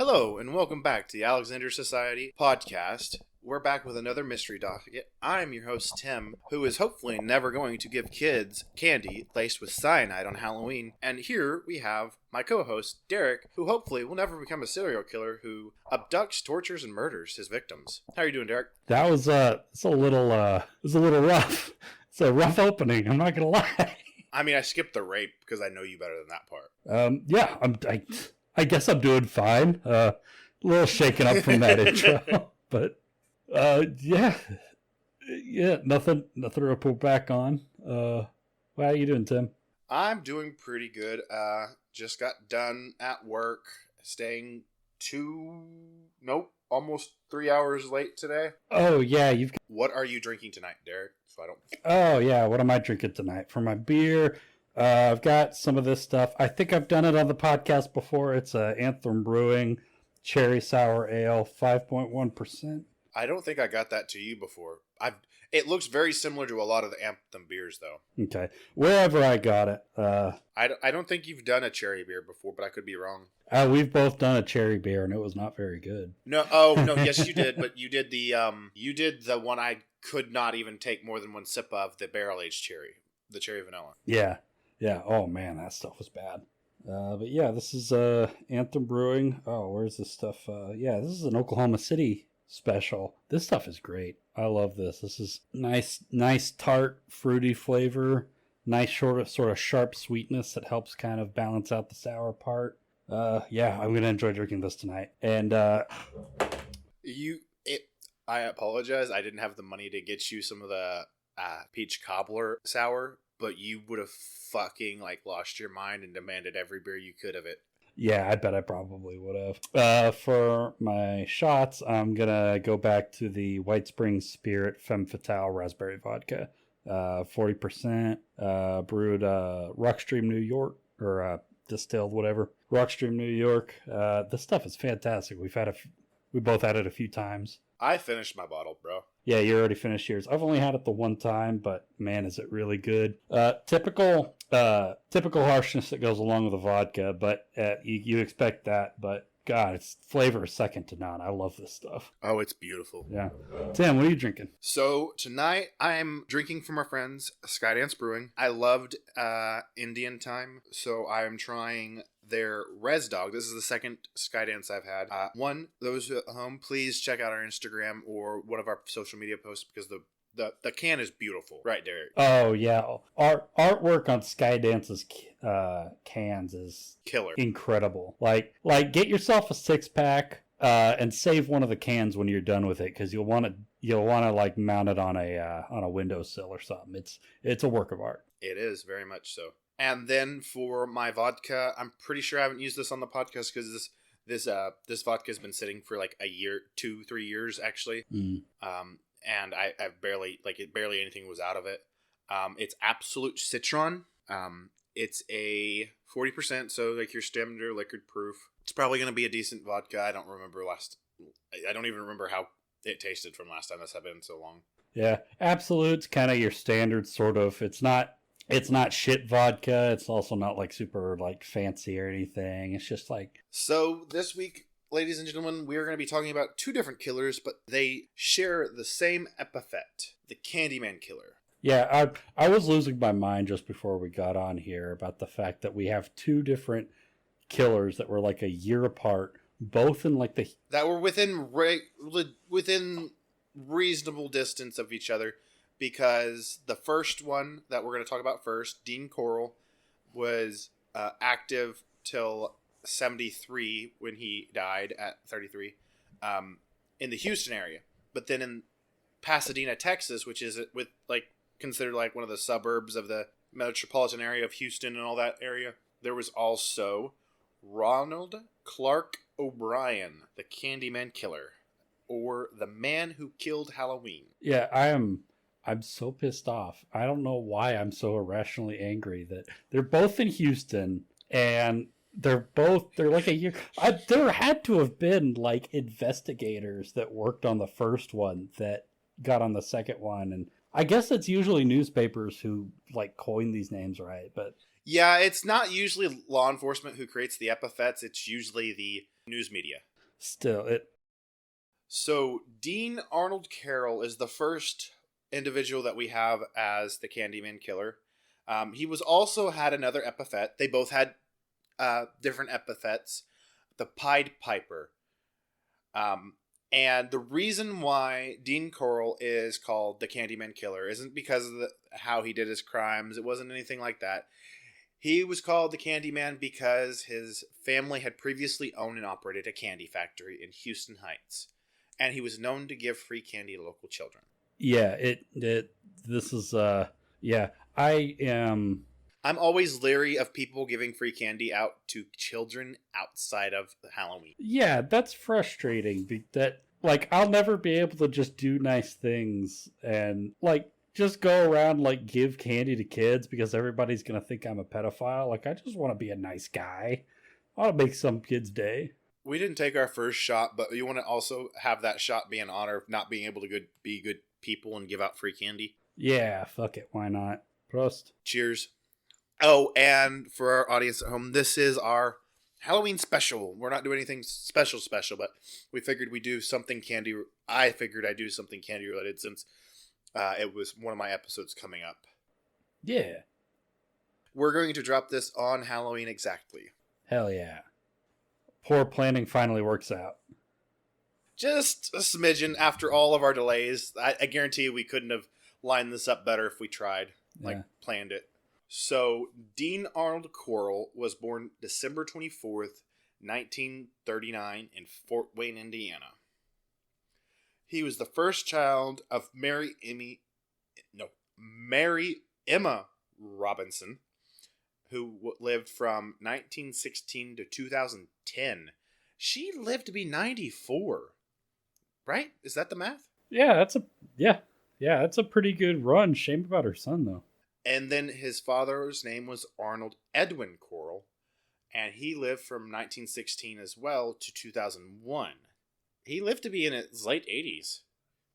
Hello, and welcome back to the Alexander Society podcast. We're back with another mystery docket. I'm your host, Tim, who is hopefully never going to give kids candy laced with cyanide on Halloween. And here we have my co-host, Derek, who hopefully will never become a serial killer who abducts, tortures, and murders his victims. How are you doing, Derek? That was it's a little rough. It's a rough opening, I'm not gonna lie. I mean, I skipped the rape because I know you better than that part. Yeah, I guess I'm doing fine. A little shaken up from that intro, but yeah, nothing to report back on. How are you doing, Tim? I'm doing pretty good. Just got done at work, staying almost 3 hours late today. Oh yeah, What are you drinking tonight, Derek? Oh yeah, what am I drinking tonight for my beer? I've got some of this stuff. I think I've done it on the podcast before. It's Anthem Brewing Cherry Sour Ale, 5.1%. I don't think I got that to you before. It looks very similar to a lot of the Anthem beers, though. Okay, wherever I got it. I don't think you've done a cherry beer before, but I could be wrong. We've both done a cherry beer, and it was not very good. No, yes, you did, but you did the one I could not even take more than one sip of, the barrel-aged cherry, the cherry vanilla. Yeah. Oh man, that stuff was bad. But yeah, this is Anthem Brewing. Oh, where's this stuff? Yeah, this is an Oklahoma City special. This stuff is great. I love this. This is nice tart, fruity flavor. Nice sort of sharp sweetness that helps kind of balance out the sour part. Yeah, I'm gonna enjoy drinking this tonight. And I apologize. I didn't have the money to get you some of the peach cobbler sour, but you would have fucking lost your mind and demanded every beer you could of it. Yeah, I bet I probably would have. For my shots, I'm gonna go back to the White Springs Spirit Femme Fatale Raspberry Vodka. 40%, brewed Rockstream, New York, or distilled, whatever. Rockstream, New York. This stuff is fantastic. We both had it a few times. I finished my bottle, bro. Yeah, you already finished yours. I've only had it the one time, but man, is it really good. Typical harshness that goes along with the vodka, but you expect that. But God, its flavor is second to none. I love this stuff. Oh, it's beautiful. Yeah. Tim, what are you drinking? So tonight I'm drinking from our friends Skydance Brewing. I loved Indian Time, so I am trying their Res Dog. This is the second Skydance I've had. Those at home, please check out our Instagram or one of our social media posts because the can is beautiful. Right, Derek? Oh, yeah. Artwork on Skydance's cans is killer. Incredible. Like get yourself a 6-pack and save one of the cans when you're done with it because you'll want to mount it on a windowsill or something. It's a work of art. It is very much so. And then for my vodka, I'm pretty sure I haven't used this on the podcast because this vodka has been sitting for a year, 2-3 years actually. And I've barely anything was out of it. It's Absolute Citron. It's a 40%, so your standard liquid proof. It's probably going to be a decent vodka. I don't even remember how it tasted from last time. This had been so long. Yeah, Absolute's kind of your standard sort of. It's not shit vodka. It's also not super fancy or anything. It's just So this week, ladies and gentlemen, we are going to be talking about two different killers, but they share the same epithet, the Candyman Killer. Yeah, I was losing my mind just before we got on here about the fact that we have two different killers that were a year apart, both in that were within reasonable distance of each other, because the first one that we're going to talk about first, Dean Corll, was active till 73 when he died at 33 in the Houston area. But then in Pasadena, Texas, which is considered one of the suburbs of the metropolitan area of Houston and all that area, there was also Ronald Clark O'Bryan, the Candyman Killer, or the man who killed Halloween. Yeah, I'm so pissed off. I don't know why I'm so irrationally angry that they're both in Houston and they're a year. There had to have been investigators that worked on the first one that got on the second one, and I guess it's usually newspapers who coin these names, right? But yeah, it's not usually law enforcement who creates the epithets. It's usually the news media. still, it. So Dean Arnold Carroll is the first individual that we have as the Candyman Killer. He was also had another epithet. They both had different epithets. The Pied Piper. And the reason why Dean Corll is called the Candyman Killer isn't because of how he did his crimes. It wasn't anything like that. He was called the Candyman because his family had previously owned and operated a candy factory in Houston Heights. And he was known to give free candy to local children. Yeah, this is, yeah, I am. I'm always leery of people giving free candy out to children outside of Halloween. Yeah, that's frustrating. That, like, I'll never be able to just do nice things and, like, just go around, like, give candy to kids because everybody's going to think I'm a pedophile. Like, I just want to be a nice guy. I want to make some kid's day. We didn't take our first shot, but you want to also have that shot be in honor of not being able to be good people and give out free candy. Yeah, fuck it. Why not? Prost. Cheers. Oh, and for our audience at home, this is our Halloween special. We're not doing anything special, but we figured we'd do something candy. I figured I'd do something candy related since it was one of my episodes coming up. Yeah. We're going to drop this on Halloween exactly. Hell yeah. Poor planning finally works out. Just a smidgen after all of our delays. I guarantee you we couldn't have lined this up better if we tried, planned it. So, Dean Arnold Corll was born December 24th, 1939 in Fort Wayne, Indiana. He was the first child of Mary Emma Robinson, who lived from 1916 to 2010. She lived to be 94. Right? Is that the math? Yeah, that's a pretty good run. Shame about her son, though. And then his father's name was Arnold Edwin Corll, and he lived from 1916 as well to 2001. He lived to be in his late 80s.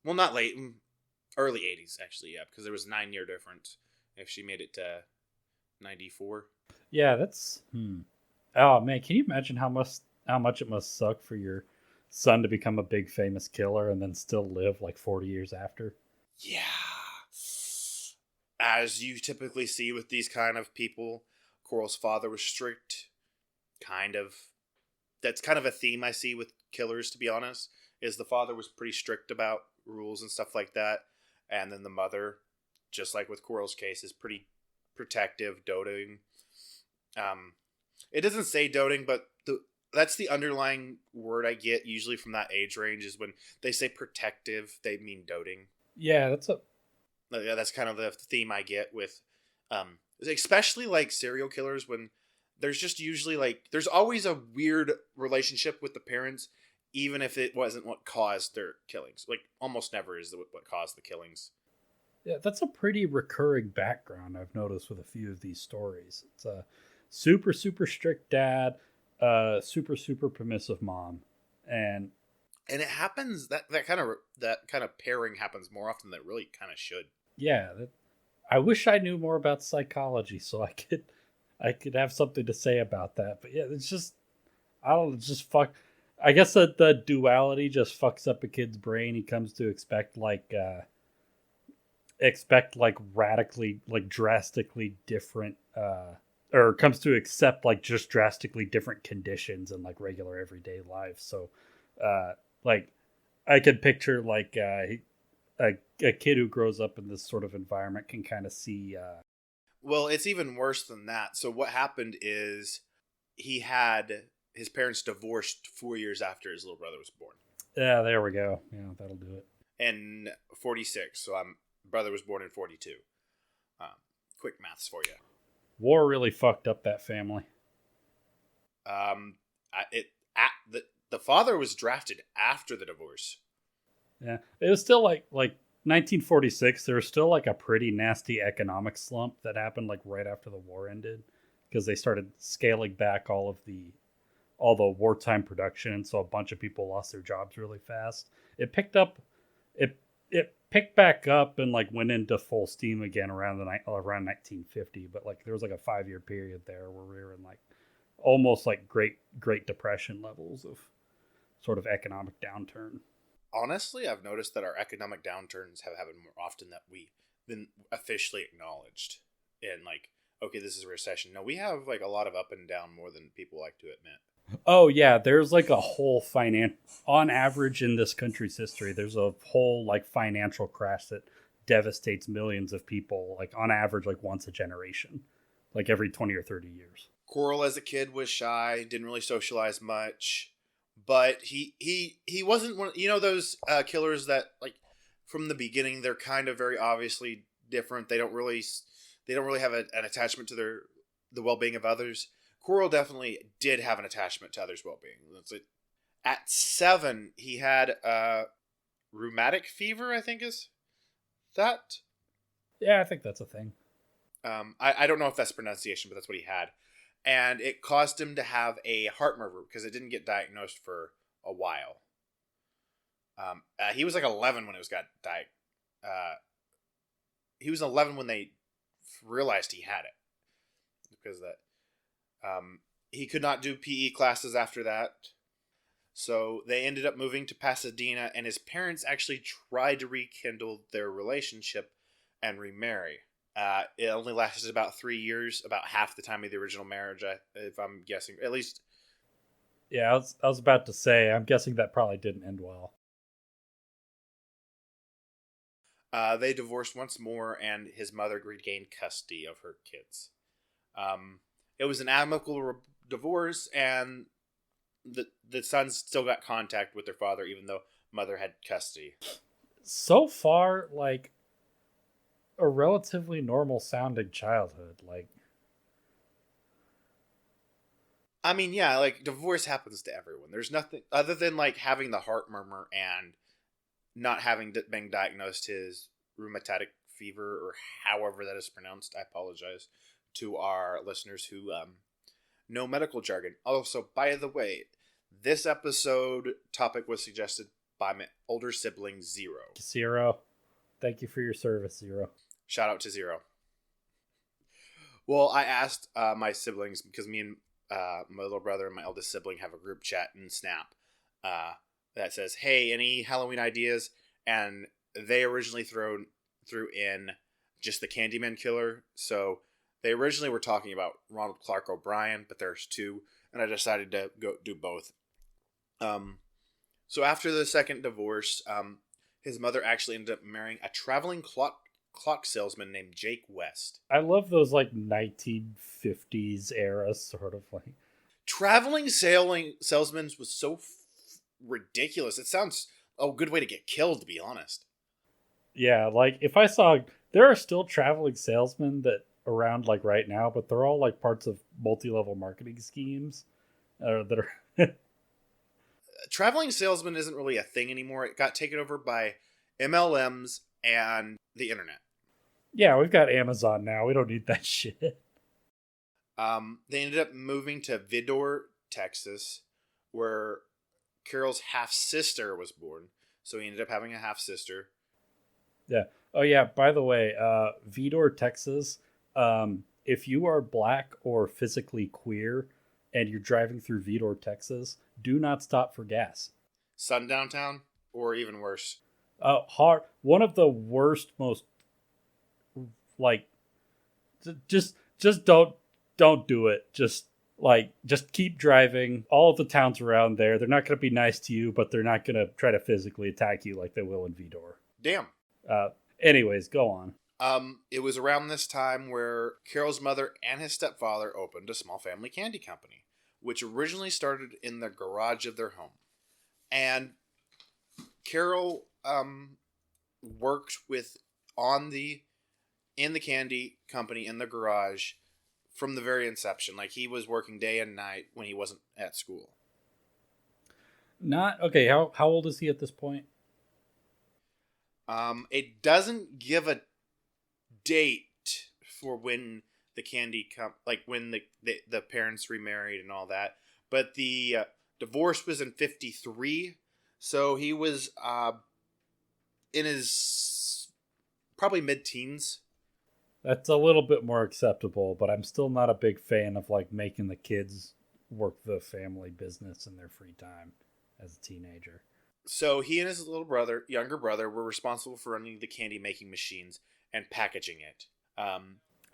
Well, not late, early 80s, actually, yeah, because there was a 9-year difference if she made it to 94. Yeah, that's... Oh, man, can you imagine how much it must suck for your son to become a big famous killer and then still live like 40 years after? Yeah. As you typically see with these kind of people, Corll's father was strict. That's kind of a theme I see with killers, to be honest, is the father was pretty strict about rules and stuff like that. And then the mother, just like with Corll's case, is pretty protective, doting. It doesn't say doting, but that's the underlying word I get usually from that age range is when they say protective, they mean doting. Yeah, that's kind of the theme I get with, especially like serial killers when there's just usually there's always a weird relationship with the parents, even if it wasn't what caused their killings. Like almost never is what caused the killings. Yeah, that's a pretty recurring background I've noticed with a few of these stories. It's a super, super strict dad, super, super permissive mom. And it happens that kind of pairing happens more often than it really kind of should. Yeah, I wish I knew more about psychology so I could have something to say about that. But yeah, it's just I guess that the duality just fucks up a kid's brain. He comes to expect radically, drastically different, or comes to accept just drastically different conditions in regular everyday life. So, I could picture a kid who grows up in this sort of environment can kind of see. Well, it's even worse than that. So what happened is he had his parents divorced 4 years after his little brother was born. Yeah, there we go. Yeah, that'll do it. In 46, so brother was born in 42. Quick maths for you. War really fucked up that family. The father was drafted after the divorce. Yeah, it was still like 1946. There was still a pretty nasty economic slump that happened right after the war ended because they started scaling back all the wartime production, and so a bunch of people lost their jobs really fast. It picked back up and went into full steam again around 1950. But there was a 5-year period there where we were in almost Great Depression levels of sort of economic downturn. Honestly, I've noticed that our economic downturns have happened more often than officially acknowledged. And like, okay, this is a recession. No, we have like a lot of up and down more than people like to admit. Oh yeah, there's like a whole on average in this country's history, there's a whole like financial crash that devastates millions of people, like on average, like once a generation, like every 20 or 30 years. Corll as a kid was shy, didn't really socialize much, but he wasn't one. You know those killers that like from the beginning they're kind of very obviously different. They don't really have an attachment to the well being of others. Corll definitely did have an attachment to others' well being. At 7, he had rheumatic fever. I think is that. Yeah, I think that's a thing. I don't know if that's pronunciation, but that's what he had. And it caused him to have a heart murmur because it didn't get diagnosed for a while. He was like 11 when it was got diagnosed. He was 11 when they realized he had it. Because he could not do PE classes after that. So they ended up moving to Pasadena, and his parents actually tried to rekindle their relationship and remarry. It only lasted about 3 years, about half the time of the original marriage, if I'm guessing. At least. Yeah, I was about to say, I'm guessing that probably didn't end well. They divorced once more, and his mother regained custody of her kids. It was an amicable divorce, and the sons still got contact with their father, even though mother had custody. So far, like, a relatively normal sounding childhood. Like, I mean, yeah, like divorce happens to everyone. There's nothing other than like having the heart murmur and not having been diagnosed his rheumatic fever or however that is pronounced. I apologize to our listeners who know medical jargon. Also, by the way, this episode topic was suggested by my older sibling Zero. Thank you for your service, Zero. Shout out to Zero. Well, I asked my siblings because me and my little brother and my eldest sibling have a group chat in Snap that says, "Hey, any Halloween ideas?" And they originally threw in just the Candyman Killer. So they originally were talking about Ronald Clark O'Bryan, but there's 2, and I decided to go do both. So after the second divorce, his mother actually ended up marrying a traveling clock salesman named Jake West. I love those like 1950s era sort of like traveling salesmen was so ridiculous. It sounds a good way to get killed, to be honest. Yeah, like if I saw, there are still traveling salesmen that around like right now, but they're all like parts of multi-level marketing schemes that are traveling salesman isn't really a thing anymore. It got taken over by MLMs and the internet. Yeah, we've got Amazon now. We don't need that shit. They ended up moving to Vidor, Texas, where Carol's half-sister was born. So he ended up having a half-sister. Yeah. Oh, yeah. By the way, Vidor, Texas, if you are black or physically queer and you're driving through Vidor, Texas, do not stop for gas. Sundown Town, or even worse. Hard. One of the worst, most like, just don't do it. Just keep driving. All of the towns around there, they're not going to be nice to you, but they're not going to try to physically attack you like they will in Vidor. Damn. Anyways, go on. It was around this time where Carol's mother and his stepfather opened a small family candy company, which originally started in the garage of their home. And Carol worked in the candy company in the garage from the very inception. Like, he was working day and night when he wasn't at school. Okay, how old is he at this point? It doesn't give a date for when the candy when the parents remarried and all that, but the divorce was in 1953, so he was in his probably mid-teens. That's a little bit more acceptable, but I'm still not a big fan of like making the kids work the family business in their free time. as a teenager. So he and his younger brother, were responsible for running the candy making machines and packaging it.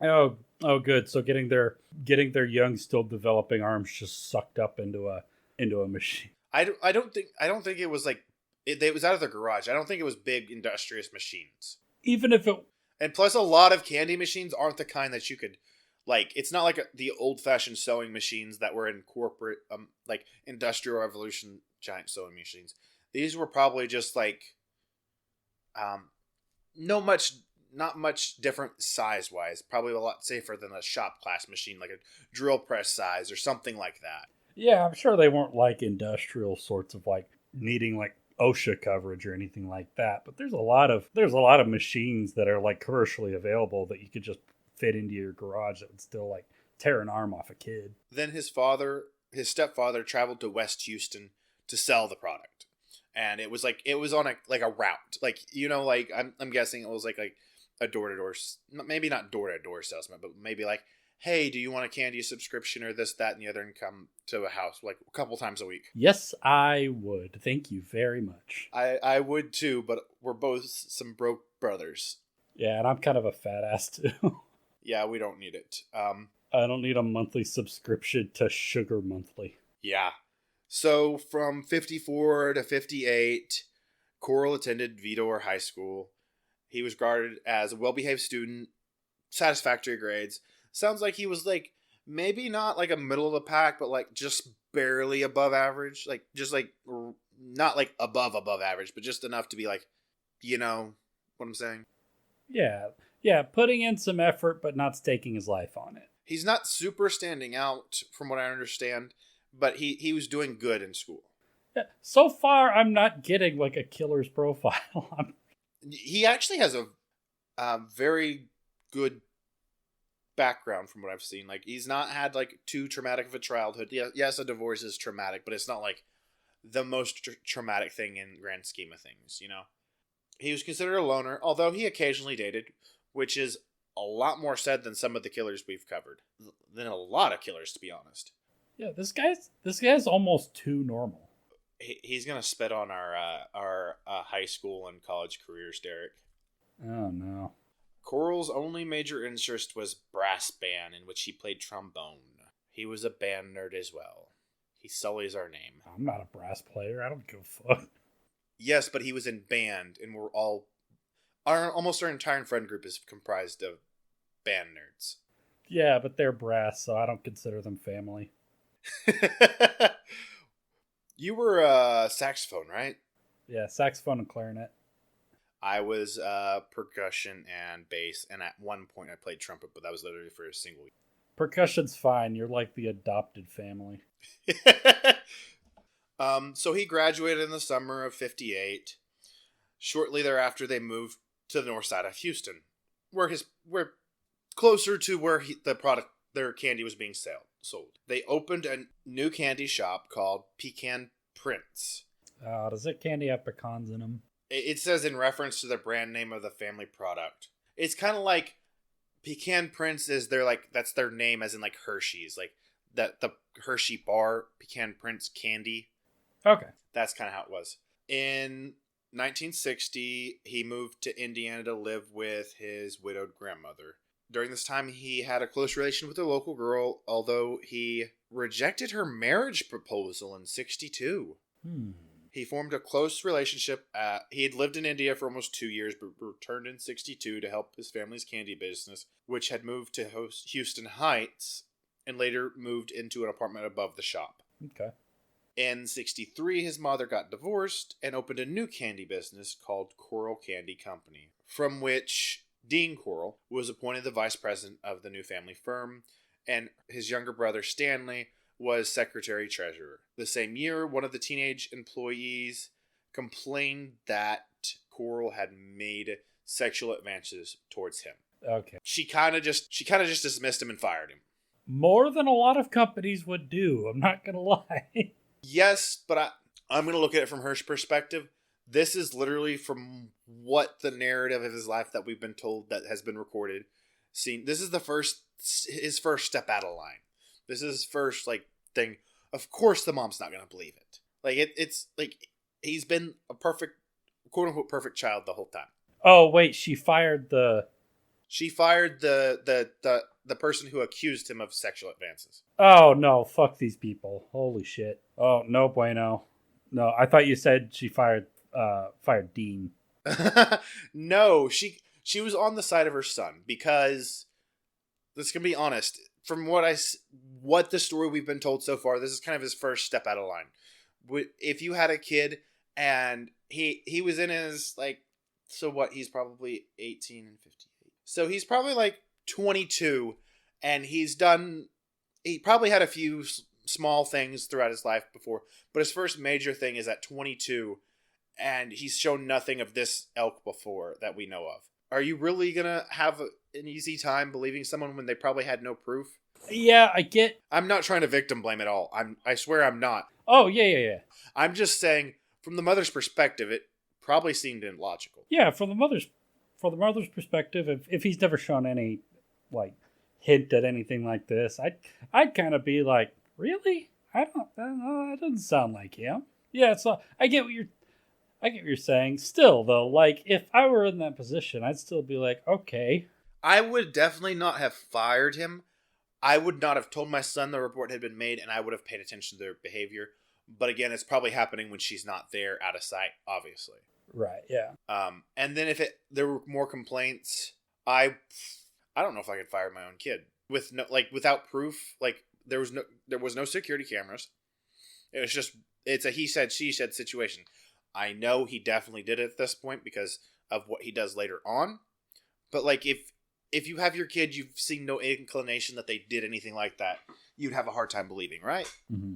Oh, good. So getting their young, still developing arms just sucked up into a machine. I don't think it was like it was out of their garage. I don't think it was big industrious machines. Even if it, and plus a lot of candy machines aren't the kind that you could like. It's not like the old fashioned sewing machines that were in corporate like Industrial Revolution giant sewing machines. These were probably just like not much different size wise. Probably a lot safer than a shop class machine, like a drill press size or something like that. Yeah, I'm sure they weren't like industrial sorts of like needing like OSHA coverage or anything like that. But there's a lot of machines that are like commercially available that you could just fit into your garage that would still like tear an arm off a kid. Then his stepfather traveled to West Houston to sell the product. And it was on a route. Like, like I'm guessing it was like a door-to-door, maybe not door-to-door salesman, but maybe like, hey, do you want a candy subscription or this, that, and the other, and come to a house like a couple times a week? Yes, I would. Thank you very much. I would too, but we're both some broke brothers. Yeah, and I'm kind of a fat ass too. Yeah, we don't need it. I don't need a monthly subscription to Sugar Monthly. Yeah. So from 54 to 58, Corll attended Vidor High School. He was regarded as a well-behaved student, satisfactory grades. Sounds like he was like maybe not like a middle of the pack, but like just barely above average. Like just like not like above average, but just enough to be like, you know what I'm saying? Yeah, putting in some effort, but not staking his life on it. He's not super standing out from what I understand, but he was doing good in school. Yeah, so far, I'm not getting like a killer's profile. He actually has a very good background from what I've seen. Like, he's not had like too traumatic of a childhood. Yes, a divorce is traumatic, but it's not like the most traumatic thing in grand scheme of things, He was considered a loner, although he occasionally dated, which is a lot more said than some of the killers we've covered. Than a lot of killers, to be honest. Yeah, this guy's almost too normal. He's gonna spit on our high school and college careers, Derek. Oh no. Corll's only major interest was brass band, in which he played trombone. He was a band nerd as well. He sullies our name. I'm not a brass player. I don't give a fuck. Yes, but he was in band, and we're all almost our entire friend group is comprised of band nerds. Yeah, but they're brass, so I don't consider them family. You were saxophone, right? Yeah, saxophone and clarinet. I was percussion and bass, and at one point I played trumpet, but that was literally for a single year. Percussion's fine. You're like the adopted family. So he graduated in the summer of 58. Shortly thereafter, they moved to the north side of Houston, where closer to where their candy was being sold. They opened a new candy shop called Pecan Prince. Does that candy have pecans in them? It says in reference to the brand name of the family product. It's kind of like Pecan Prince is that's their name, as in like Hershey's, like that the Hershey bar, Pecan Prince candy. Okay, that's kind of how it was. In 1960, he moved to Indiana to live with his widowed grandmother. During this time, he had a close relation with a local girl, although he rejected her marriage proposal in 62. He formed a close relationship. He had lived in India for almost 2 years, but returned in 62 to help his family's candy business, which had moved to Houston Heights and later moved into an apartment above the shop. Okay. In 63, his mother got divorced and opened a new candy business called Corll Candy Company, from which Dean Corll was appointed the vice president of the new family firm, and his younger brother Stanley was secretary-treasurer. The same year, one of the teenage employees complained that Corll had made sexual advances towards him. Okay. She kind of just dismissed him and fired him. More than a lot of companies would do, I'm not going to lie. Yes, but I'm going to look at it from her perspective. This is literally from what the narrative of his life that we've been told that has been recorded. This is his first step out of line. This is his first thing. Of course the mom's not going to believe it. Like it's like he's been a perfect, quote unquote, perfect child the whole time. Oh wait, she fired the. She fired the person who accused him of sexual advances. Oh no! Fuck these people! Holy shit! Oh no bueno. No, I thought you said she fired Dean. No, she was on the side of her son because, let's be honest, from what the story we've been told so far, this is kind of his first step out of line. If you had a kid and he was in his like, so what? He's probably 18 and 58. So he's probably like 22, and he probably had a few small things throughout his life before, but his first major thing is at 22, and he's shown nothing of this ilk before that we know of. Are you really gonna have an easy time believing someone when they probably had no proof? Yeah, I get. I'm not trying to victim blame at all. I swear I'm not. Oh yeah. I'm just saying, from the mother's perspective, it probably seemed illogical. Yeah, from the mother's perspective, if he's never shown any like hint at anything like this, I'd kind of be like, really? I don't know. That doesn't sound like him. Yeah, so I get what you're saying. Still though, like if I were in that position, I'd still be like, okay. I would definitely not have fired him. I would not have told my son the report had been made, and I would have paid attention to their behavior. But again, it's probably happening when she's not there, out of sight, obviously. Right. Yeah. And then if there were more complaints, I don't know if I could fire my own kid without proof. Like there was no security cameras. It was just it's a he said she said situation. I know he definitely did it at this point because of what he does later on. But like if you have your kid, you've seen no inclination that they did anything like that, you'd have a hard time believing, right? Mm-hmm.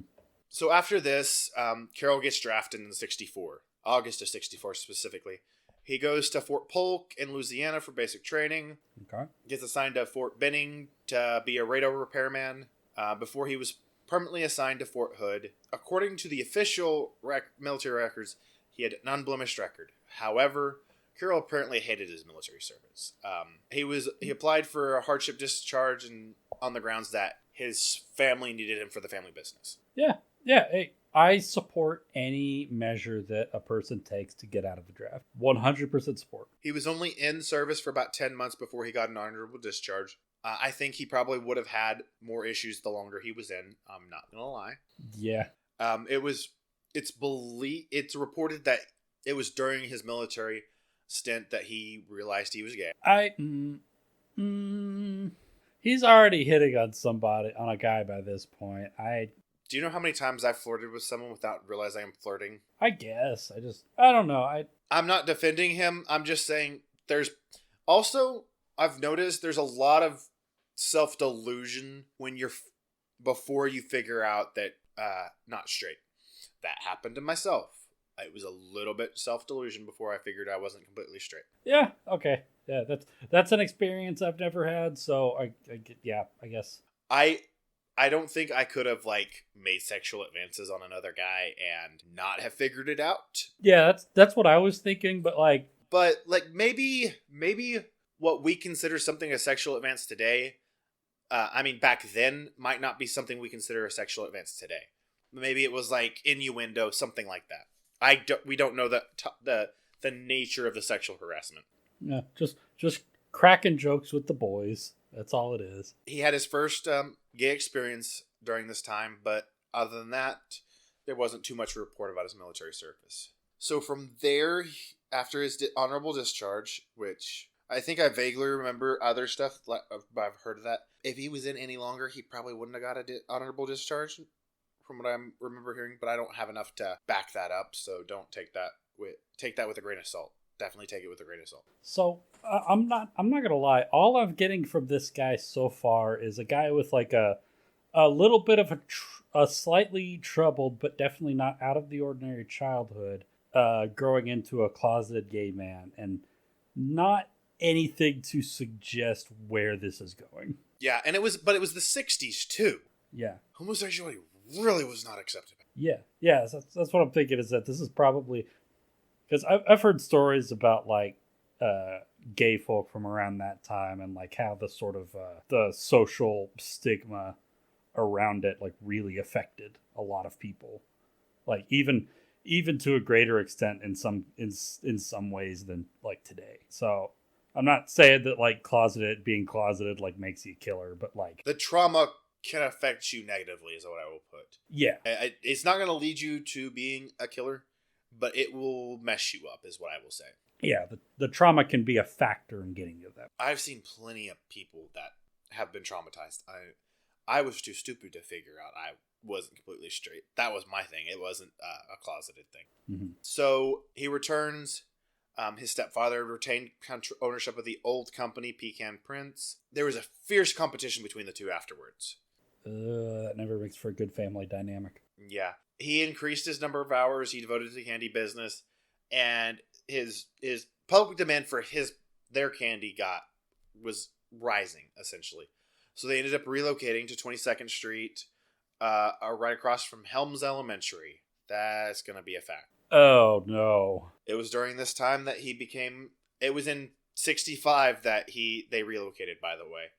So after this, Carroll gets drafted in '64, August of '64 specifically. He goes to Fort Polk in Louisiana for basic training. Okay. Gets assigned to Fort Benning to be a radar repairman before he was permanently assigned to Fort Hood. According to the official military records, he had an unblemished record. However, Carroll apparently hated his military service. He applied for a hardship discharge and on the grounds that his family needed him for the family business. Yeah. Hey, I support any measure that a person takes to get out of the draft. 100% support. He was only in service for about 10 months before he got an honorable discharge. I think he probably would have had more issues the longer he was in. I'm not going to lie. Yeah. It's reported that it was during his military stint that he realized he was gay. He's already hitting on a guy by this point. Do you know how many times I've flirted with someone without realizing I'm flirting? I guess. I don't know. I'm not defending him. I'm just saying I've noticed there's a lot of self-delusion when before you figure out that not straight. That happened to myself. It was a little bit self-delusion before I figured I wasn't completely straight. Yeah, okay. Yeah, that's an experience I've never had, so I guess. I don't think I could have made sexual advances on another guy and not have figured it out. Yeah, that's what I was thinking, but maybe what we consider something a sexual advance today, back then might not be something we consider a sexual advance today. Maybe it was innuendo, something like that. We don't know the nature of the sexual harassment. Yeah, just cracking jokes with the boys. That's all it is. He had his first gay experience during this time, but other than that, there wasn't too much to report about his military service. So from there, after his honorable discharge, which I think I vaguely remember other stuff, I've heard of that. If he was in any longer, he probably wouldn't have got an honorable discharge, from what I remember hearing, but I don't have enough to back that up, so don't take that with a grain of salt. Definitely take it with a grain of salt. So I'm not gonna lie. All I'm getting from this guy so far is a guy with a little bit of a slightly troubled, but definitely not out of the ordinary childhood, growing into a closeted gay man, and not anything to suggest where this is going. Yeah, and it was the '60s too. Yeah, homosexuality really was not accepted. Yeah. That's what I'm thinking. Is that this is probably. Because I've heard stories about gay folk from around that time and how the sort of the social stigma around it really affected a lot of people Like even to a greater extent in some ways than like today. So I'm not saying that like being closeted like makes you a killer, but like The trauma can affect you negatively, is what I will put. yeah, It's not going to lead you to being a killer, but it will mess you up, is what I will say. yeah, the trauma can be a factor in getting you that. I've seen plenty of people that have been traumatized. I was too stupid to figure out I wasn't completely straight. That was my thing. It wasn't a closeted thing. Mm-hmm. So he returns. His stepfather retained ownership of the old company, Pecan Prince. There was a fierce competition between the two afterwards. That never makes for a good family dynamic. Yeah. He increased his number of hours he devoted to the candy business, and his public demand for their candy was rising, essentially. So they ended up relocating to 22nd Street, right across from Helms Elementary. That's going to be a fact. Oh, no. It was during this time that it was in 65 that they relocated, by the way.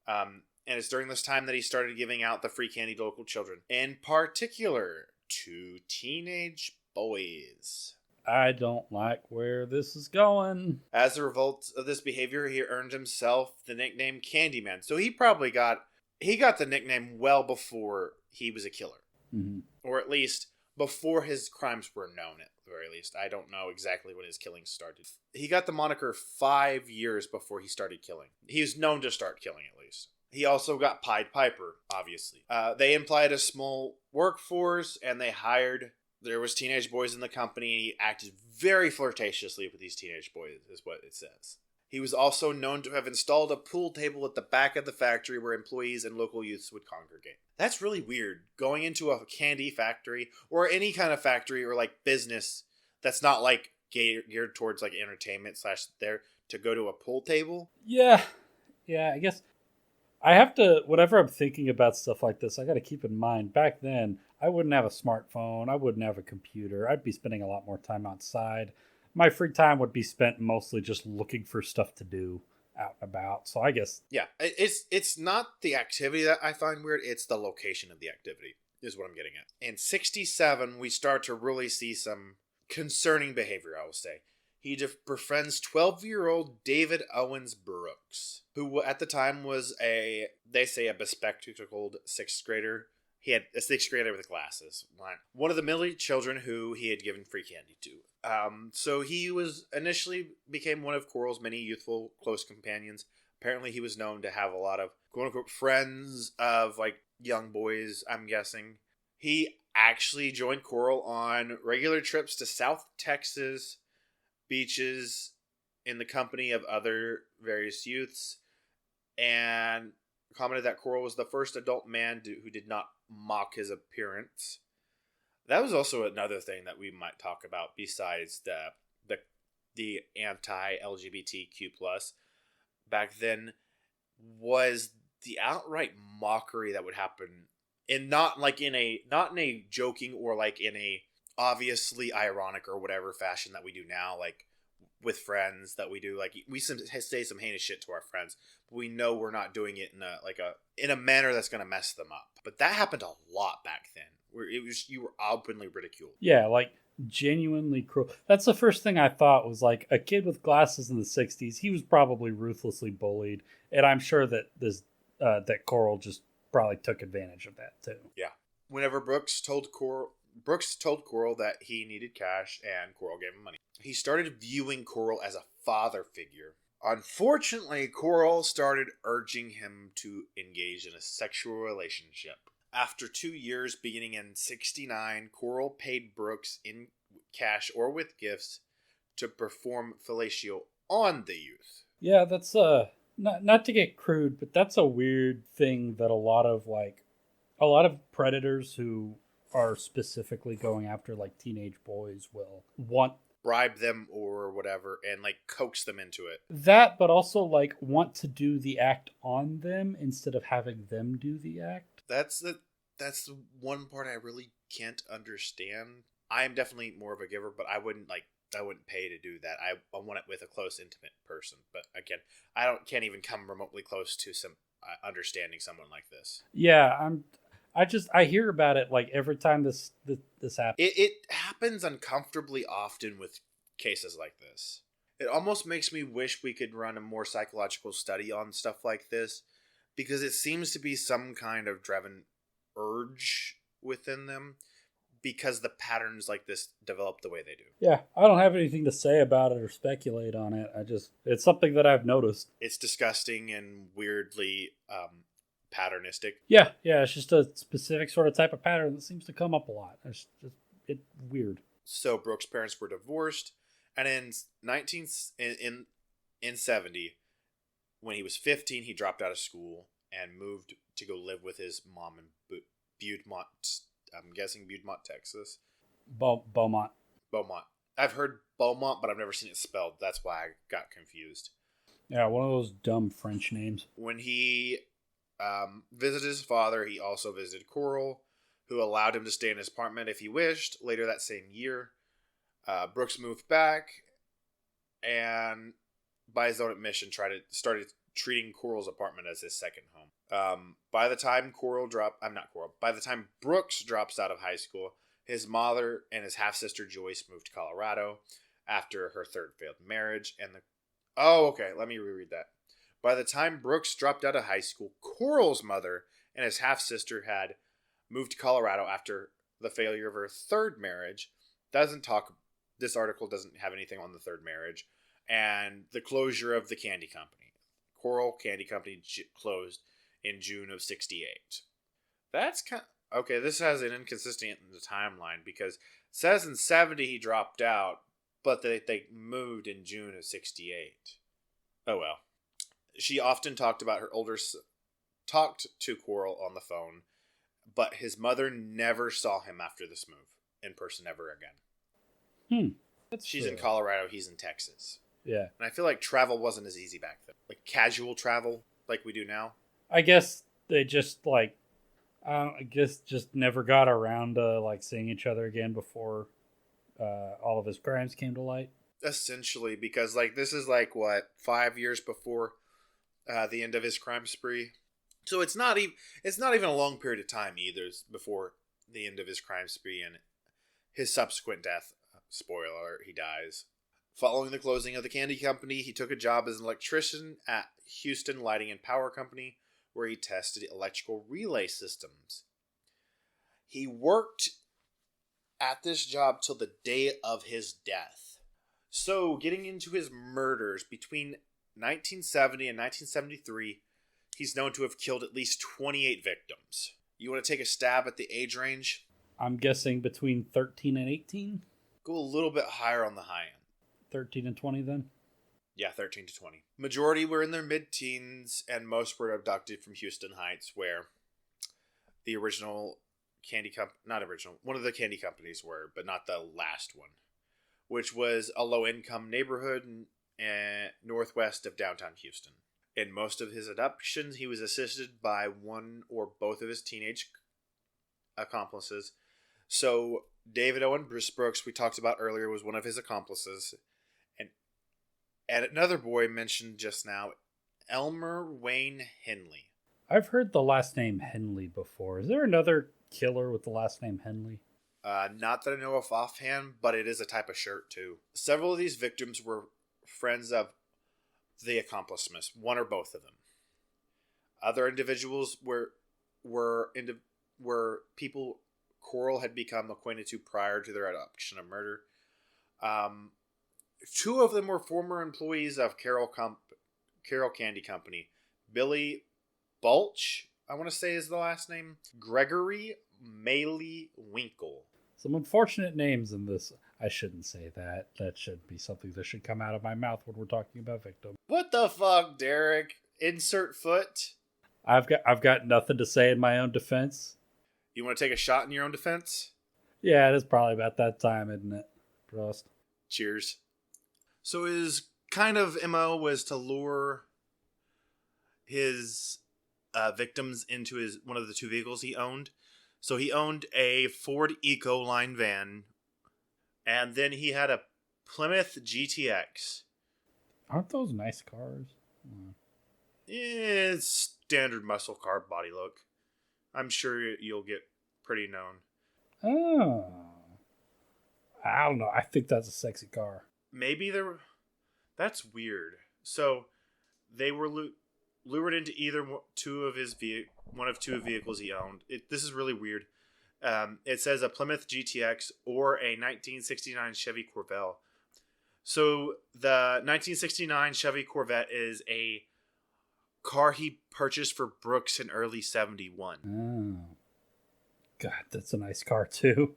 And it's during this time that he started giving out the free candy to local children. In particular, to teenage boys. I don't like where this is going. As a result of this behavior, he earned himself the nickname Candyman. So he probably got the nickname well before he was a killer. Mm-hmm. Or at least before his crimes were known, at the very least. I don't know exactly when his killings started. He got the moniker 5 years before he started killing. He was known to start killing, at least. He also got Pied Piper, obviously. They implied a small workforce, and there was teenage boys in the company, and he acted very flirtatiously with these teenage boys, is what it says. He was also known to have installed a pool table at the back of the factory where employees and local youths would congregate. That's really weird. Going into a candy factory, or any kind of factory or like business that's not like geared towards like entertainment / there, to go to a pool table. Yeah, I guess I have to, whenever I'm thinking about stuff like this, I got to keep in mind, back then, I wouldn't have a smartphone. I wouldn't have a computer. I'd be spending a lot more time outside. My free time would be spent mostly just looking for stuff to do out and about. So I guess... Yeah, it's not the activity that I find weird. It's the location of the activity, is what I'm getting at. In 67, we start to really see some concerning behavior, I will say. He befriends 12-year-old David Owens Brooks, who at the time was a bespectacled 6th grader. He had a 6th grader with glasses. One of the middle-aged children who he had given free candy to. So he initially became one of Corll's many youthful close companions. Apparently he was known to have a lot of quote-unquote friends of like young boys, I'm guessing. He actually joined Corll on regular trips to South Texas beaches in the company of other various youths, and commented that Corll was the first adult man who did not mock his appearance. That was also another thing that we might talk about besides the anti-LGBTQ plus back then, was the outright mockery that would happen, and not in a joking or like in a obviously ironic or whatever fashion that we do now, like with friends that we do. Like we say some heinous shit to our friends, but we know we're not doing it in a manner that's going to mess them up. But that happened a lot back then, where you were openly ridiculed. Yeah, like genuinely cruel. That's the first thing I thought was like a kid with glasses in the 60s. He was probably ruthlessly bullied, and I'm sure that that Corll just probably took advantage of that too. Yeah. Whenever Brooks told Corll that he needed cash, and Corll gave him money. He started viewing Corll as a father figure. Unfortunately, Corll started urging him to engage in a sexual relationship. After 2 years, beginning in 69, Corll paid Brooks in cash or with gifts to perform fellatio on the youth. Yeah, that's not to get crude, but that's a weird thing that a lot of predators who are specifically going after like teenage boys will bribe them or whatever and like coax them into it. That, but also like want to do the act on them instead of having them do the act. That's the one part I really can't understand. I am definitely more of a giver, but I wouldn't pay to do that. I want it with a close, intimate person. But again, can't even come remotely close to some understanding someone like this. Yeah, I hear about it like every time this happens. It happens uncomfortably often with cases like this. It almost makes me wish we could run a more psychological study on stuff like this, because it seems to be some kind of driven urge within them, because the patterns like this develop the way they do. Yeah, I don't have anything to say about it or speculate on it. It's something that I've noticed. It's disgusting and weirdly patternistic. Yeah, it's just a specific sort of type of pattern that seems to come up a lot. It's weird. So Brooks' parents were divorced, and in 70, when he was 15, he dropped out of school and moved to go live with his mom in Beaumont. I'm guessing Beaumont, Texas. Beaumont. I've heard Beaumont, but I've never seen it spelled. That's why I got confused. Yeah, one of those dumb French names. When he visited his father, he also visited Corll, who allowed him to stay in his apartment if he wished. Later that same year, Brooks moved back, and by his own admission, started treating Corll's apartment as his second home. By the time Brooks drops out of high school, his mother and his half sister Joyce moved to Colorado after her third failed marriage. Let me reread that. By the time Brooks dropped out of high school, Corll's mother and his half sister had moved to Colorado after the failure of her third marriage. This article doesn't have anything on the third marriage and the closure of the candy company. Corll Candy Company closed in June of 68. That's okay. This has an inconsistency in the timeline, because it says in 70 he dropped out, but they moved in June of 68. Oh well. She often talked to Corll on the phone, but his mother never saw him after this move in person ever again. She's in Colorado, he's in Texas. Yeah. And I feel like travel wasn't as easy back then. Like casual travel, like we do now. I guess they just just never got around to seeing each other again before all of his crimes came to light. Essentially, because this is 5 years before the end of his crime spree. So it's not even a long period of time either before the end of his crime spree and his subsequent death. Spoiler alert, he dies. Following the closing of the candy company, he took a job as an electrician at Houston Lighting and Power Company, where he tested electrical relay systems. He worked at this job till the day of his death. So, getting into his murders, between 1970 and 1973, he's known to have killed at least 28 victims. You want to take a stab at the age range? I'm guessing between 13 and 18? Go a little bit higher on the high end. 13 and 20 then? Yeah, 13 to 20. Majority were in their mid-teens, and most were abducted from Houston Heights, where the original one of the candy companies were, but not the last one, which was a low-income neighborhood northwest of downtown Houston. In most of his abductions, he was assisted by one or both of his teenage accomplices. So, David Owen Brooks, we talked about earlier, was one of his accomplices. And another boy mentioned just now, Elmer Wayne Henley. I've heard the last name Henley before. Is there another killer with the last name Henley? Not that I know of offhand, but it is a type of shirt too. Several of these victims were friends of the accomplices, one or both of them. Other individuals were people Corll had become acquainted to prior to their abduction and murder. Two of them were former employees of Carroll Candy Company. Billy Balch, I want to say is the last name. Gregory Maley Winkle. Some unfortunate names in this. I shouldn't say that. That should be something that should come out of my mouth when we're talking about victims. What the fuck, Derek? Insert foot. I've got nothing to say in my own defense. You want to take a shot in your own defense? Yeah, it is probably about that time, isn't it? Prost. Cheers. So his kind of MO was to lure his victims into one of the two vehicles he owned. So he owned a Ford Ecoline van, and then he had a Plymouth GTX. Aren't those nice cars? It's standard muscle car body look. I'm sure you'll get pretty known. Oh. I don't know. I think that's a sexy car. Maybe there. That's weird. So they were lured into either one of two vehicles he owned. This is really weird. It says a Plymouth GTX or a 1969 Chevy Corvette. So the 1969 Chevy Corvette is a car he purchased for Brooks in early 71. Oh. God, that's a nice car too.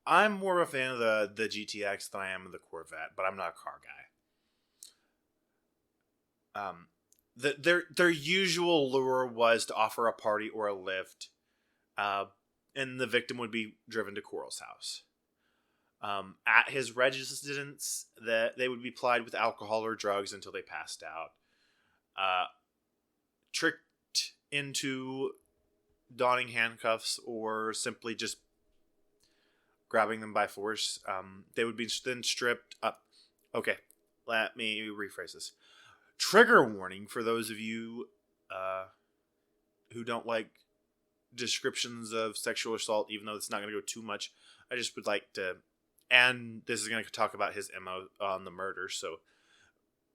I'm more of a fan of the GTX than I am of the Corvette, but I'm not a car guy. Their usual lure was to offer a party or a lift, and the victim would be driven to Corll's house. At his residence, they would be plied with alcohol or drugs until they passed out. Tricked into donning handcuffs or simply just grabbing them by force. They would be then stripped up. Okay, let me rephrase this. Trigger warning for those of you who don't like descriptions of sexual assault, even though it's not going to go too much. I just would like to, and this is going to talk about his MO on the murder, so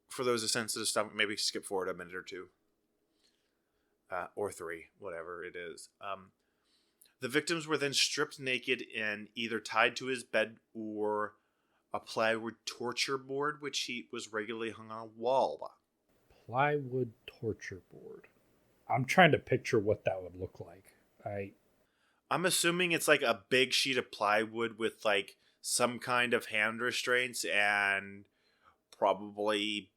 for those of sensitive stuff, maybe skip forward a minute or two. Or three, whatever it is. The victims were then stripped naked and either tied to his bed or a plywood torture board, which he was regularly hung on a wall. Plywood torture board. I'm trying to picture what that would look like. I'm assuming it's like a big sheet of plywood with like some kind of hand restraints and probably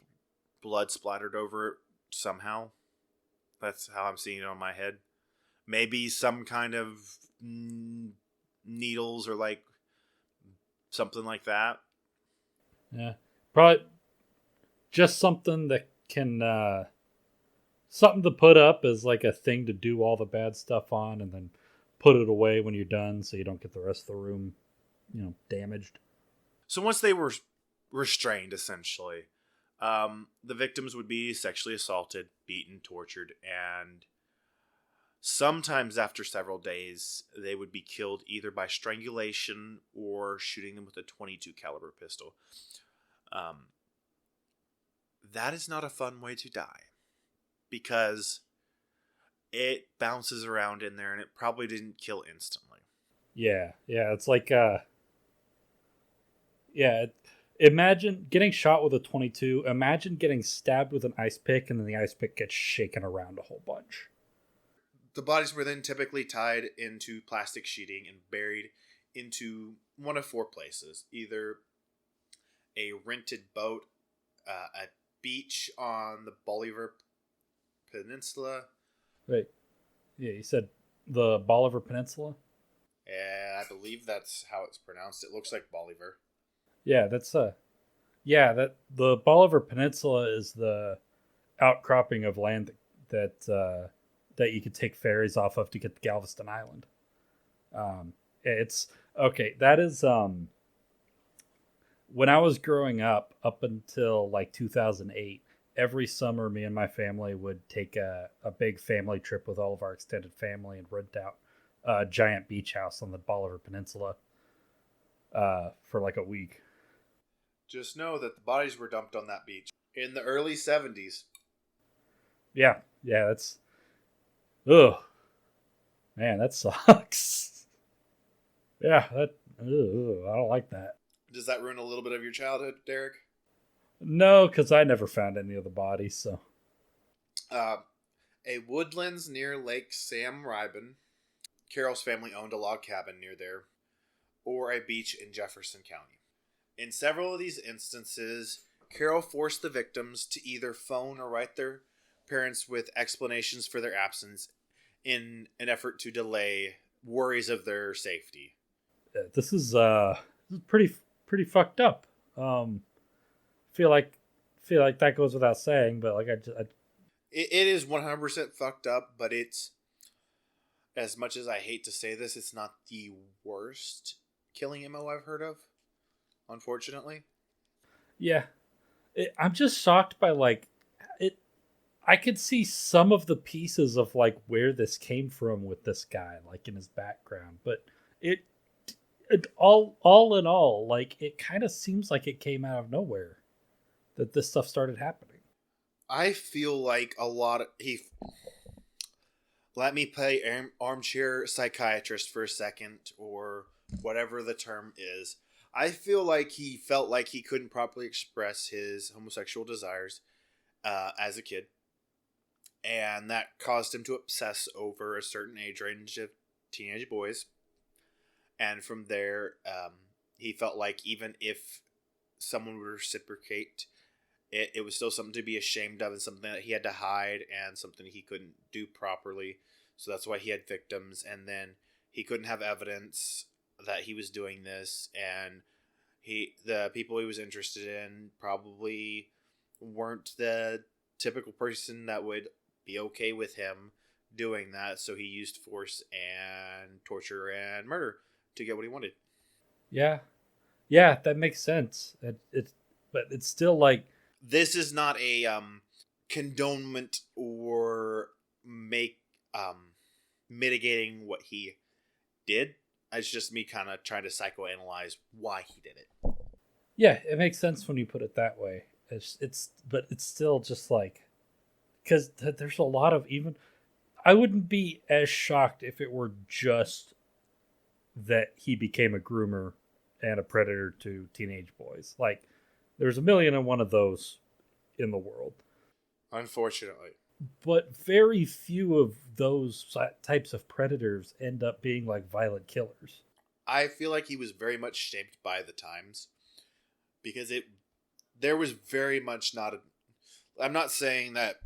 blood splattered over it somehow. That's how I'm seeing it on my head. Maybe some kind of needles or like something like that. Yeah. Probably just something that can, something to put up as like a thing to do all the bad stuff on and then put it away when you're done so you don't get the rest of the room, damaged. So once they were restrained, essentially, the victims would be sexually assaulted, beaten, tortured, and sometimes after several days, they would be killed either by strangulation or shooting them with a .22 caliber pistol. That is not a fun way to die because it bounces around in there and it probably didn't kill instantly. Yeah, it's like, imagine getting shot with a .22. Imagine getting stabbed with an ice pick and then the ice pick gets shaken around a whole bunch. The bodies were then typically tied into plastic sheeting and buried into one of four places. Either a rented boat, a beach on the Bolivar Peninsula. Wait, yeah, you said the Bolivar Peninsula? Yeah, I believe that's how it's pronounced. It looks like Bolivar. Yeah, that the Bolivar Peninsula is the outcropping of land that you could take ferries off of to get to Galveston Island. It's okay. That is when I was growing up until like 2008. Every summer, me and my family would take a big family trip with all of our extended family and rent out a giant beach house on the Bolivar Peninsula for like a week. Just know that the bodies were dumped on that beach in the early 70s. Yeah, that's... Ugh. Man, that sucks. Yeah, I don't like that. Does that ruin a little bit of your childhood, Derek? No, because I never found any of the bodies, so... A woodlands near Lake Sam Riben. Carroll's family owned a log cabin near there. Or a beach in Jefferson County. In several of these instances, Carroll forced the victims to either phone or write their parents with explanations for their absence in an effort to delay worries of their safety. This is pretty fucked up. Feel like that goes without saying, but like it is 100% fucked up, but it's, as much as I hate to say this, it's not the worst killing MO I've heard of, unfortunately. Yeah, I'm just shocked by like it. I could see some of the pieces of like where this came from with this guy, like in his background, but it, all in all, like it kind of seems like it came out of nowhere that this stuff started happening. I feel like a lot of let me play armchair psychiatrist for a second, or whatever the term is. I feel like he felt like he couldn't properly express his homosexual desires as a kid, and that caused him to obsess over a certain age range of teenage boys. And from there, he felt like even if someone would reciprocate, it was still something to be ashamed of, and something that he had to hide, and something he couldn't do properly. So that's why he had victims, and then he couldn't have evidence that he was doing this, and the people he was interested in probably weren't the typical person that would be okay with him doing that. So he used force and torture and murder to get what he wanted. Yeah, yeah, that makes sense. But it's still like This is not a condonement or make mitigating what he did. It's just me kind of trying to psychoanalyze why he did it. yeah, it makes sense when you put it that way. But it's still just like because there's a lot of even. I wouldn't be as shocked if it were just that he became a groomer and a predator to teenage boys. Like there's a million and one of those in the world. Unfortunately. But very few of those types of predators end up being like violent killers. I feel like he was very much shaped by the times, because there was very much not a, I'm not saying that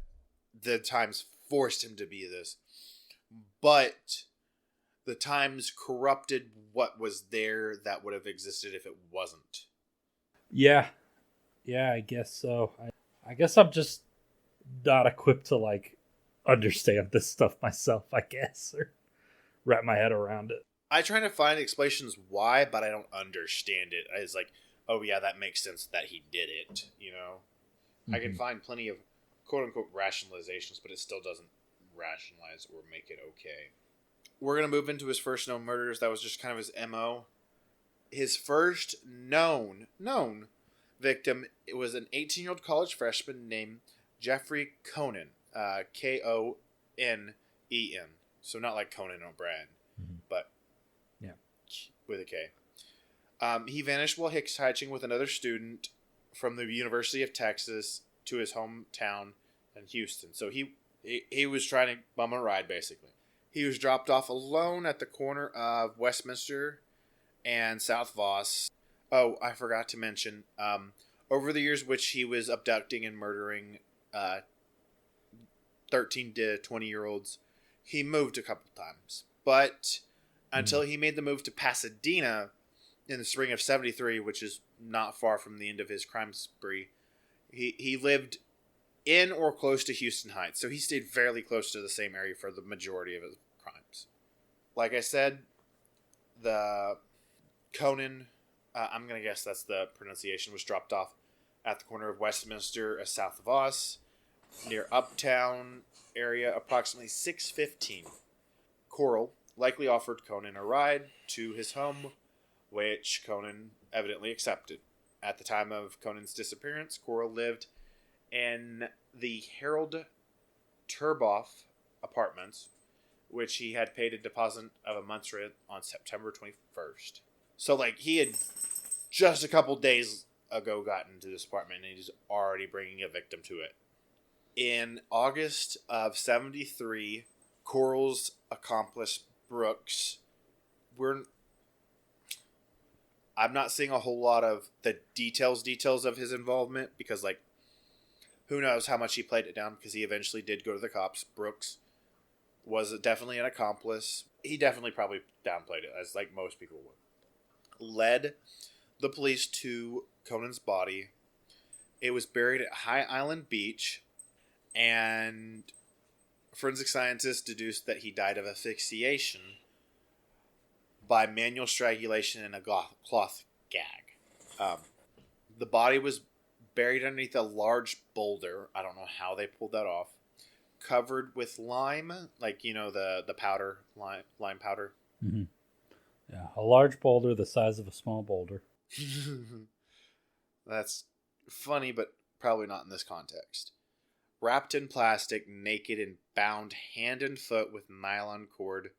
the times forced him to be this, but the times corrupted what was there that would have existed if it wasn't. Yeah, yeah, I guess so. I guess I'm just not equipped to like understand this stuff myself, I guess, or wrap my head around it. I try to find explanations why, but I don't understand it. It's like, oh yeah, that makes sense that he did it, you know? Mm-hmm. I can find plenty of quote-unquote rationalizations, but it still doesn't rationalize or make it okay. We're going to move into his first known murders. That was just kind of his MO. His first known victim, it was an 18-year-old college freshman named Jeffrey Conan, Konen. So not like Conan O'Brien, but yeah, with a K. He vanished while hitchhiking with another student from the University of Texas to his hometown in Houston. So he was trying to bum a ride, basically. He was dropped off alone at the corner of Westminster and South Voss. Oh, I forgot to mention, over the years which he was abducting and murdering 13 to 20-year-olds, he moved a couple times. But until he made the move to Pasadena in the spring of 73, which is not far from the end of his crime spree, he lived in or close to Houston Heights. So he stayed fairly close to the same area for the majority of his crimes. Like I said, the Conan, I'm going to guess that's the pronunciation, was dropped off at the corner of Westminster south of us, near Uptown area, approximately 6:15. Corll likely offered Conan a ride to his home, which Conan evidently accepted. At the time of Conan's disappearance, Corll lived in the Harold Turboff apartments, which he had paid a deposit of a month's rent on September 21st. So, like, he had just a couple days ago gotten into this apartment, and he's already bringing a victim to it. In August of 73, Corll's accomplice, Brooks, I'm not seeing a whole lot of the details of his involvement, because, like, who knows how much he played it down, because he eventually did go to the cops. Brooks was definitely an accomplice. He definitely probably downplayed it, as like most people would. Led the police to Conan's body. It was buried at High Island Beach, and forensic scientists deduced that he died of asphyxiation by manual strangulation in a cloth gag. The body was buried underneath a large boulder. I don't know how they pulled that off. covered with lime, like, the powder, lime powder. Mm-hmm. Yeah, a large boulder the size of a small boulder. That's funny, but probably not in this context. Wrapped in plastic, naked, and bound hand and foot with nylon cord,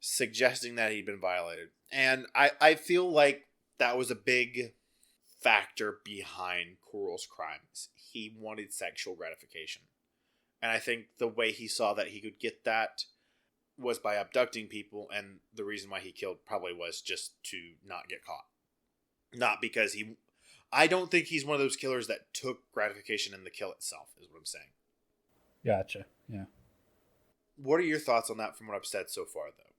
suggesting that he'd been violated. And I feel like that was a big factor behind Corll's crimes. He wanted sexual gratification. And I think the way he saw that he could get that was by abducting people, and the reason why he killed probably was just to not get caught. Not because I don't think he's one of those killers that took gratification in the kill itself, is what I'm saying. Gotcha, yeah. What are your thoughts on that from what I've said so far, though?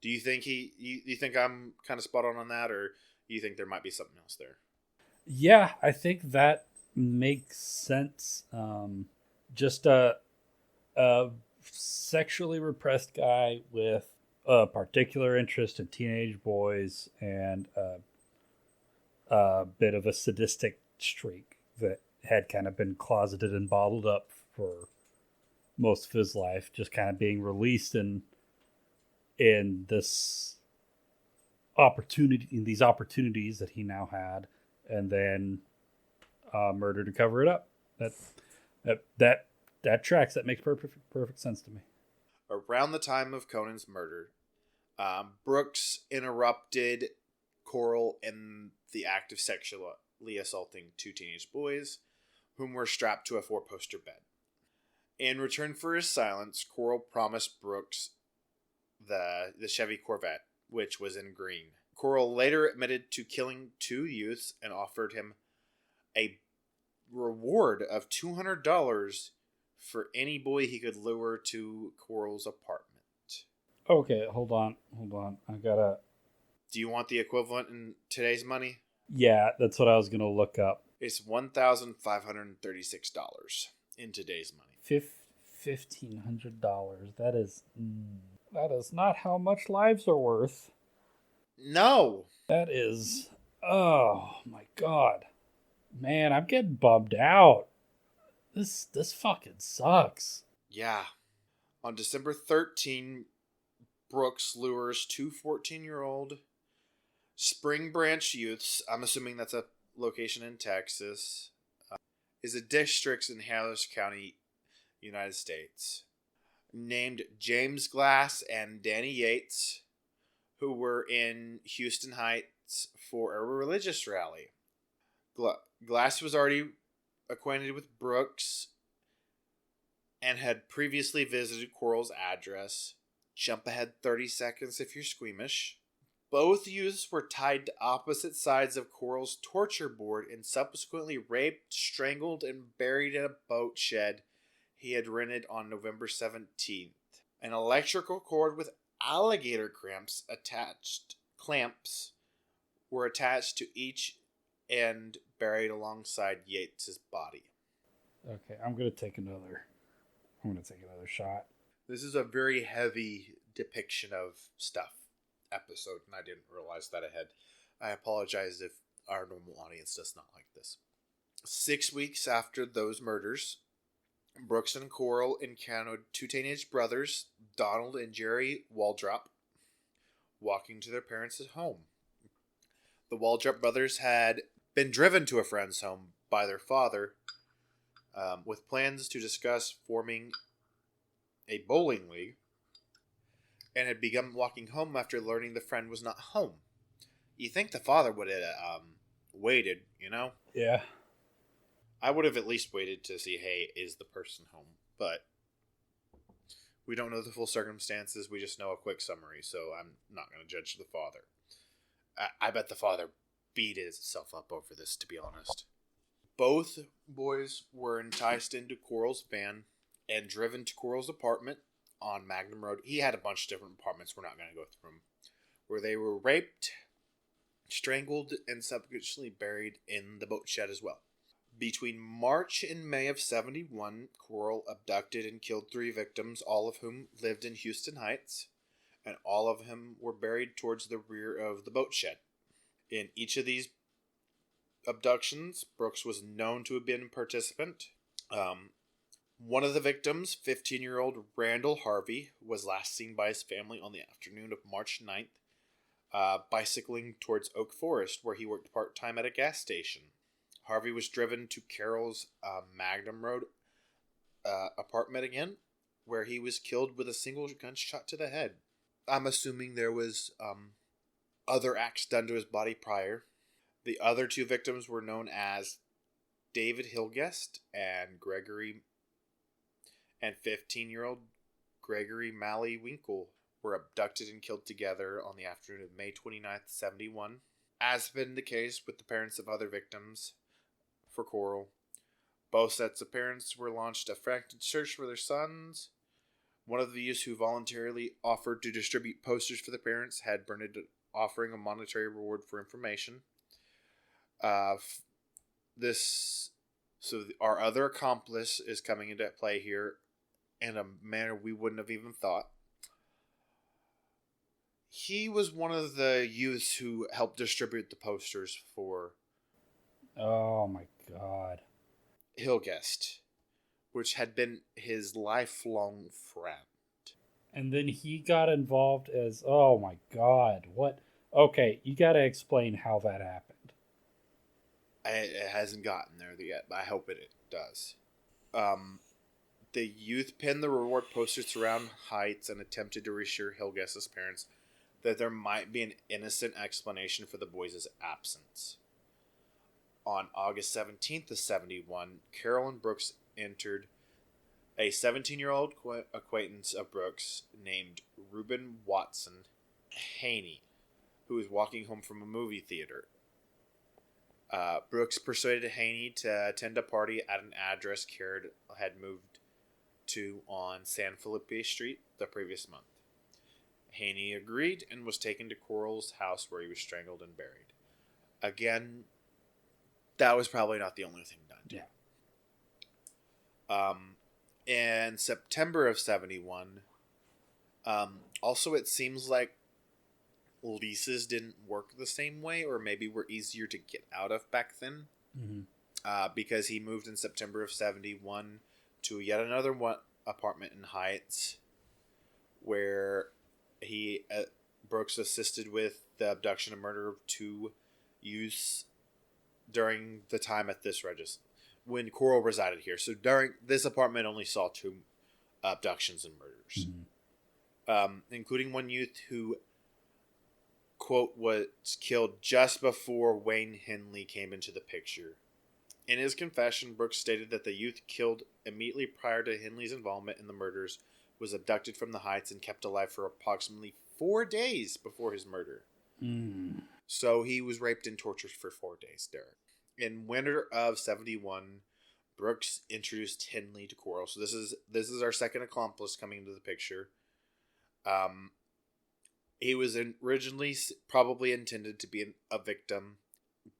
Do you think you think I'm kind of spot on that, or do you think there might be something else there? Yeah, I think that makes sense. Just a sexually repressed guy with a particular interest in teenage boys and a bit of a sadistic streak that had kind of been closeted and bottled up for most of his life, just kind of being released in this these opportunities that he now had, and then murder to cover it up. That tracks. That makes perfect sense to me. Around the time of Conan's murder, Brooks interrupted Corll in the act of sexually assaulting two teenage boys, whom were strapped to a 4-poster bed. In return for his silence, Corll promised Brooks the Chevy Corvette, which was in green. Corll later admitted to killing 2 youths and offered him a reward of $200 for any boy he could lure to Corll's apartment. Okay, hold on. I gotta... Do you want the equivalent in today's money? Yeah, that's what I was gonna look up. It's $1,536 in today's money. $1,500. That is not how much lives are worth. No. That is... Oh, my God. Man, I'm getting bummed out. This fucking sucks. Yeah. On December 13, Brooks lures 2 14-year-old Spring Branch youths, I'm assuming that's a location in Texas, is a district in Harris County, United States, named James Glass and Danny Yates, who were in Houston Heights for a religious rally. Glass was already acquainted with Brooks and had previously visited Corll's address. Jump ahead 30 seconds if you're squeamish. Both youths were tied to opposite sides of Corll's torture board and subsequently raped, strangled, and buried in a boat shed he had rented on November 17th. An electrical cord with alligator clamps were attached to each end, buried alongside Yates's body. Okay, I'm gonna take another shot. This is a very heavy depiction of stuff episode, and I didn't realize that ahead. I apologize if our normal audience does not like this. 6 weeks after those murders, Brooks and Corll encountered 2 teenage brothers, Donald and Jerry Waldrop, walking to their parents' home. The Waldrop brothers had been driven to a friend's home by their father with plans to discuss forming a bowling league, and had begun walking home after learning the friend was not home. You think the father would have waited, you know? Yeah. I would have at least waited to see, hey, is the person home? But we don't know the full circumstances. We just know a quick summary, so I'm not going to judge the father. I bet the father beat himself up over this, to be honest. Both boys were enticed into Corll's van and driven to Corll's apartment on Magnum Road. He had a bunch of different apartments. We're not going to go through them. Where they were raped, strangled, and subsequently buried in the boat shed as well. Between March and May of 71, Corll abducted and killed 3 victims, all of whom lived in Houston Heights, and all of them were buried towards the rear of the boat shed. In each of these abductions, Brooks was known to have been a participant. One of the victims, 15-year-old Randall Harvey, was last seen by his family on the afternoon of March 9th, bicycling towards Oak Forest, where he worked part-time at a gas station. Harvey was driven to Carroll's Magnum Road apartment again, where he was killed with a single gunshot to the head. I'm assuming there was other acts done to his body prior. The other two victims were known as David Hilgest and 15-year-old Gregory Malley Winkle were abducted and killed together on the afternoon of May 29th, 71. As been the case with the parents of other victims for Corll, both sets of parents were launched a frantic search for their sons. One of the youths who voluntarily offered to distribute posters for the parents had Bernadette offering a monetary reward for information. Our other accomplice is coming into play here in a manner we wouldn't have even thought. He was one of the youths who helped distribute the posters for... Oh my god. Hilgest, which had been his lifelong friend. And then he got involved as... Oh my god. What? Okay, you gotta explain how that happened. It hasn't gotten there yet, but I hope it does. The youth pinned the reward posters around Heights and attempted to reassure Hilgest's parents that there might be an innocent explanation for the boys' absence. On August 17th of 71, Carolyn Brooks entered a 17-year-old acquaintance of Brooks named Reuben Watson Haney, who was walking home from a movie theater. Brooks persuaded Haney to attend a party at an address Carol had moved to on San Felipe Street the previous month. Haney agreed and was taken to Corll's house where he was strangled and buried. Again, that was probably not the only thing done. Yeah. In September of 71, also it seems like leases didn't work the same way, or maybe were easier to get out of back then. Mm-hmm. Because he moved in September of 71 to yet another apartment in Heights, where Brooks assisted with the abduction and murder of two youths during the time at this register when Corll resided here. So during this apartment only saw two abductions and murders, including one youth who, quote, was killed just before Wayne Henley came into the picture. In his confession, Brooks stated that the youth killed immediately prior to Henley's involvement in the murders was abducted from the Heights and kept alive for approximately 4 days before his murder. So he was raped and tortured for 4 days, Derek. In winter of 71, Brooks introduced Henley to Corll. So this is our second accomplice coming into the picture. He was originally probably intended to be a victim,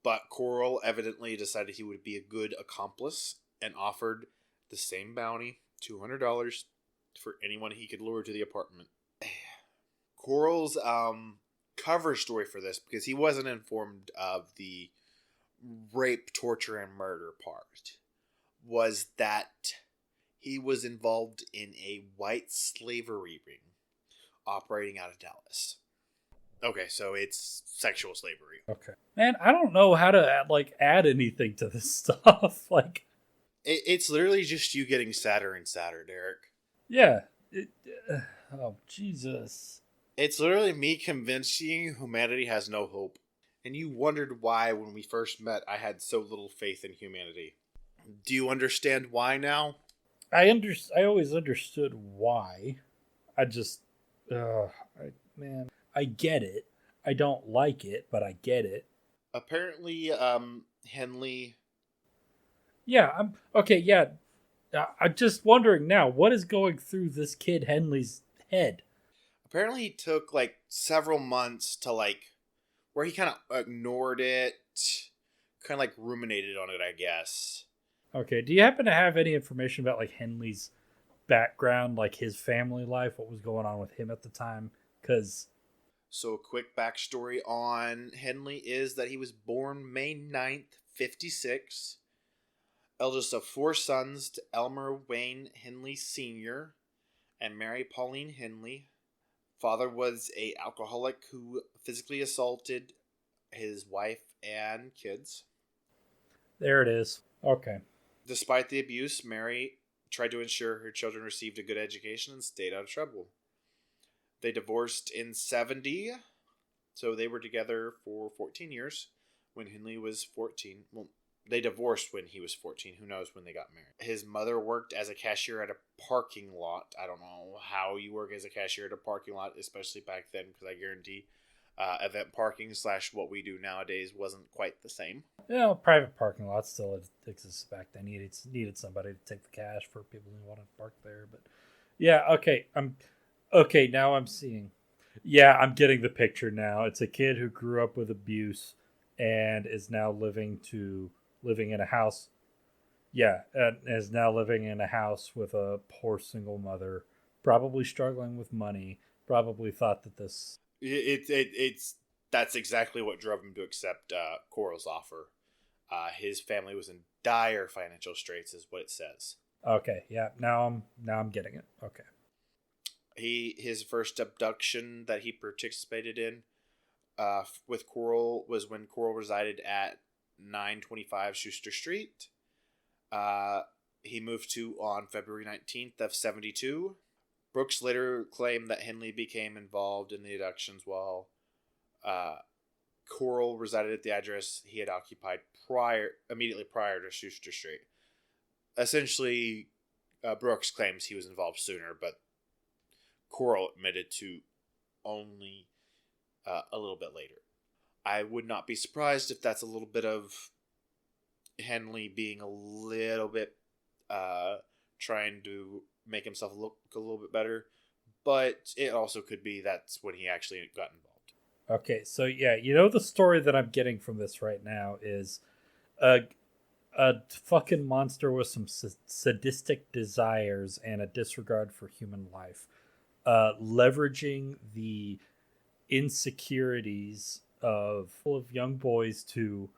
but Corll evidently decided he would be a good accomplice and offered the same bounty, $200, for anyone he could lure to the apartment. Corll's cover story for this, because he wasn't informed of the rape, torture, and murder part, was that he was involved in a white slavery ring operating out of Dallas. Okay, so it's sexual slavery. Okay. Man, I don't know how to add anything to this stuff. It's literally just you getting sadder and sadder, Derek. Yeah. Oh, Jesus. It's literally me convincing humanity has no hope. And you wondered why when we first met I had so little faith in humanity. Do you understand why now? I always understood why. I just... I get it. I don't like it, but I get it. Apparently, Henley... Yeah, I'm just wondering now, what is going through this kid Henley's head? Apparently he took, several months to, where he kind of ignored it, kind of, ruminated on it, I guess. Okay, do you happen to have any information about, Henley's background, his family life, what was going on with him at the time? Because... So a quick backstory on Henley is that he was born May 9th, 56, Eldest of 4 sons to Elmer Wayne Henley Sr. and Mary Pauline Henley. Father was a alcoholic who physically assaulted his wife and kids. There it is. Okay. Despite the abuse, Mary tried to ensure her children received a good education and stayed out of trouble. They divorced in 70, so they were together for 14 years when Henley was 14. Well, they divorced when he was 14. Who knows when they got married. His mother worked as a cashier at a parking lot. I don't know how you work as a cashier at a parking lot, especially back then, because I guarantee event parking / what we do nowadays wasn't quite the same. Yeah, private parking lots still exists back then. Needed somebody to take the cash for people who want to park there. But yeah, okay. Now I'm seeing. Yeah, I'm getting the picture now. It's a kid who grew up with abuse and is now living in a house. Yeah, and is now living in a house with a poor single mother, probably struggling with money. Probably thought that this. That's exactly what drove him to accept Corll's offer. His family was in dire financial straits, is what it says. Okay, yeah. Now I'm getting it. Okay. His first abduction that he participated in with Corll was when Corll resided at 925 Schuster Street. He moved to on February 19th of 72. Brooks later claimed that Henley became involved in the abductions while Corll resided at the address he had occupied immediately prior to Schuster Street. Essentially, Brooks claims he was involved sooner, but Corll admitted to only a little bit later. I would not be surprised if that's a little bit of Henley being a little bit trying to make himself look a little bit better, but it also could be that's when he actually got involved. Okay, so yeah, the story that I'm getting from this right now is a fucking monster with some sadistic desires and a disregard for human life, leveraging the insecurities of young boys to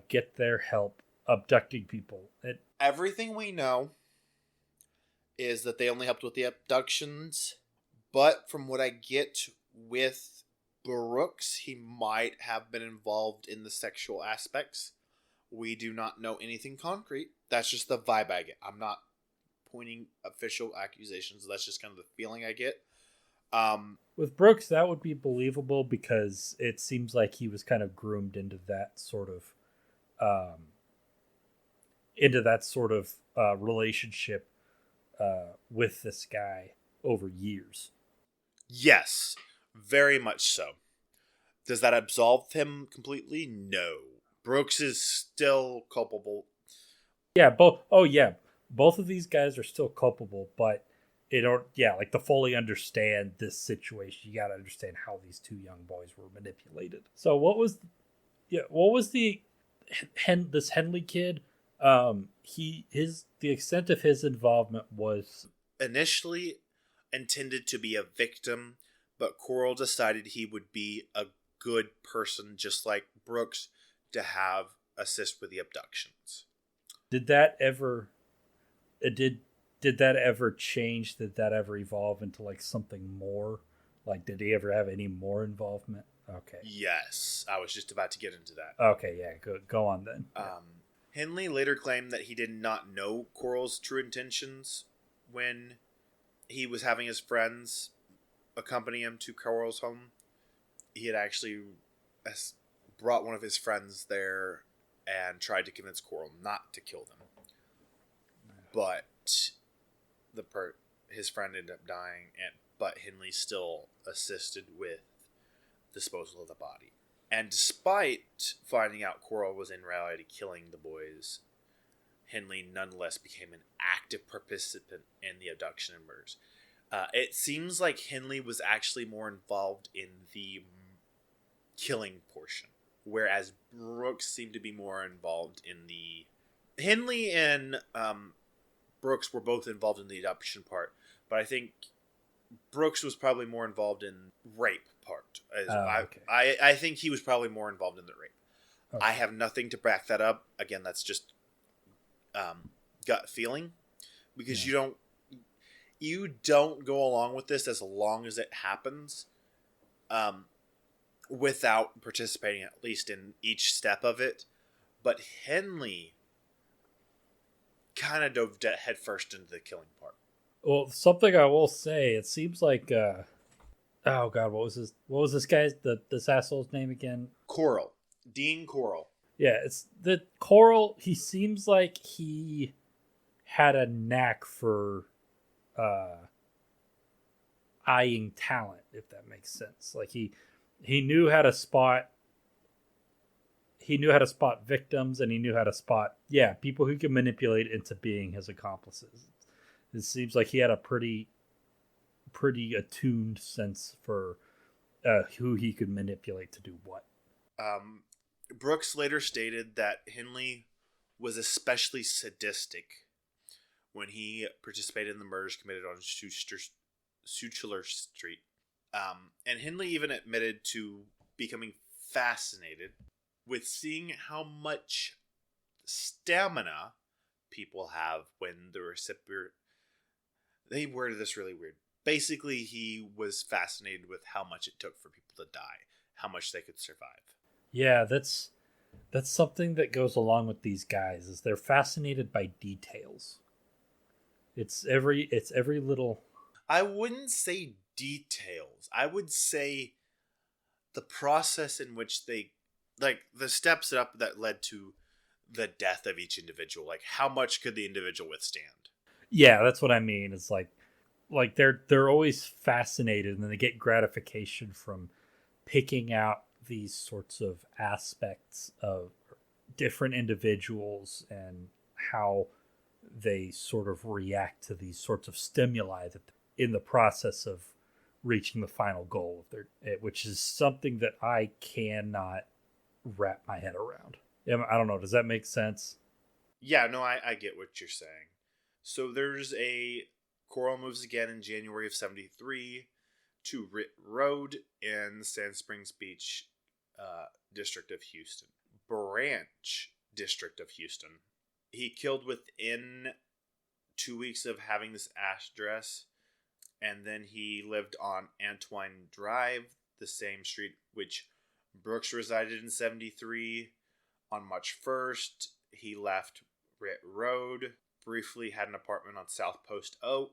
get their help abducting people. Everything we know is that they only helped with the abductions, but from what I get with Brooks, he might have been involved in the sexual aspects. We do not know anything concrete. That's just the vibe I get. I'm not pointing official accusations. That's just kind of the feeling I get. With Brooks, that would be believable because it seems like he was kind of groomed into that sort of relationship with this guy over years. Yes, very much so. Does that absolve him completely? No. Brooks is still culpable. Yeah, both of these guys are still culpable, but to fully understand this situation, you got to understand how these two young boys were manipulated. So this Henley kid? The extent of his involvement was initially intended to be a victim, but Corll decided he would be a good person, just like Brooks, to have assist with the abductions. Did that ever change? Did that ever evolve into like something more? Like, did he ever have any more involvement? Okay. Yes, I was just about to get into that. Okay, yeah, go on then. Henley later claimed that he did not know Corll's true intentions when he was having his friends accompany him to Corll's home. He had actually brought one of his friends there and tried to convince Corll not to kill them. But his friend ended up dying, but Henley still assisted with disposal of the body. And despite finding out Corll was in reality killing the boys, Henley nonetheless became an active participant in the abduction and murders. It seems like Henley was actually more involved in the killing portion, whereas Brooks seemed to be more involved in the... Henley and Brooks were both involved in the abduction part, but I think Brooks was probably more involved in rape part. Okay. I think he was probably more involved in the rape. Okay. I have nothing to back that up. Again, that's just gut feeling, because Yeah. you don't go along with this as long as it happens, without participating at least in each step of it. But Henley kind of dove headfirst into the killing part. Well, something I will say, it seems like oh god, what was this guy's this asshole's name again? Corll, Dean Corll. Yeah, it's the Corll. He seems like he had a knack for uh eyeing talent, if that makes sense. Like he knew how to spot victims, and he knew how to spot people who could manipulate into being his accomplices. It seems like he had a pretty attuned sense for who he could manipulate to do what. Brooks later stated that Henley was especially sadistic when he participated in the murders committed on Suchler Street. And Henley even admitted to becoming fascinated with seeing how much stamina people have when the recipient... They worded this really weird. Basically, he was fascinated with how much it took for people to die, how much they could survive. Yeah, that's something that goes along with these guys, is they're fascinated by details. It's every little... I wouldn't say details. I would say the process in which they, like, the steps up that led to the death of each individual. Like, how much could the individual withstand? Yeah, that's what I mean. It's like they're always fascinated, and then they get gratification from picking out these sorts of aspects of different individuals and how they sort of react to these sorts of stimuli that in the process of reaching the final goal of their, which is something that I cannot wrap my head around. I don't know. Does that make sense? Yeah, no, I get what you're saying. So there's Corll moves again in January of 73 to Ritt Road in Sand Springs Beach district of Houston. Branch district of Houston. He killed within 2 weeks of having this address, and then he lived on Antoine Drive, the same street which Brooks resided in 73. On March 1st, he left Ritt Road, briefly had an apartment on South Post Oak,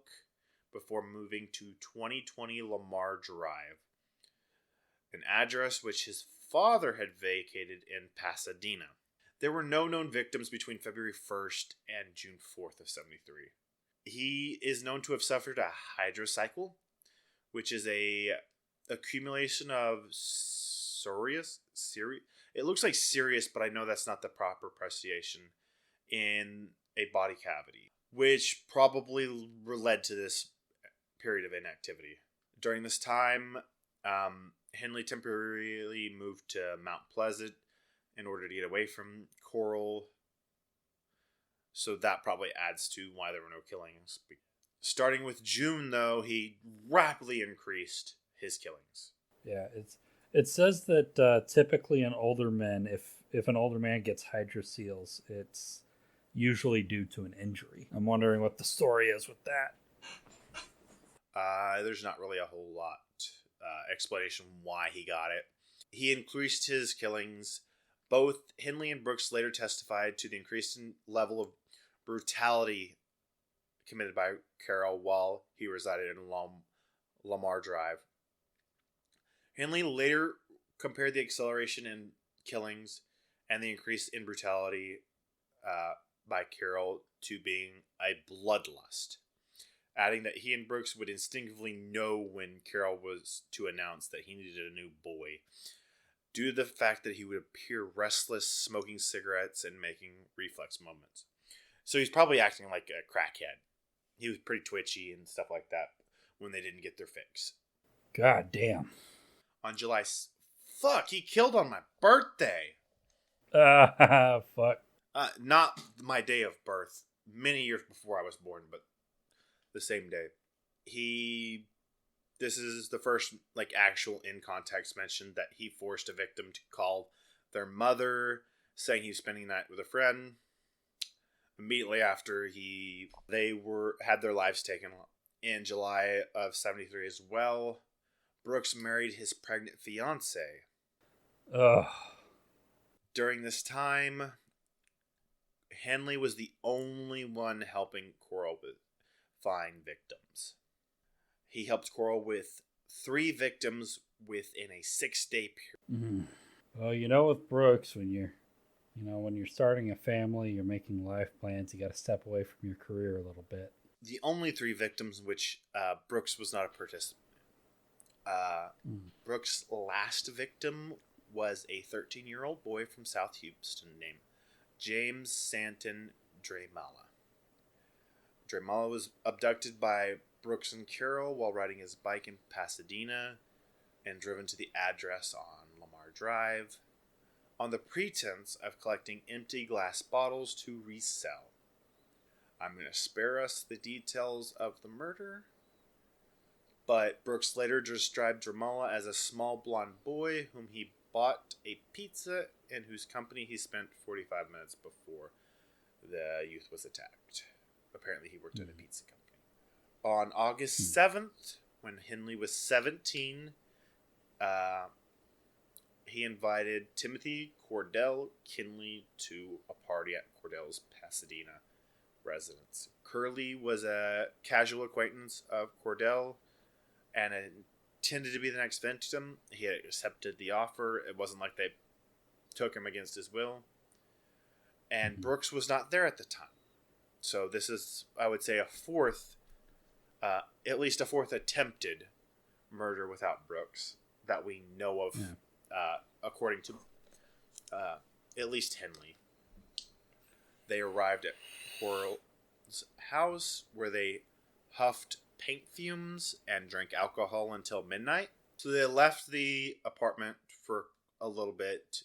before moving to 2020 Lamar Drive, an address which his father had vacated in Pasadena. There were no known victims between February 1st and June 4th of 73. He is known to have suffered a hydrocycle, which is a accumulation of it looks like Sirius, but I know that's not the proper pronunciation, in a body cavity, which probably led to this period of inactivity. During this time, Henley temporarily moved to Mount Pleasant in order to get away from Corll. So that probably adds to why there were no killings. Starting with June, though, he rapidly increased his killings. Yeah, it says that typically in older men, if an older man gets hydroceles, it's usually due to an injury. I'm wondering what the story is with that. There's not really a whole lot explanation why he got it. He increased his killings. Both Henley and Brooks later testified to the increased level of brutality committed by Carroll while he resided in Lamar Drive. Henley later compared the acceleration in killings and the increase in brutality by Carroll to being a bloodlust, adding that he and Brooks would instinctively know when Carroll was to announce that he needed a new boy, due to the fact that he would appear restless, smoking cigarettes, and making reflex movements. So he's probably acting like a crackhead. He was pretty twitchy and stuff like that when they didn't get their fix. God damn. On July... Fuck, he killed on my birthday! Fuck. Not my day of birth. Many years before I was born, but the same day. This is the first, like, actual in context mention that he forced a victim to call their mother, saying he was spending the night with a friend. immediately after they had their lives taken. In July of 73 as well, Brooks married his pregnant fiancée. Ugh. During this time, Henley was the only one helping Corll with find victims. He helped Corll with 3 victims within a 6-day period. Well, with Brooks, when you're starting a family, you're making life plans, you got to step away from your career a little bit. The only 3 victims in which Brooks was not a participant. Brooks' last victim was a 13-year-old boy from South Houston named James Stanton Dramala. Dramala was abducted by Brooks and Carroll while riding his bike in Pasadena and driven to the address on Lamar Drive on the pretense of collecting empty glass bottles to resell. I'm going to spare us the details of the murder, but Brooks later described Dramala as a small blonde boy whom he bought a pizza in whose company he spent 45 minutes before the youth was attacked. Apparently he worked at a pizza company. On August 7th, when Henley was 17, he invited Timothy Cordell Kinley to a party at Cordell's Pasadena residence. Curley was a casual acquaintance of Cordell and intended to be the next victim. He had accepted the offer. It wasn't like they took him against his will. And Brooks was not there at the time. So this is, I would say, at least a fourth attempted murder without Brooks that we know of, according to at least Henley. They arrived at Corll's house where they huffed paint fumes and drank alcohol until midnight. So they left the apartment for a little bit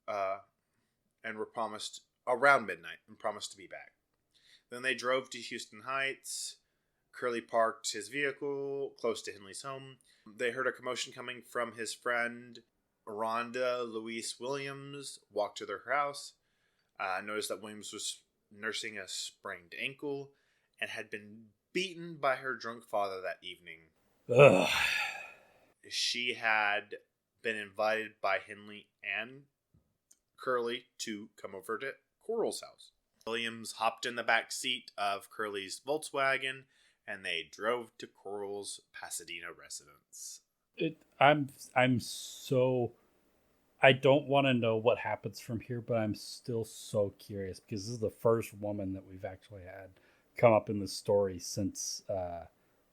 and were promised around midnight and promised to be back. Then they drove to Houston Heights. Curley parked his vehicle close to Henley's home. They heard a commotion coming from his friend Rhonda Louise Williams, walked to their house, noticed that Williams was nursing a sprained ankle and had been beaten by her drunk father that evening. Ugh. She had been invited by Henley and Curley to come over to Corll's house. Williams hopped in the back seat of Curley's Volkswagen and they drove to Corll's Pasadena residence. I don't want to know what happens from here, but I'm still so curious because this is the first woman that we've actually had come up in the story since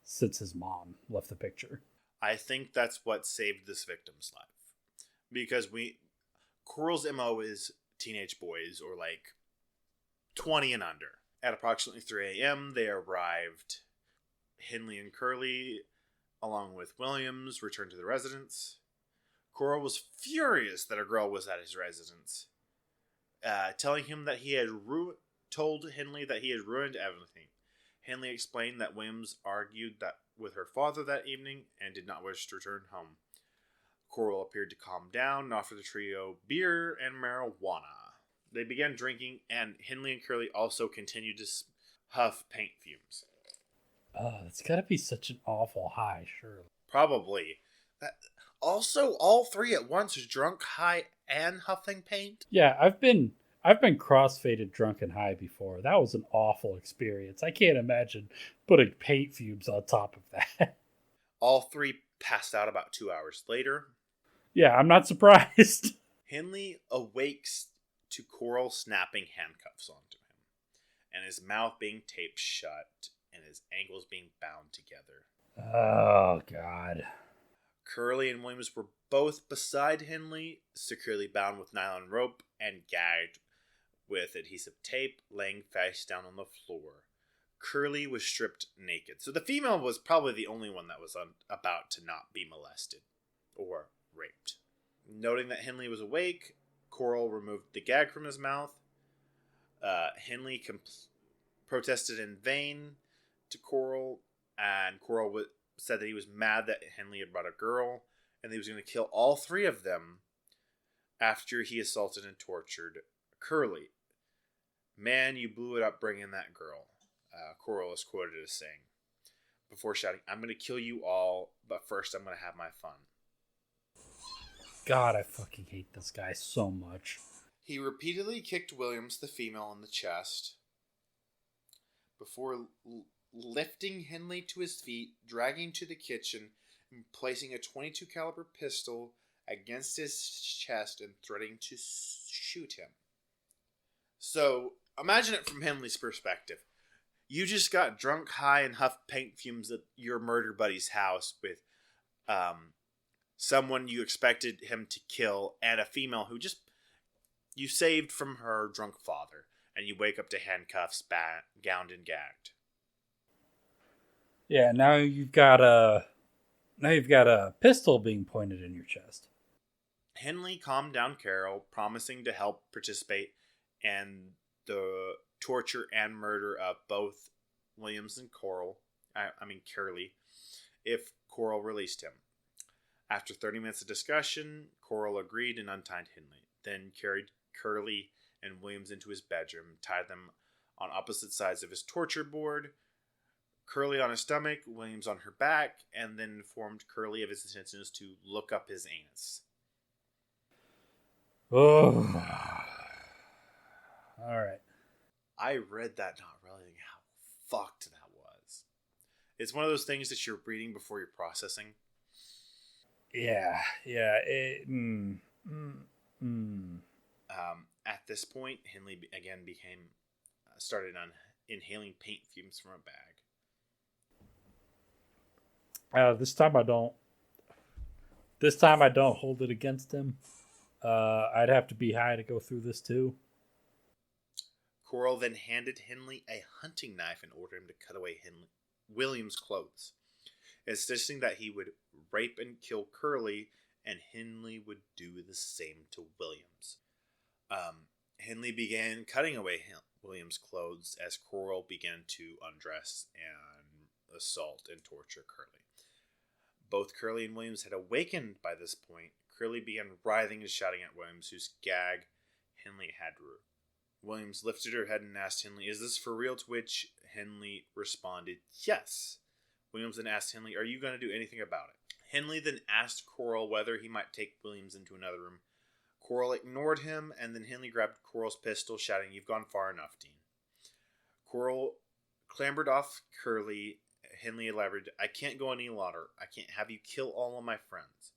his mom left the picture. I think that's what saved this victim's life. Because Corll's MO is teenage boys or like 20 and under. At approximately 3 a.m., they arrived. Henley and Curley, along with Williams, returned to the residence. Corll was furious that a girl was at his residence, telling him that he had told Henley that he had ruined everything. Henley explained that Williams argued that with her father that evening and did not wish to return home. Corll appeared to calm down and offered the trio beer and marijuana. They began drinking, and Henley and Curley also continued to huff paint fumes. Oh, that's got to be such an awful high, surely. Probably. Also, all 3 at once are drunk, high, and huffing paint? Yeah, I've been crossfaded drunk and high before. That was an awful experience. I can't imagine putting paint fumes on top of that. All 3 passed out about 2 hours later. Yeah, I'm not surprised. Henley awakes to Corll snapping handcuffs onto him, and his mouth being taped shut, and his ankles being bound together. Oh, God. Curley and Williams were both beside Henley, securely bound with nylon rope and gagged with adhesive tape, laying face down on the floor. Curley was stripped naked. So the female was probably the only one that was about to not be molested or raped. Noting that Henley was awake, Corll removed the gag from his mouth. Henley protested in vain to Corll, and Corll said that he was mad that Henley had brought a girl, and that he was going to kill all 3 of them after he assaulted and tortured Curley. "Man, you blew it up bringing that girl," Corll is quoted as saying, before shouting, "I'm going to kill you all, but first I'm going to have my fun." God, I fucking hate this guy so much. He repeatedly kicked Williams, the female, in the chest before lifting Henley to his feet, dragging to the kitchen, and placing a .22 caliber pistol against his chest and threatening to shoot him. So, imagine it from Henley's perspective. You just got drunk, high, and huffed paint fumes at your murder buddy's house with someone you expected him to kill and a female who just you saved from her drunk father, and you wake up to handcuffs, gowned and gagged. Yeah, now you've got a pistol being pointed in your chest. Henley calmed down Carol, promising to help participate in the torture and murder of both Williams and Curley, if Corll released him. After 30 minutes of discussion, Corll agreed and untied Henley, then carried Curley and Williams into his bedroom, tied them on opposite sides of his torture board, Curley on his stomach, Williams on her back, and then informed Curley of his intentions to look up his anus. Oh. Alright. I read that not realizing how fucked that was. It's one of those things that you're reading before you're processing. Yeah. At this point, Henley again started on inhaling paint fumes from a bag. This time I don't. This time I don't hold it against him. I'd have to be high to go through this too. Corll then handed Henley a hunting knife and ordered him to cut away Williams' clothes, insisting that he would rape and kill Curley, and Henley would do the same to Williams. Henley began cutting away Williams' clothes as Corll began to undress and assault and torture Curley. Both Curley and Williams had awakened by this point. Curley began writhing and shouting at Williams, whose gag Henley had removed. Williams lifted her head and asked Henley, "Is this for real?" To which Henley responded, "Yes." Williams then asked Henley, "Are you going to do anything about it?" Henley then asked Corll whether he might take Williams into another room. Corll ignored him, and then Henley grabbed Corll's pistol, shouting, "You've gone far enough, Dean." Corll clambered off Curley. Henley elaborated, "I can't go any longer. I can't have you kill all of my friends."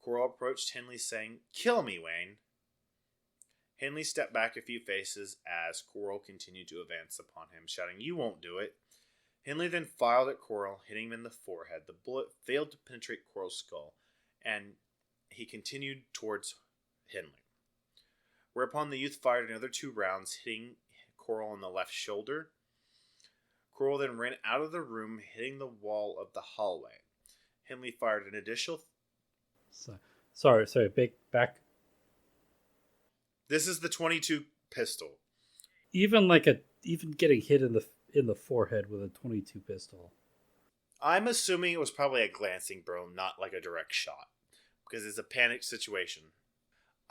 Corll approached Henley, saying, "Kill me, Wayne." Henley stepped back a few paces as Corll continued to advance upon him, shouting, "You won't do it." Henley then fired at Corll, hitting him in the forehead. The bullet failed to penetrate Corll's skull, and he continued towards Henley. Whereupon the youth fired another 2 rounds, hitting Corll on the left shoulder. Corll then ran out of the room, hitting the wall of the hallway. Henley fired an additional... Sorry, back. This is the .22 pistol. Even getting hit in the forehead with a .22 pistol. I'm assuming it was probably a glancing blow, not like a direct shot, because it's a panicked situation.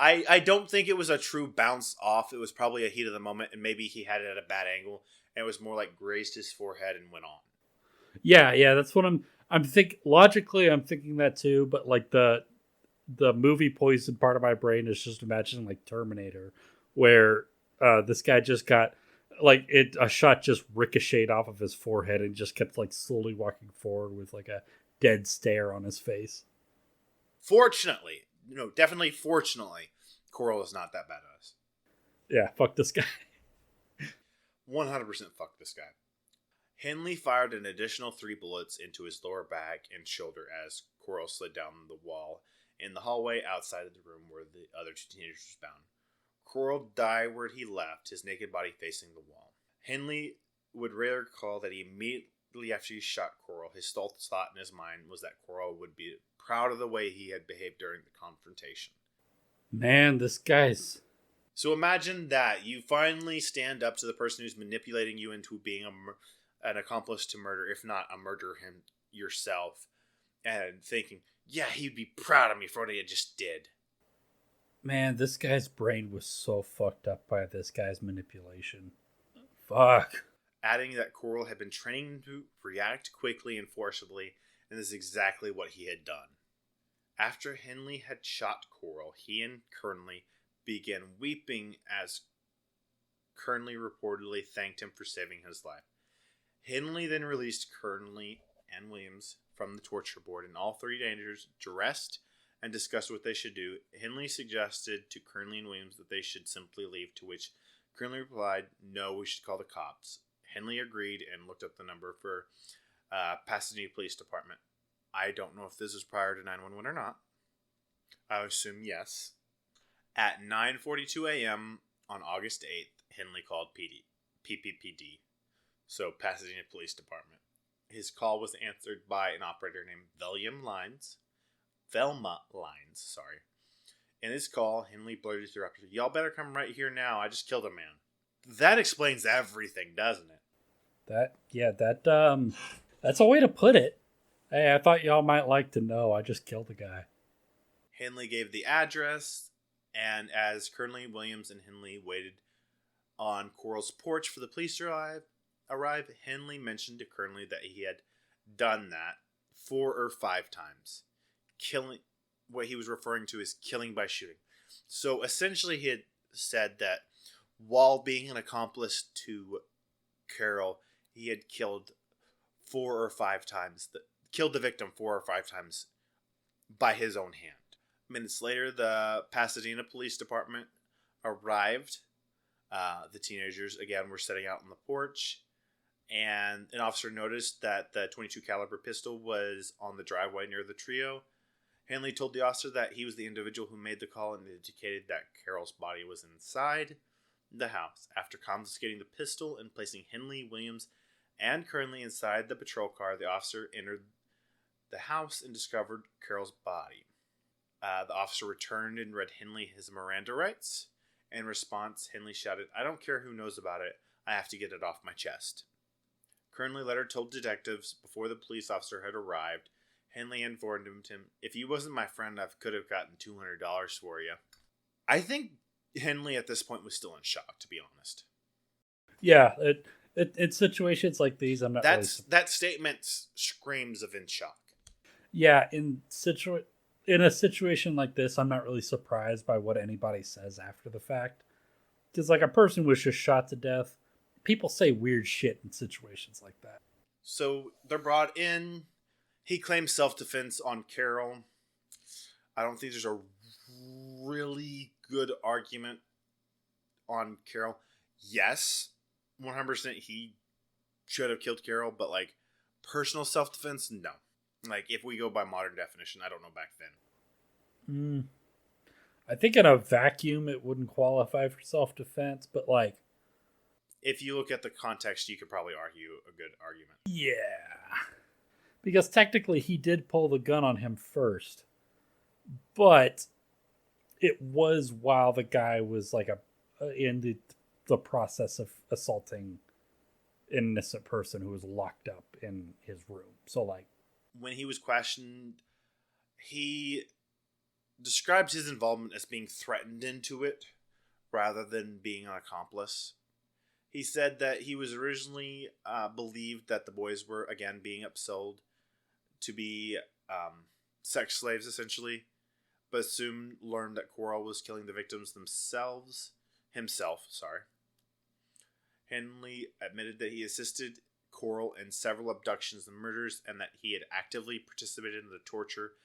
I don't think it was a true bounce off. It was probably a heat of the moment, and maybe he had it at a bad angle, and it was more like grazed his forehead and went on. Yeah, that's what I'm thinking. Logically, I'm thinking that too, but like the movie poison part of my brain is just imagining like Terminator, where this guy just got a shot just ricocheted off of his forehead and just kept like slowly walking forward with like a dead stare on his face. Fortunately, Corll is not that badass. Yeah, fuck this guy. 100% fuck this guy. Henley fired an additional 3 bullets into his lower back and shoulder as Corll slid down the wall in the hallway outside of the room where the other 2 teenagers were bound. Corll died where he left, his naked body facing the wall. Henley would later recall that he immediately after he shot Corll, his sole thought in his mind was that Corll would be proud of the way he had behaved during the confrontation. Man, this guy's... So imagine that. You finally stand up to the person who's manipulating you into being an accomplice to murder, if not a murderer him yourself, and thinking, yeah, he'd be proud of me for what he just did. Man, this guy's brain was so fucked up by this guy's manipulation. Fuck. adding that Corll had been trained to react quickly and forcibly, and this is exactly what he had done. After Henley had shot Corll, he and Kernley began weeping as Kernley reportedly thanked him for saving his life. Henley then released Kernley and Williams from the torture board, and all three teenagers dressed and discussed what they should do. Henley suggested to Kernley and Williams that they should simply leave, to which Kernley replied, "No, we should call the cops." Henley agreed and looked up the number for Pasadena Police Department. I don't know if this is prior to 911 or not. I assume yes. At 9:42 a.m. on August 8th, Henley called PPPD, so Pasadena Police Department. His call was answered by an operator named Velma Lines. In his call, Henley blurted through, "Y'all better come right here now. I just killed a man." That explains everything, doesn't it? That's a way to put it. Hey, I thought y'all might like to know. I just killed a guy. Henley gave the address, and as Kernley, Williams, and Henley waited on Corll's porch for the police to arrive, Henley mentioned to Kernley that he had done that 4 or 5 times. Killing, what he was referring to is killing by shooting. So essentially he had said that while being an accomplice to Carol, he had killed 4 or 5 times, killed the victim 4 or 5 times by his own hand. Minutes later, the Pasadena Police Department arrived. The teenagers, again, were setting out on the porch, and an officer noticed that the .22 caliber pistol was on the driveway near the trio. Henley told the officer that he was the individual who made the call and indicated that Carol's body was inside the house. After confiscating the pistol and placing Henley, Williams, and Kernley inside the patrol car, the officer entered the house and discovered Carol's body. The officer returned and read Henley his Miranda rights. In response, Henley shouted, "I don't care who knows about it. I have to get it off my chest." Kernley later told detectives before the police officer had arrived, Henley informed him, "If you wasn't my friend, I could have gotten $200 for you." I think Henley at this point was still in shock, to be honest. Yeah, in situations like these, I'm not. That statement screams of in shock. Yeah, in a situation like this, I'm not really surprised by what anybody says after the fact, because like a person was just shot to death. People say weird shit in situations like that. So they're brought in. He claims self-defense on Carol. I don't think there's a really good argument on Carol. Yes, 100% he should have killed Carol, but like personal self-defense, no. Like if we go by modern definition, I don't know back then. I think in a vacuum it wouldn't qualify for self-defense, but like if you look at the context, you could probably argue a good argument. Yeah. Because technically he did pull the gun on him first. But it was while the guy was like in the process of assaulting an innocent person who was locked up in his room. So like when he was questioned, he described his involvement as being threatened into it rather than being an accomplice. He said that he was originally believed that the boys were, again, being upsold to be sex slaves, essentially, but soon learned that Corll was killing the victims himself. Henley admitted that he assisted Corll in several abductions and murders, and that he had actively participated in the torture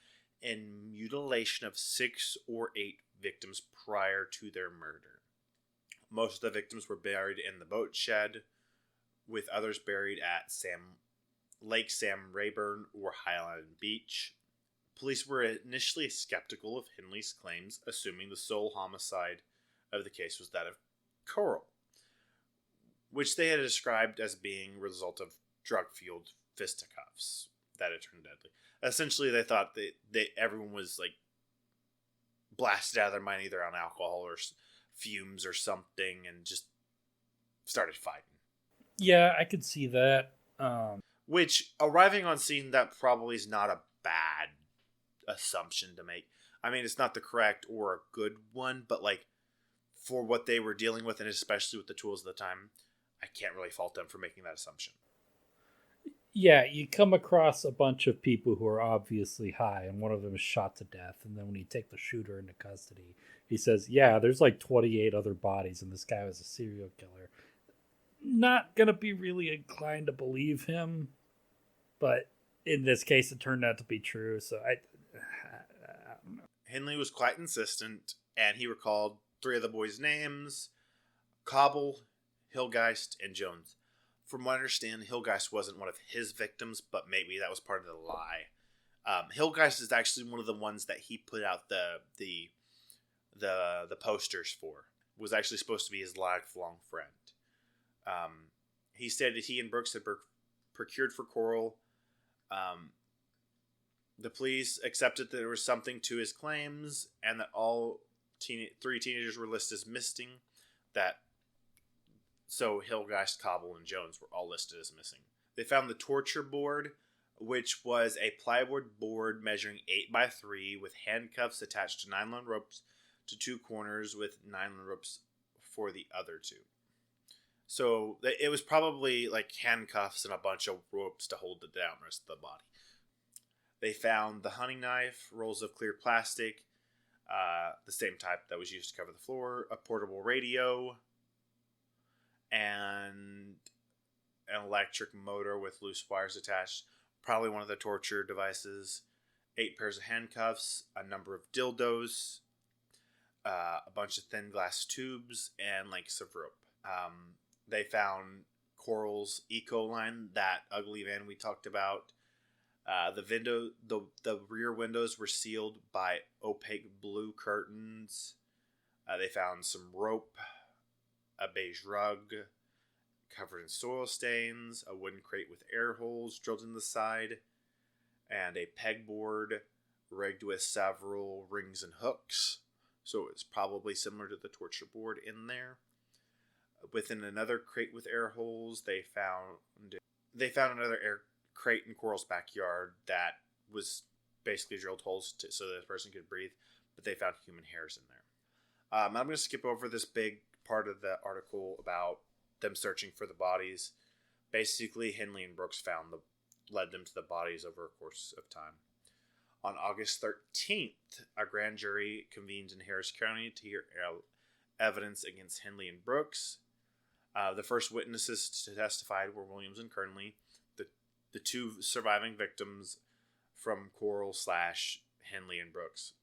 and mutilation of 6 or 8 victims prior to their murder. Most of the victims were buried in the boat shed, with others buried at Lake Sam Rayburn or Highland Beach. Police were initially skeptical of Henley's claims, assuming the sole homicide of the case was that of Corll, which they had described as being a result of drug-fueled fisticuffs that had turned deadly. Essentially, they thought that everyone was like blasted out of their mind either on alcohol or fumes or something and just started fighting. Yeah, I could see that. Which, arriving on scene, that probably is not a bad assumption to make. I mean, it's not the correct or a good one, but like for what they were dealing with, and especially with the tools of the time, I can't really fault them for making that assumption. Yeah, you come across a bunch of people who are obviously high, and one of them is shot to death. And then when you take the shooter into custody, he says, "Yeah, there's like 28 other bodies, and this guy was a serial killer." Not gonna be really inclined to believe him, but in this case, it turned out to be true. So I don't know. Henley was quite insistent, and he recalled three of the boys' names: Cobble, Hilgeist, and Jones. From what I understand, Hilgeist wasn't one of his victims, but maybe that was part of the lie. Hilgeist is actually one of the ones that he put out the posters for. Was actually supposed to be his lifelong friend. He stated he and Brooks had procured for Corll. The police accepted that there was something to his claims, and that all three teenagers were listed as missing. So Hilgeist, Cobble, and Jones were all listed as missing. They found the torture board, which was a plywood board measuring 8x3 with handcuffs attached to nylon ropes to two corners with nylon ropes for the other two. So it was probably like handcuffs and a bunch of ropes to hold the down rest of the body. They found the hunting knife, rolls of clear plastic, the same type that was used to cover the floor, a portable radio, and an electric motor with loose wires attached. Probably one of the torture devices. 8 pairs of handcuffs, a number of dildos, a bunch of thin glass tubes, and lengths of rope. They found Corll's Eco line, that ugly van we talked about. The rear windows were sealed by opaque blue curtains. They found some rope, a beige rug covered in soil stains, a wooden crate with air holes drilled in the side, and a pegboard rigged with several rings and hooks. So it's probably similar to the torture board in there. Within another crate with air holes, they found another air crate in Corll's backyard that was basically drilled holes so that the person could breathe, but they found human hairs in there. I'm going to skip over this big part of the article about them searching for the bodies. Basically, Henley and Brooks led them to the bodies over a course of time. On August 13th, a grand jury convened in Harris County to hear evidence against Henley and Brooks. The first witnesses to testify were Williams and Kernley, the two surviving victims from Corll / Henley and Brooks.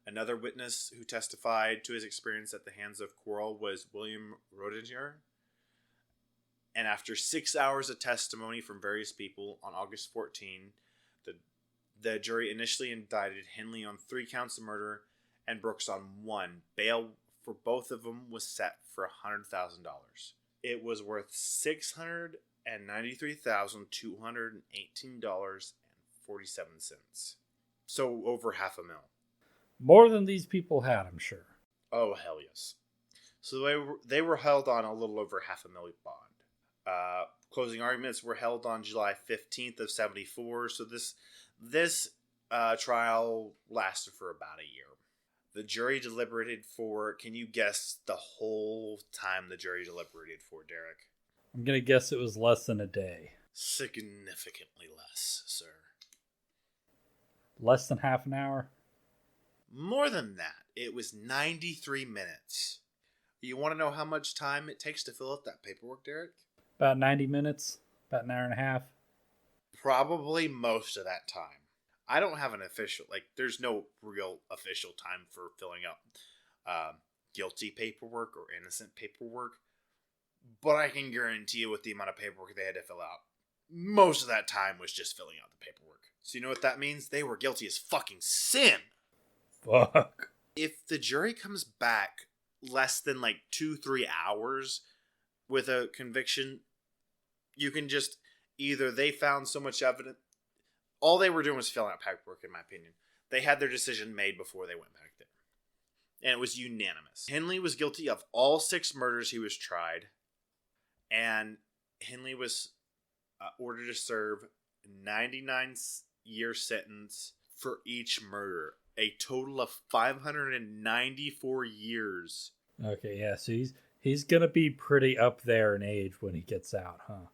Another witness who testified to his experience at the hands of Corll was William Rodinier. And after 6 hours of testimony from various people on August 14, the jury initially indicted Henley on 3 counts of murder and Brooks on 1. Bail for both of them was set for $100,000. It was worth $693,218.47. So over $500,000. More than these people had, I'm sure. Oh, hell yes. So they were held on a little over $500,000 bond. Closing arguments were held on July 15th of 74. So this trial lasted for about a year. The jury deliberated for, can you guess the whole time the jury deliberated for, Derek? I'm going to guess it was less than a day. Significantly less, sir. Less than half an hour? More than that. It was 93 minutes. You want to know how much time it takes to fill out that paperwork, Derek? About 90 minutes? About an hour and a half? Probably most of that time. I don't have an official, there's no real official time for filling out guilty paperwork or innocent paperwork. But I can guarantee you with the amount of paperwork they had to fill out, most of that time was just filling out the paperwork. So you know what that means? They were guilty as fucking sin. Fuck. If the jury comes back less than 2-3 hours with a conviction, you can just either they found so much evidence. All they were doing was filling out paperwork, in my opinion. They had their decision made before they went back there. And it was unanimous. Henley was guilty of all 6 murders he was tried. And Henley was ordered to serve 99-year sentence for each murder. a total of 594 years. Okay, yeah, so he's gonna be pretty up there in age when he gets out, huh?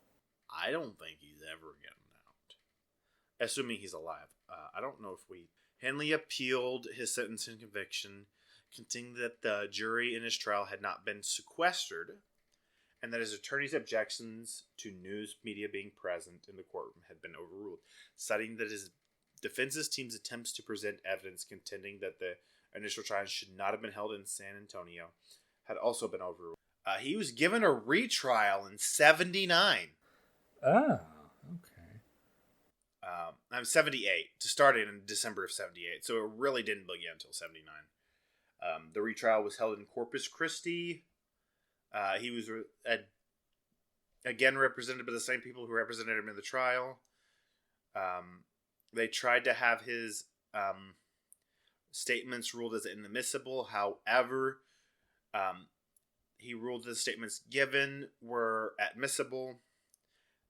I don't think he's ever getting out. Assuming he's alive. I don't know if we... Henley appealed his sentence and conviction, contending that the jury in his trial had not been sequestered, and that his attorney's objections to news media being present in the courtroom had been overruled, citing that his defense's team's attempts to present evidence contending that the initial trial should not have been held in San Antonio had also been overruled. He was given a retrial in 79. Oh, okay. I'm 78 to start in December of 78, so it really didn't begin until 79. The retrial was held in Corpus Christi. He was again represented by the same people who represented him in the trial. They tried to have his statements ruled as inadmissible. However, he ruled the statements given were admissible.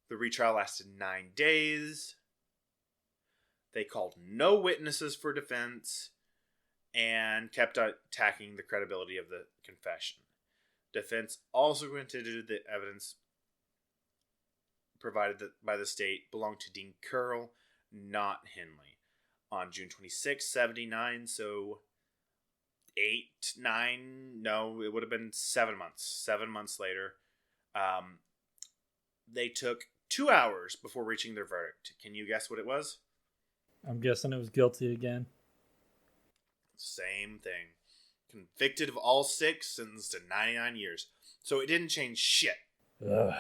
The retrial lasted 9 days. They called no witnesses for defense and kept attacking the credibility of the confession. Defense also contended that evidence provided by the state belonged to Dean Corll, not Henley. On June 26, 79, so it would have been 7 months. 7 months later, they took 2 hours before reaching their verdict. Can you guess what it was? I'm guessing it was guilty again. Same thing. Convicted of all 6, sentenced to 99 years. So it didn't change shit. Ugh.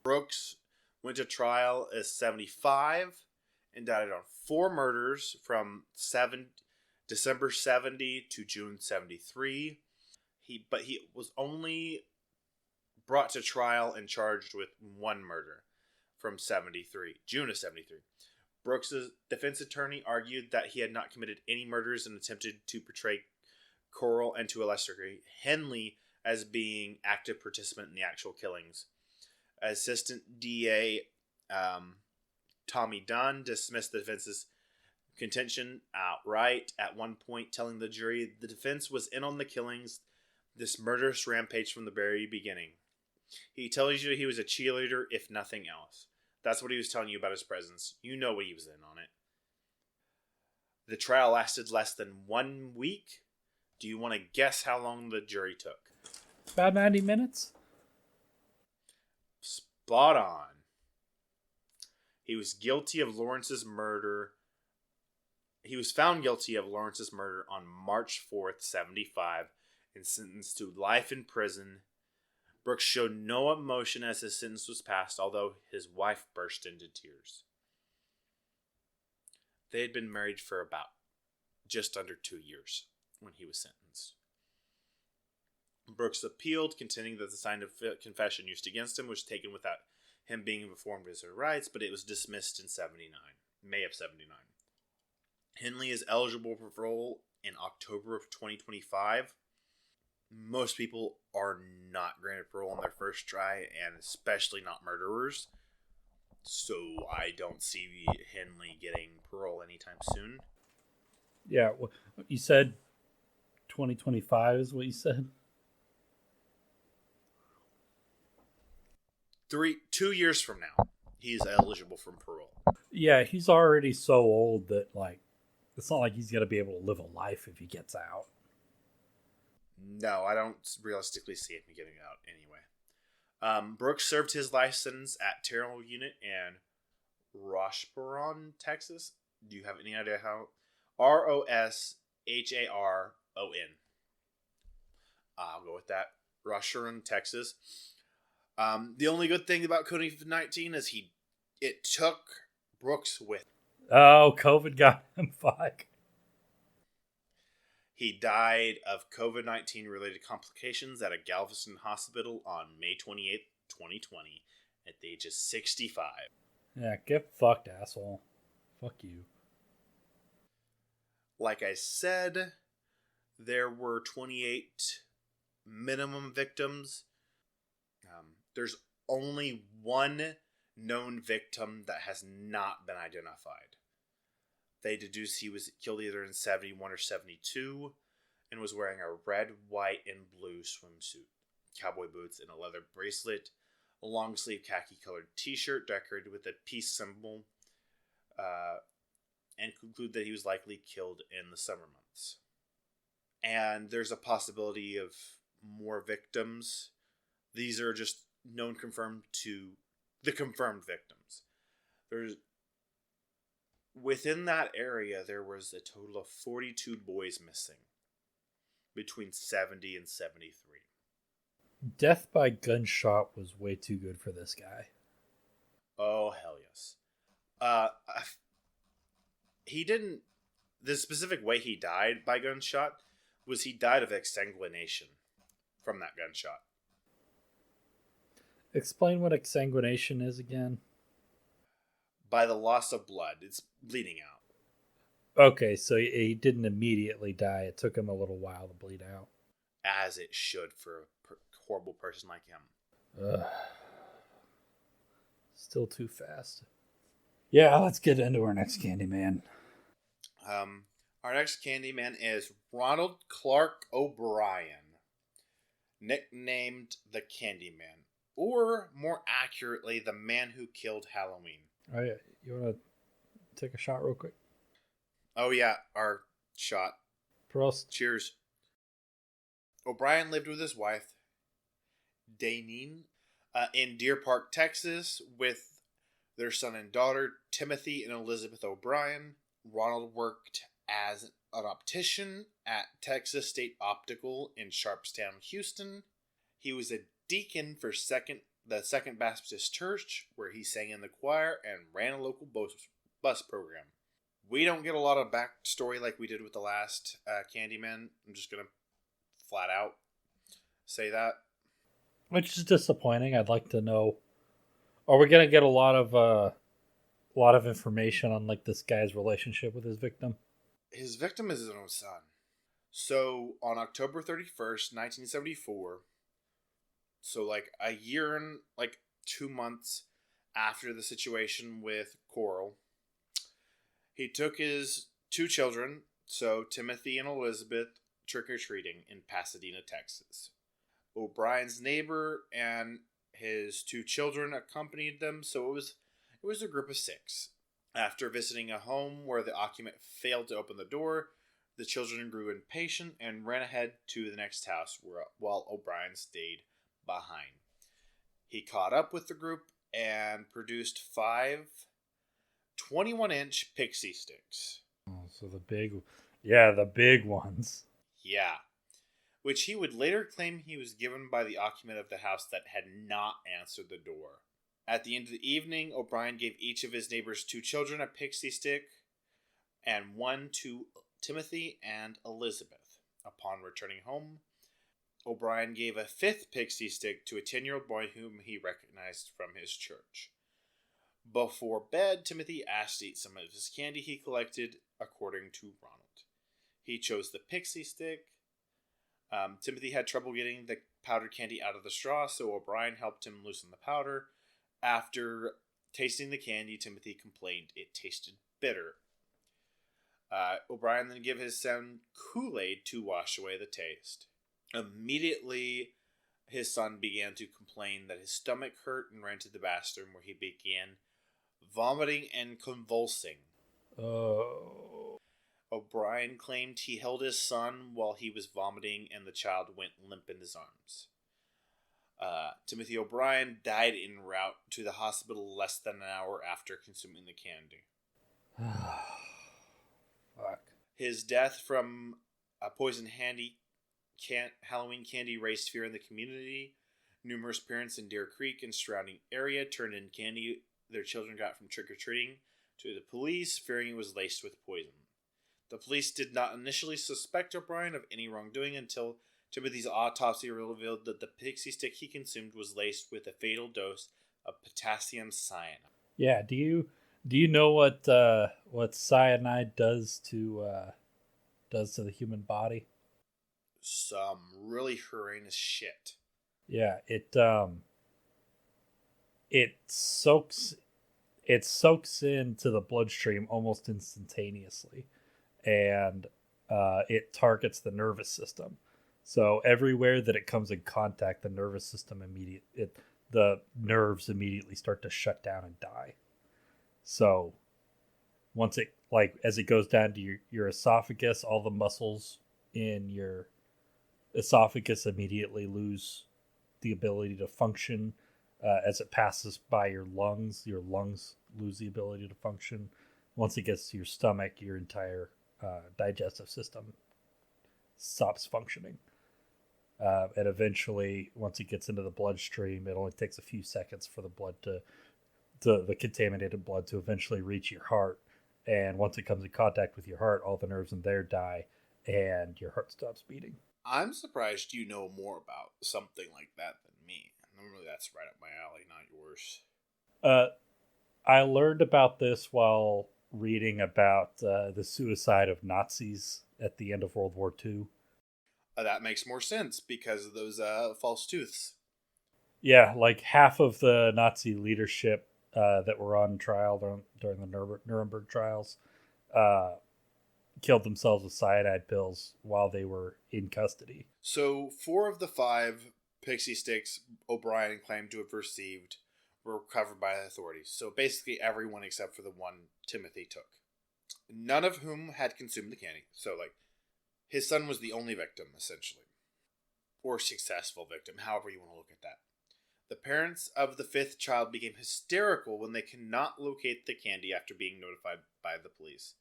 Brooks went to trial as 75, indicted on 4 murders from December 70 to June 73. He was only brought to trial and charged with 1 murder from June of 73. Brooks' defense attorney argued that he had not committed any murders and attempted to portray Corll, and to a lesser degree Henley, as being active participant in the actual killings. Assistant DA Tommy Dunn dismissed the defense's contention outright, at one point telling the jury the defense was in on the killings, this murderous rampage from the very beginning. He tells you he was a cheerleader, if nothing else. That's what he was telling you about his presence. You know what he was in on it. The trial lasted less than 1 week. Do you want to guess how long the jury took? About 90 minutes? Spot on. He was guilty of Lawrence's murder. He was found guilty of Lawrence's murder on March 4th, 75, and sentenced to life in prison. Brooks showed no emotion as his sentence was passed, although his wife burst into tears. They had been married for about just under 2 years when he was sentenced. Brooks appealed, contending that the signed confession used against him was taken without him being informed of his rights, but it was dismissed in May of 79. Henley is eligible for parole in October of 2025. Most people are not granted parole on their first try, and especially not murderers. So I don't see Henley getting parole anytime soon. Yeah, you said 2025 is what you said? 2 years from now, he's eligible for parole. Yeah, he's already so old that, like, it's not like he's going to be able to live a life if he gets out. No, I don't realistically see him getting out anyway. Brooks served his life sentence at Terrell Unit in Rosharon, Texas. Do you have any idea how? Rosharon. I'll go with that. Rosharon, Texas. The only good thing about COVID-19 is it took Brooks with. Oh, COVID got him. Fuck. He died of COVID-19 related complications at a Galveston hospital on May 28th, 2020, at the age of 65. Yeah, get fucked, asshole. Fuck you. Like I said, there were 28 minimum victims. There's only one known victim that has not been identified. They deduce he was killed either in 71 or 72 and was wearing a red, white, and blue swimsuit, cowboy boots, and a leather bracelet, a long-sleeve khaki-colored t-shirt decorated with a peace symbol, and conclude that he was likely killed in the summer months. And there's a possibility of more victims. These are just confirmed victims. Within that area, there was a total of 42 boys missing between 70 and 73. Death by gunshot was way too good for this guy. Oh, hell yes. The specific way he died by gunshot was he died of exsanguination from that gunshot. Explain what exsanguination is again. By the loss of blood. It's bleeding out. Okay, so he didn't immediately die. It took him a little while to bleed out. As it should for a horrible person like him. Still too fast. Yeah, let's get into our next Candyman. Our next Candyman is Ronald Clark O'Bryan, nicknamed the Candyman, or more accurately, the man who killed Halloween. Oh yeah, you want to take a shot real quick? Oh yeah, our shot. Prost. Cheers. O'Bryan lived with his wife, Danine, in Deer Park, Texas, with their son and daughter, Timothy and Elizabeth O'Bryan. Ronald worked as an optician at Texas State Optical in Sharpstown, Houston. He was a deacon for the Second Baptist Church, where he sang in the choir and ran a local bus program. We don't get a lot of backstory like we did with the last Candyman. I'm just going to flat out say that. Which is disappointing. I'd like to know, are we going to get a lot of information on like this guy's relationship with his victim? His victim is his own son. So on October 31st, 1974, so like a year and like 2 months after the situation with Corll, he took his 2 children, so Timothy and Elizabeth, trick-or-treating in Pasadena, Texas. O'Brien's neighbor and his 2 children accompanied them, so it was a group of 6. After visiting a home where the occupant failed to open the door, the children grew impatient and ran ahead to the next house while O'Brien stayed behind. He caught up with the group and produced 5 21-inch pixie sticks. Oh, so the big ones. Yeah. Which he would later claim he was given by the occupant of the house that had not answered the door. At the end of the evening, O'Brien gave each of his neighbor's 2 children a pixie stick and one to Timothy and Elizabeth. Upon returning home, O'Brien gave a 5th pixie stick to a 10-year-old boy whom he recognized from his church. Before bed, Timothy asked to eat some of his candy he collected, according to Ronald. He chose the pixie stick. Timothy had trouble getting the powdered candy out of the straw, so O'Brien helped him loosen the powder. After tasting the candy, Timothy complained it tasted bitter. O'Brien then gave his son Kool-Aid to wash away the taste. Immediately, his son began to complain that his stomach hurt and ran to the bathroom, where he began vomiting and convulsing. Oh. O'Brien claimed he held his son while he was vomiting, and the child went limp in his arms. Timothy O'Brien died en route to the hospital less than an hour after consuming the candy. Fuck. His death from a poison Halloween candy raised fear in the community. Numerous parents in Deer Creek and surrounding area turned in candy their children got from trick-or-treating to the police, fearing it was laced with poison. The police did not initially suspect O'Brien of any wrongdoing until Timothy's autopsy revealed that the pixie stick he consumed was laced with a fatal dose of potassium cyanide. Yeah, do you know what cyanide does to the human body? Some really horrendous shit. Yeah, it soaks it soaks into the bloodstream almost instantaneously, and it targets the nervous system. So everywhere that it comes in contact, the nerves immediately start to shut down and die. So once it, like, as it goes down to your esophagus, all the muscles in your esophagus immediately lose the ability to function. As it passes by your lungs lose the ability to function. Once it gets to your stomach, your entire digestive system stops functioning. And eventually, once it gets into the bloodstream, it only takes a few seconds for the blood the contaminated blood to eventually reach your heart. And once it comes in contact with your heart, all the nerves in there die, and your heart stops beating. I'm surprised you know more about something like that than me. Normally that's right up my alley, not yours. I learned about this while reading about the suicide of Nazis at the end of World War II. That makes more sense because of those false tooths. Yeah, like half of the Nazi leadership that were on trial during the Nuremberg trials killed themselves with cyanide pills while they were in custody. So 4 of the 5 pixie sticks O'Bryan claimed to have received were recovered by the authorities. So basically everyone except for the one Timothy took. None of whom had consumed the candy. So, like, his son was the only victim, essentially. Or successful victim, however you want to look at that. The parents of the 5th child became hysterical when they could not locate the candy after being notified by the police.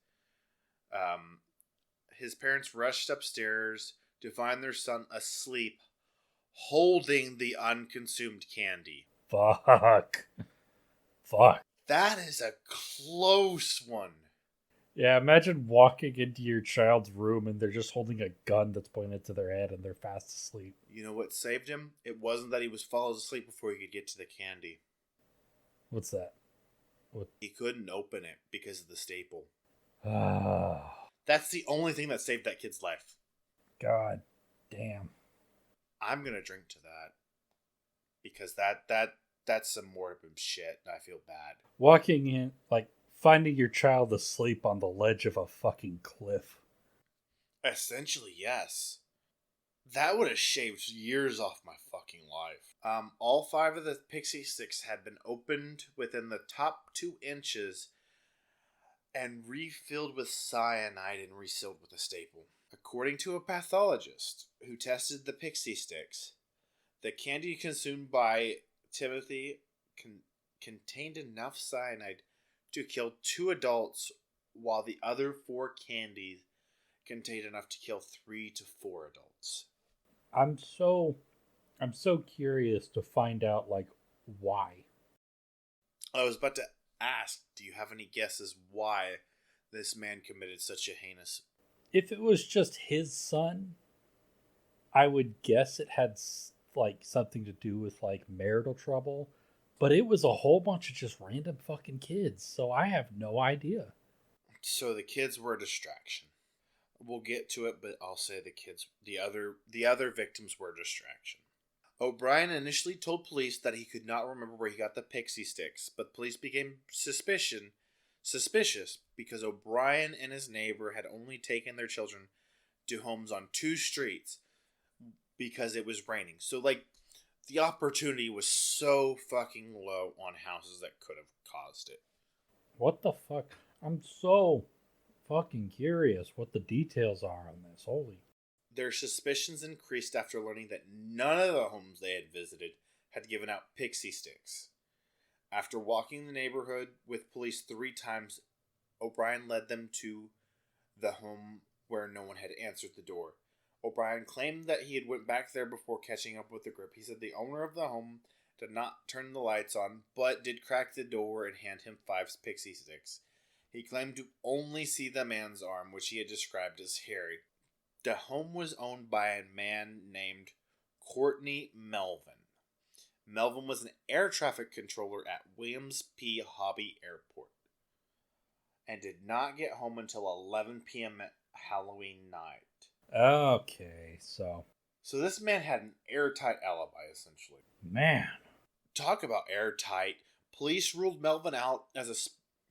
His parents rushed upstairs to find their son asleep, holding the unconsumed candy. Fuck. That is a close one. Yeah, imagine walking into your child's room and they're just holding a gun that's pointed to their head and they're fast asleep. You know what saved him? It wasn't that he was falling asleep before he could get to the candy. What's that? He couldn't open it because of the staple. Ah. That's the only thing that saved that kid's life. God damn. I'm gonna drink to that. Because that's some morbid shit. I feel bad. Walking in, like, finding your child asleep on the ledge of a fucking cliff. Essentially, yes. That would have shaved years off my fucking life. All 5 of the pixie sticks had been opened within the top 2 inches and refilled with cyanide and resealed with a staple. According to a pathologist who tested the pixie sticks, the candy consumed by Timothy contained enough cyanide to kill 2 adults, while the other 4 candies contained enough to kill 3 to 4 adults. I'm so curious to find out, like, why. I was about to ask, do you have any guesses why this man committed such a heinous... If it was just his son, I would guess it had, like, something to do with, like, marital trouble. But it was a whole bunch of just random fucking kids, so I have no idea. So the kids were a distraction. We'll get to it, but I'll say the other victims were a distraction. O'Bryan initially told police that he could not remember where he got the pixie sticks, but police became suspicious because O'Bryan and his neighbor had only taken their children to homes on 2 streets because it was raining. So, like, the opportunity was so fucking low on houses that could have caused it. What the fuck? I'm so fucking curious what the details are on this. Holy. Their suspicions increased after learning that none of the homes they had visited had given out pixie sticks. After walking the neighborhood with police 3 times, O'Bryan led them to the home where no one had answered the door. O'Bryan claimed that he had went back there before catching up with the group. He said the owner of the home did not turn the lights on, but did crack the door and hand him 5 pixie sticks. He claimed to only see the man's arm, which he had described as hairy. The home was owned by a man named Courtney Melvin. Melvin was an air traffic controller at Williams P. Hobby Airport and did not get home until 11 p.m. Halloween night. Okay, so this man had an airtight alibi, essentially. Man. Talk about airtight. Police ruled Melvin out as a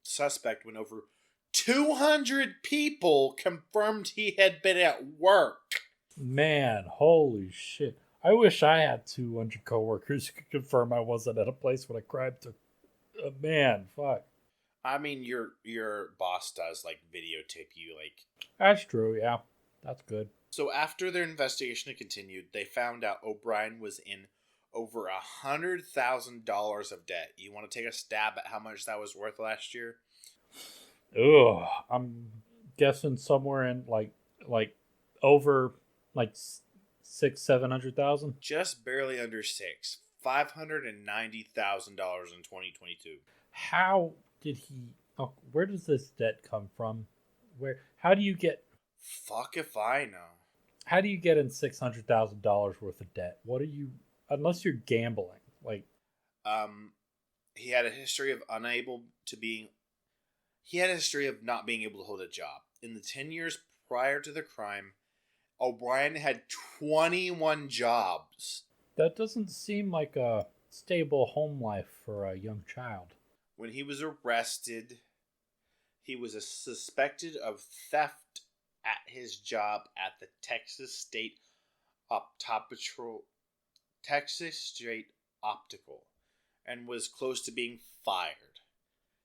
suspect when over 200 people confirmed he had been at work. Man, holy shit. I wish I had 200 coworkers who could confirm I wasn't at a place when a crime took. Man, fuck. I mean, your boss does like videotape you, like. That's true, yeah. That's good. So after their investigation continued, they found out O'Bryan was in over $100,000 of debt. You want to take a stab at how much that was worth last year? Ugh, I'm guessing somewhere in like over like 700,000. Just barely under six. $590,000 in 2022. How did he? Oh, where does this debt come from? Where? How do you get? Fuck if I know. How do you get in $600,000 worth of debt? What are you? Unless you're gambling, like. He had a history of He had a history of not being able to hold a job. In the 10 years prior to the crime, O'Bryan had 21 jobs. That doesn't seem like a stable home life for a young child. When he was arrested, he was suspected of theft at his job at the Texas State Optical, and was close to being fired.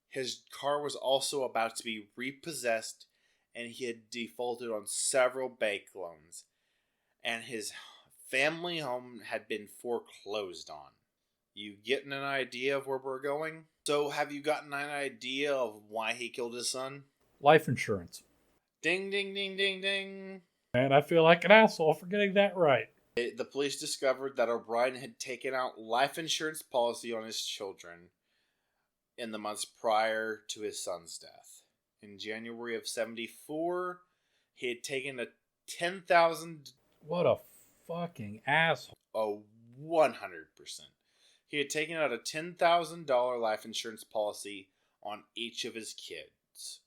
His car was also about to be repossessed, and he had defaulted on several bank loans, and his family home had been foreclosed on. You getting an idea of where we're going? So, have you gotten an idea of why he killed his son? Life insurance. Ding, ding, ding, ding, ding. And I feel like an asshole for getting that right. The police discovered that O'Bryan had taken out life insurance policy on his children in the months prior to his son's death. In January of 1974, he had taken a $10,000. What a fucking asshole. Oh, 100%. He had taken out a $10,000 life insurance policy on each of his kids.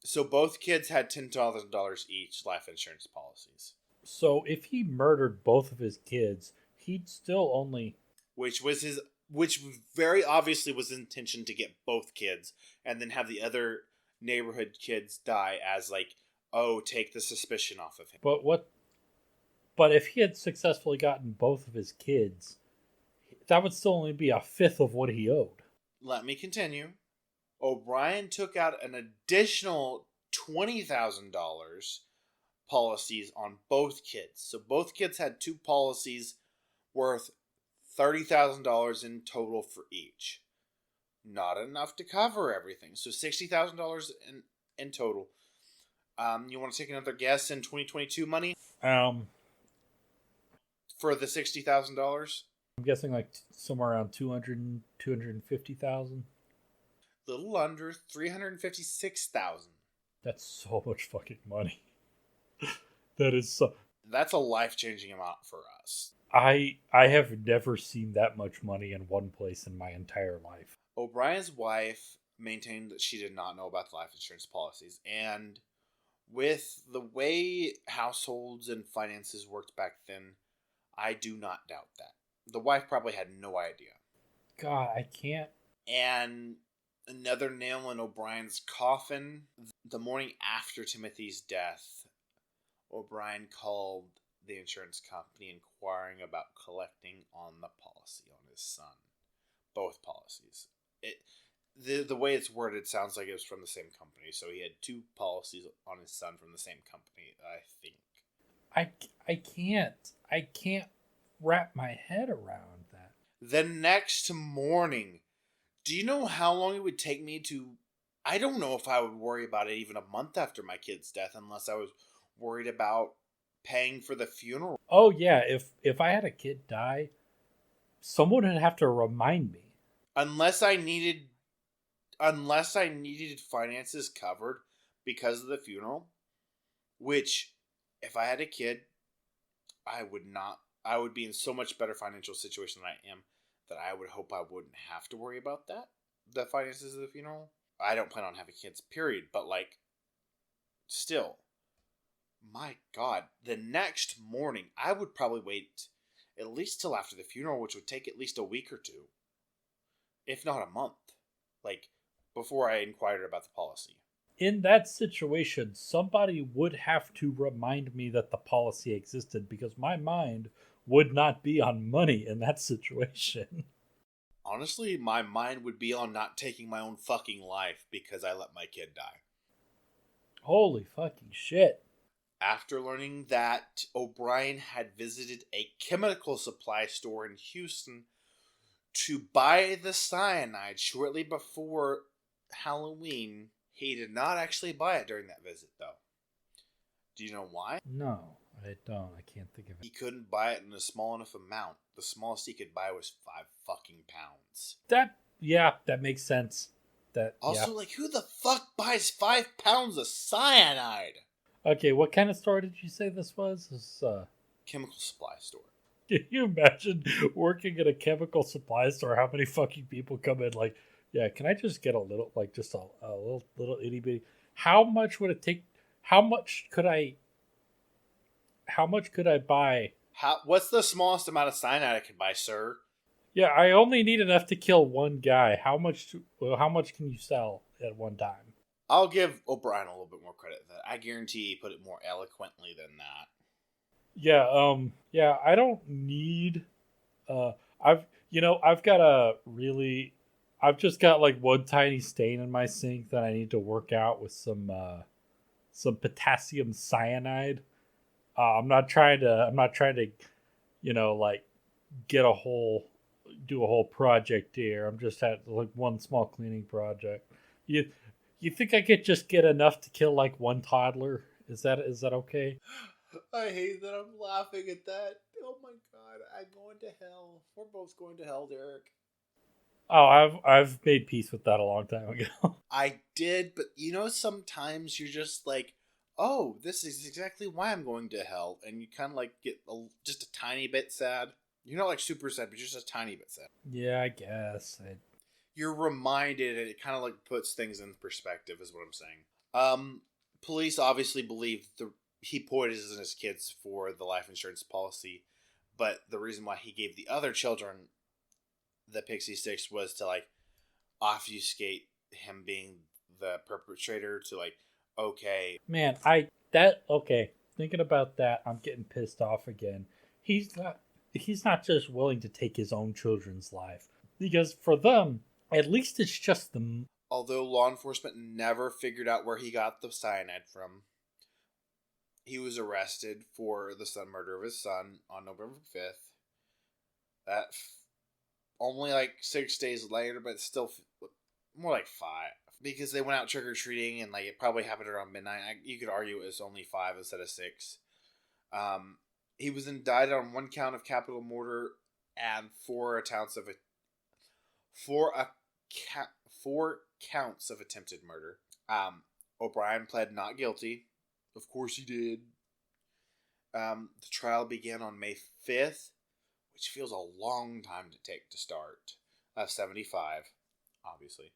So both kids had $10,000 each life insurance policies. So if he murdered both of his kids, he'd still only... Which very obviously was his intention to get both kids and then have the other neighborhood kids die as like, oh, take the suspicion off of him. But if he had successfully gotten both of his kids, that would still only be a fifth of what he owed. Let me continue. O'Bryan took out an additional $20,000 policies on both kids. So both kids had two policies worth $30,000 in total for each. Not enough to cover everything. So $60,000 in total. You want to take another guess in 2022 money? For the $60,000? I'm guessing like somewhere around 250,000. Little under 356,000. That's so much fucking money. That is so. That's a life-changing amount for us. I have never seen that much money in one place in my entire life. O'Brien's wife maintained that she did not know about the life insurance policies, and with the way households and finances worked back then, I do not doubt that. The wife probably had no idea. God, I can't. And another nail in O'Brien's coffin. The morning after Timothy's death, O'Bryan called the insurance company inquiring about collecting on the policy on his son. Both policies. The way it's worded sounds like it was from the same company, so he had two policies on his son from the same company, I think. I can't wrap my head around that. The next morning, do you know how long it would take me to... I don't know if I would worry about it even a month after my kid's death unless I was worried about paying for the funeral. Oh yeah, if I had a kid die, someone would have to remind me. Unless I needed finances covered because of the funeral, which if I had a kid, I would be in so much better financial situation than I am that I would hope I wouldn't have to worry about that. The finances of the funeral. I don't plan on having kids, period. But like, still, my God, the next morning, I would probably wait at least till after the funeral, which would take at least a week or two. if not a month, like before I inquired about the policy. In that situation, somebody would have to remind me that the policy existed because my mind would not be on money in that situation. Honestly, my mind would be on not taking my own fucking life because I let my kid die. Holy fucking shit. After learning that O'Bryan had visited a chemical supply store in Houston to buy the cyanide shortly before Halloween, he did not actually buy it during that visit, though. Do you know why? No, I don't. I can't think of He it. couldn't buy it in a small enough amount. The smallest he could buy was 5 fucking pounds. That makes sense. Also, like, who the fuck buys 5 pounds of cyanide? Okay, what kind of store did you say this was? Chemical supply store. Can you imagine working at a chemical supply store? How many fucking people come in like, yeah, can I just get a little, like, just a little itty bitty? How much would it take? How much could I buy? What's the smallest amount of cyanide I can buy, sir? Yeah, I only need enough to kill one guy. How much can you sell at one time? I'll give O'Brien a little bit more credit than that. I guarantee he put it more eloquently than that. Yeah, I don't need I've I've just got like one tiny stain in my sink that I need to work out with some potassium cyanide. I'm not trying to, like get do a whole project here. I'm just at like one small cleaning project. You you think I could just get enough to kill like one toddler? Is that okay? I hate that I'm laughing at that. Oh my god, I'm going to hell. We're both going to hell, Derek. Oh, I've made peace with that a long time ago. I did, but sometimes you're just like, oh, this is exactly why I'm going to hell. And you kind of like get just a tiny bit sad. You're not like super sad, but just a tiny bit sad. Yeah, I guess. You're reminded, and it kind of like puts things in perspective, is what I'm saying. Police obviously believe he poisoned his kids for the life insurance policy, but the reason why he gave the other children the pixie sticks was to like obfuscate him being the perpetrator. To like, okay, Man, okay. Thinking about that, I'm getting pissed off again. He's not just willing to take his own children's life because for them, at least it's just them. although law enforcement never figured out where he got the cyanide from, he was arrested for the murder of his son on November 5th. That only like 6 days later, but still more like 5, because they went out trick or treating and like it probably happened around midnight. You could argue it was only 5 instead of 6. He was indicted on 1 count of capital murder and 4 counts of 4 counts of attempted murder. O'Bryan pled not guilty. Of course he did. The trial began on May 5th, which feels a long time to take to start. 75, obviously.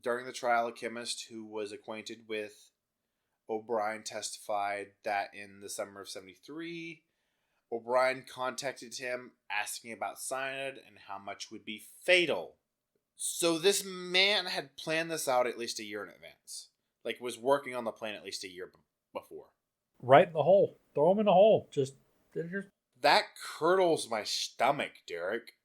During the trial, a chemist who was acquainted with O'Bryan testified that in the summer of 73, O'Bryan contacted him asking about cyanide and how much would be fatal. So this man had planned this out at least a year in advance. Like, was working on the plan at least a year before. Right in the hole. Throw him in the hole. That curdles my stomach, Derek.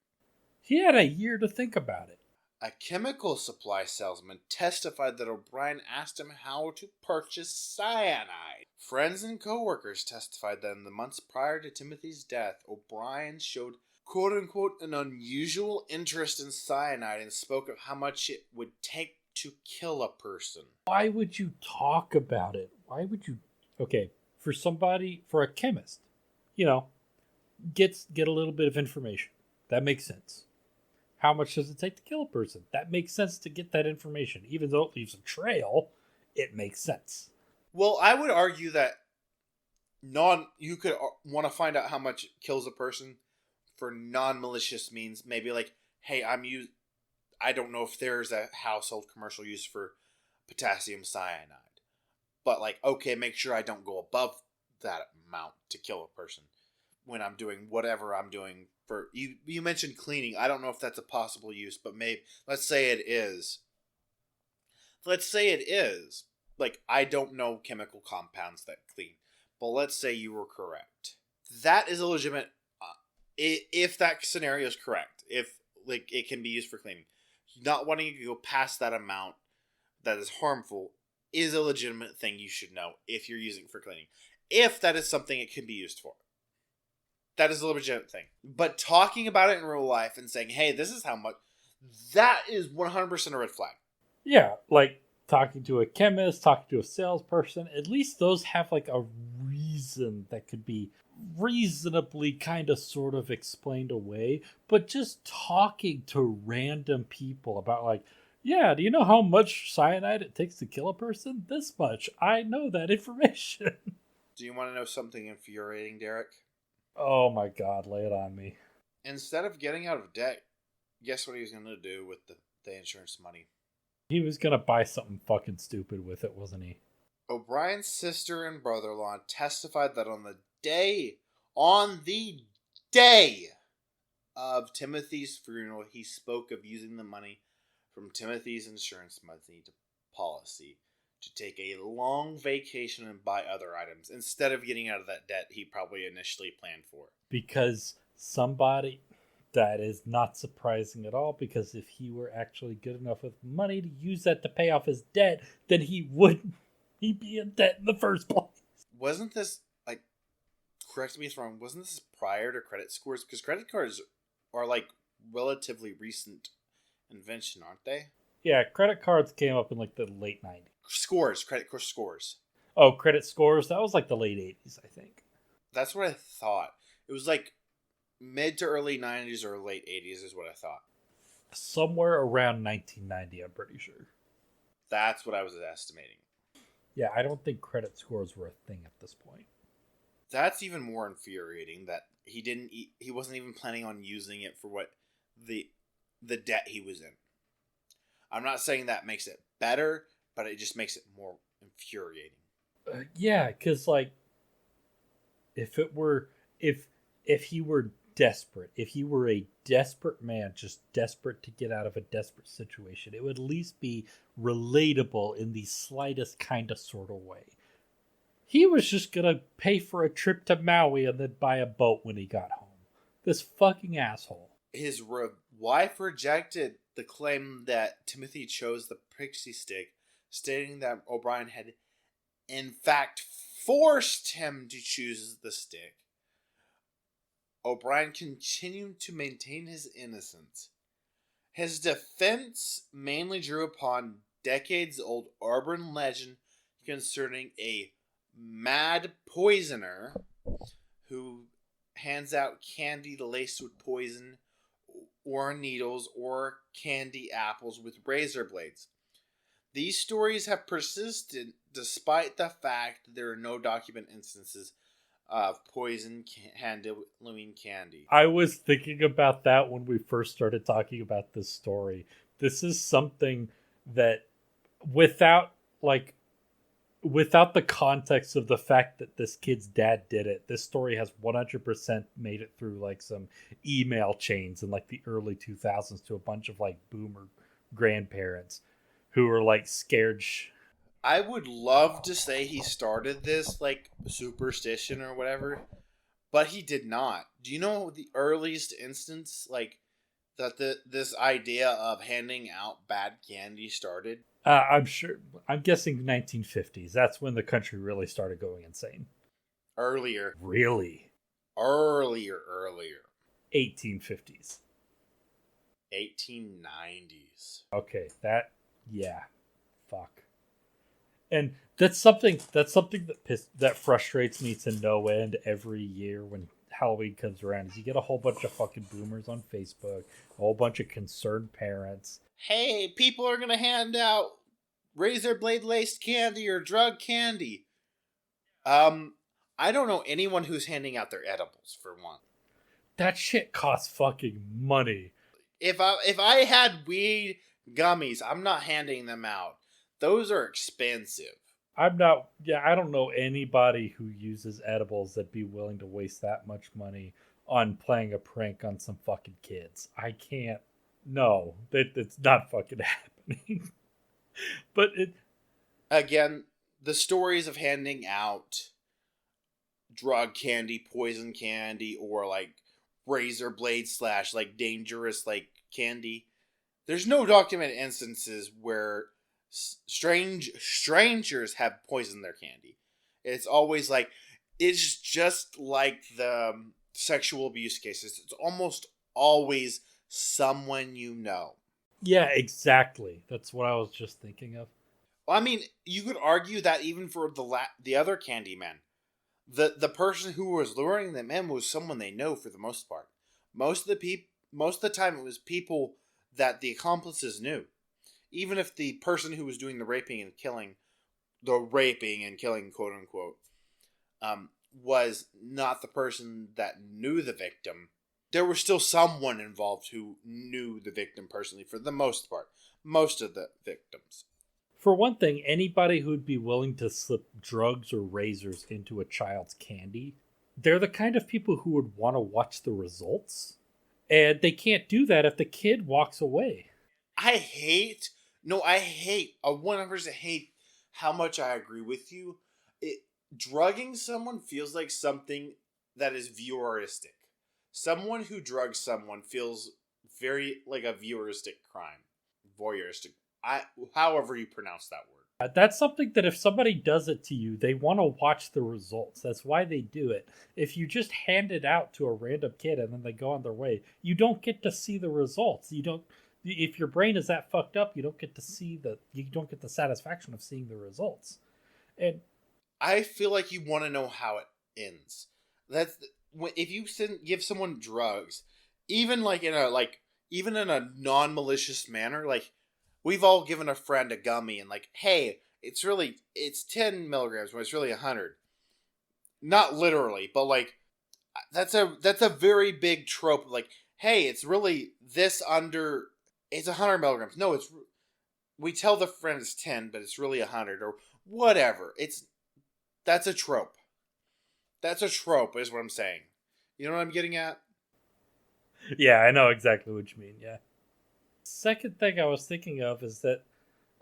He had a year to think about it. A chemical supply salesman testified that O'Bryan asked him how to purchase cyanide. Friends and co-workers testified that in the months prior to Timothy's death, O'Bryan showed quote-unquote an unusual interest in cyanide and spoke of how much it would take to kill a person. Why would you talk about it? Why would you... Okay, for a chemist, get a little bit of information. That makes sense. How much does it take to kill a person? That makes sense to get that information. Even though it leaves a trail, it makes sense. Well, I would argue that you could want to find out how much it kills a person for non-malicious means. Maybe like, hey, I don't know if there's a household commercial use for potassium cyanide, but like, okay, make sure I don't go above that amount to kill a person when I'm doing whatever I'm doing for you mentioned cleaning. I don't know if that's a possible use, but maybe let's say it is. Like, I don't know chemical compounds that clean, but let's say you were correct. That is a legitimate, if that scenario is correct, if like it can be used for cleaning. Not wanting to go past that amount that is harmful is a legitimate thing you should know if you're using it for cleaning. If that is something it can be used for. That is a legitimate thing. But talking about it in real life and saying, hey, this is how much, that is 100% a red flag. Yeah, like talking to a chemist, talking to a salesperson, at least those have like a reason that could be reasonably kind of sort of explained away. But just talking to random people about like, yeah, do you know how much cyanide it takes to kill a person? This much. I know that information. Do you want to know something infuriating, Derek? Oh my god, lay it on me. Instead of getting out of debt, guess what he was going to do with the insurance money? He was going to buy something fucking stupid with it, wasn't he? O'Brien's sister and brother-in-law testified that on the day of Timothy's funeral, he spoke of using the money from Timothy's insurance money to policy to take a long vacation and buy other items instead of getting out of that debt he probably initially planned for. Because somebody... That is not surprising at all, because if he were actually good enough with money to use that to pay off his debt, then he'd be in debt in the first place. Wasn't this, like, correct me if I'm wrong, wasn't this prior to credit scores? Because credit cards are, like, relatively recent invention, aren't they? Yeah, credit cards came up in, like, the late 90s. Credit card scores. Oh, credit scores? That was, like, the late 80s, I think. That's what I thought. It was, like, mid to early 90s or late 80s is what I thought. Somewhere around 1990, I'm pretty sure. That's what I was estimating. Yeah, I don't think credit scores were a thing at this point. That's even more infuriating that he wasn't even planning on using it for what the debt he was in. I'm not saying that makes it better, but it just makes it more infuriating. Yeah, because like if he were desperate, if he were a desperate man, just desperate to get out of a desperate situation, it would at least be relatable in the slightest kind of sort of way. He was just gonna pay for a trip to Maui and then buy a boat when he got home. This fucking asshole. His wife rejected the claim that Timothy chose the pixie stick, stating that O'Brien had in fact forced him to choose the stick. O'Brien continued to maintain his innocence. His defense mainly drew upon decades-old urban legend concerning a mad poisoner who hands out candy laced with poison or needles or candy apples with razor blades. These stories have persisted despite the fact there are no documented instances of poison handling candy. I was thinking about that when we first started talking about this story. This is something that without the context of the fact that this kid's dad did it, this story has 100% made it through like some email chains in like the early 2000s to a bunch of like boomer grandparents who were like scared. I would love to say he started this like superstition or whatever, but he did not. Do you know the earliest instance like that this idea of handing out bad candy started? I'm guessing 1950s. That's when the country really started going insane. Earlier. Really? Earlier. 1850s. 1890s. Okay, yeah. Fuck. And that's something that frustrates me to no end every year when Halloween comes around. Is you get a whole bunch of fucking boomers on Facebook, a whole bunch of concerned parents. Hey, people are gonna hand out razor blade laced candy or drug candy. I don't know anyone who's handing out their edibles for one. That shit costs fucking money. If I had weed gummies, I'm not handing them out. Those are expensive. I don't know anybody who uses edibles that'd be willing to waste that much money on playing a prank on some fucking kids. I can't. No, it's not fucking happening. But it. Again, the stories of handing out drug candy, poison candy, or like razor blade slash like dangerous like candy. There's no documented instances where strangers have poisoned their candy. It's always like, it's just like the sexual abuse cases. It's almost always someone you know. Yeah, exactly. That's what I was just thinking of. Well, I mean, you could argue that even for the other Candyman, the person who was luring them in was someone they know for the most part. Most of the time, it was people that the accomplices knew. Even if the person who was doing the raping and killing, quote unquote, was not the person that knew the victim, there was still someone involved who knew the victim personally for the most part. Most of the victims. For one thing, anybody who'd be willing to slip drugs or razors into a child's candy, they're the kind of people who would want to watch the results. And they can't do that if the kid walks away. I 100% hate how much I agree with you. Drugging someone feels like something that is vieweristic. Someone who drugs someone feels very like a vieweristic crime. Voyeuristic. However you pronounce that word. That's something that if somebody does it to you, they want to watch the results. That's why they do it. If you just hand it out to a random kid and then they go on their way, you don't get to see the results. You don't. If your brain is that fucked up, you don't get the satisfaction of seeing the results. And I feel like you want to know how it ends. If you give someone drugs, even in a non-malicious manner, like, we've all given a friend a gummy and like, hey, it's 10 milligrams when it's really 100. Not literally, but like, that's a very big trope. Like, hey, it's really it's 100 milligrams. No, we tell the friend it's 10, but it's really 100 or whatever. That's a trope. That's a trope is what I'm saying. You know what I'm getting at? yeah, I know exactly what you mean. Yeah. Second thing I was thinking of is that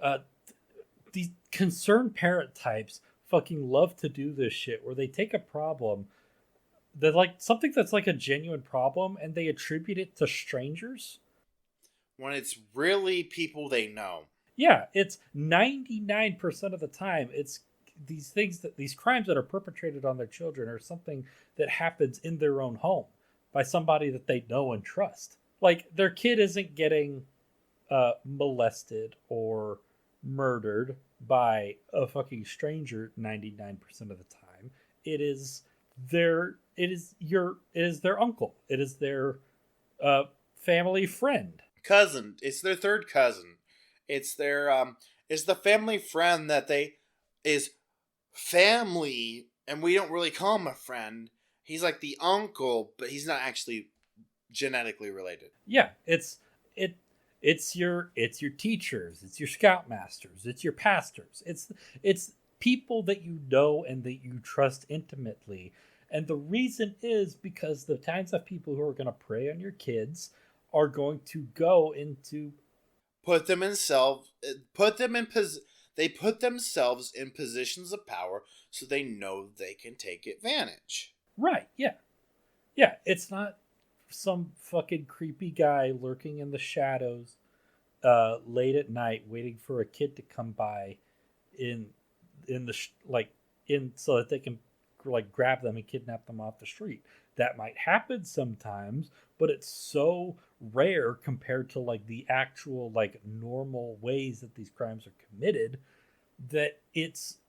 uh, these concerned parent types fucking love to do this shit where they take a problem that like something that's like a genuine problem and they attribute it to strangers when it's really people they know. Yeah, it's 99% of the time it's these crimes that are perpetrated on their children are something that happens in their own home by somebody that they know and trust. Like, their kid isn't getting molested or murdered by a fucking stranger 99% of the time. It is their uncle. It is their family friend. Cousin. It's their third cousin. It's the family friend that is family, and we don't really call him a friend. He's like the uncle, but he's not actually genetically related. Yeah, it's your teachers, it's your scoutmasters, it's your pastors, it's people that you know and that you trust intimately. And the reason is because the kinds of people who are going to prey on your kids are going to go into put themselves in positions of power so they know they can take advantage. Right, yeah. Yeah, it's not some fucking creepy guy lurking in the shadows late at night waiting for a kid to come by so that they can like grab them and kidnap them off the street. That might happen sometimes, but it's so rare compared to like the actual like normal ways that these crimes are committed that it's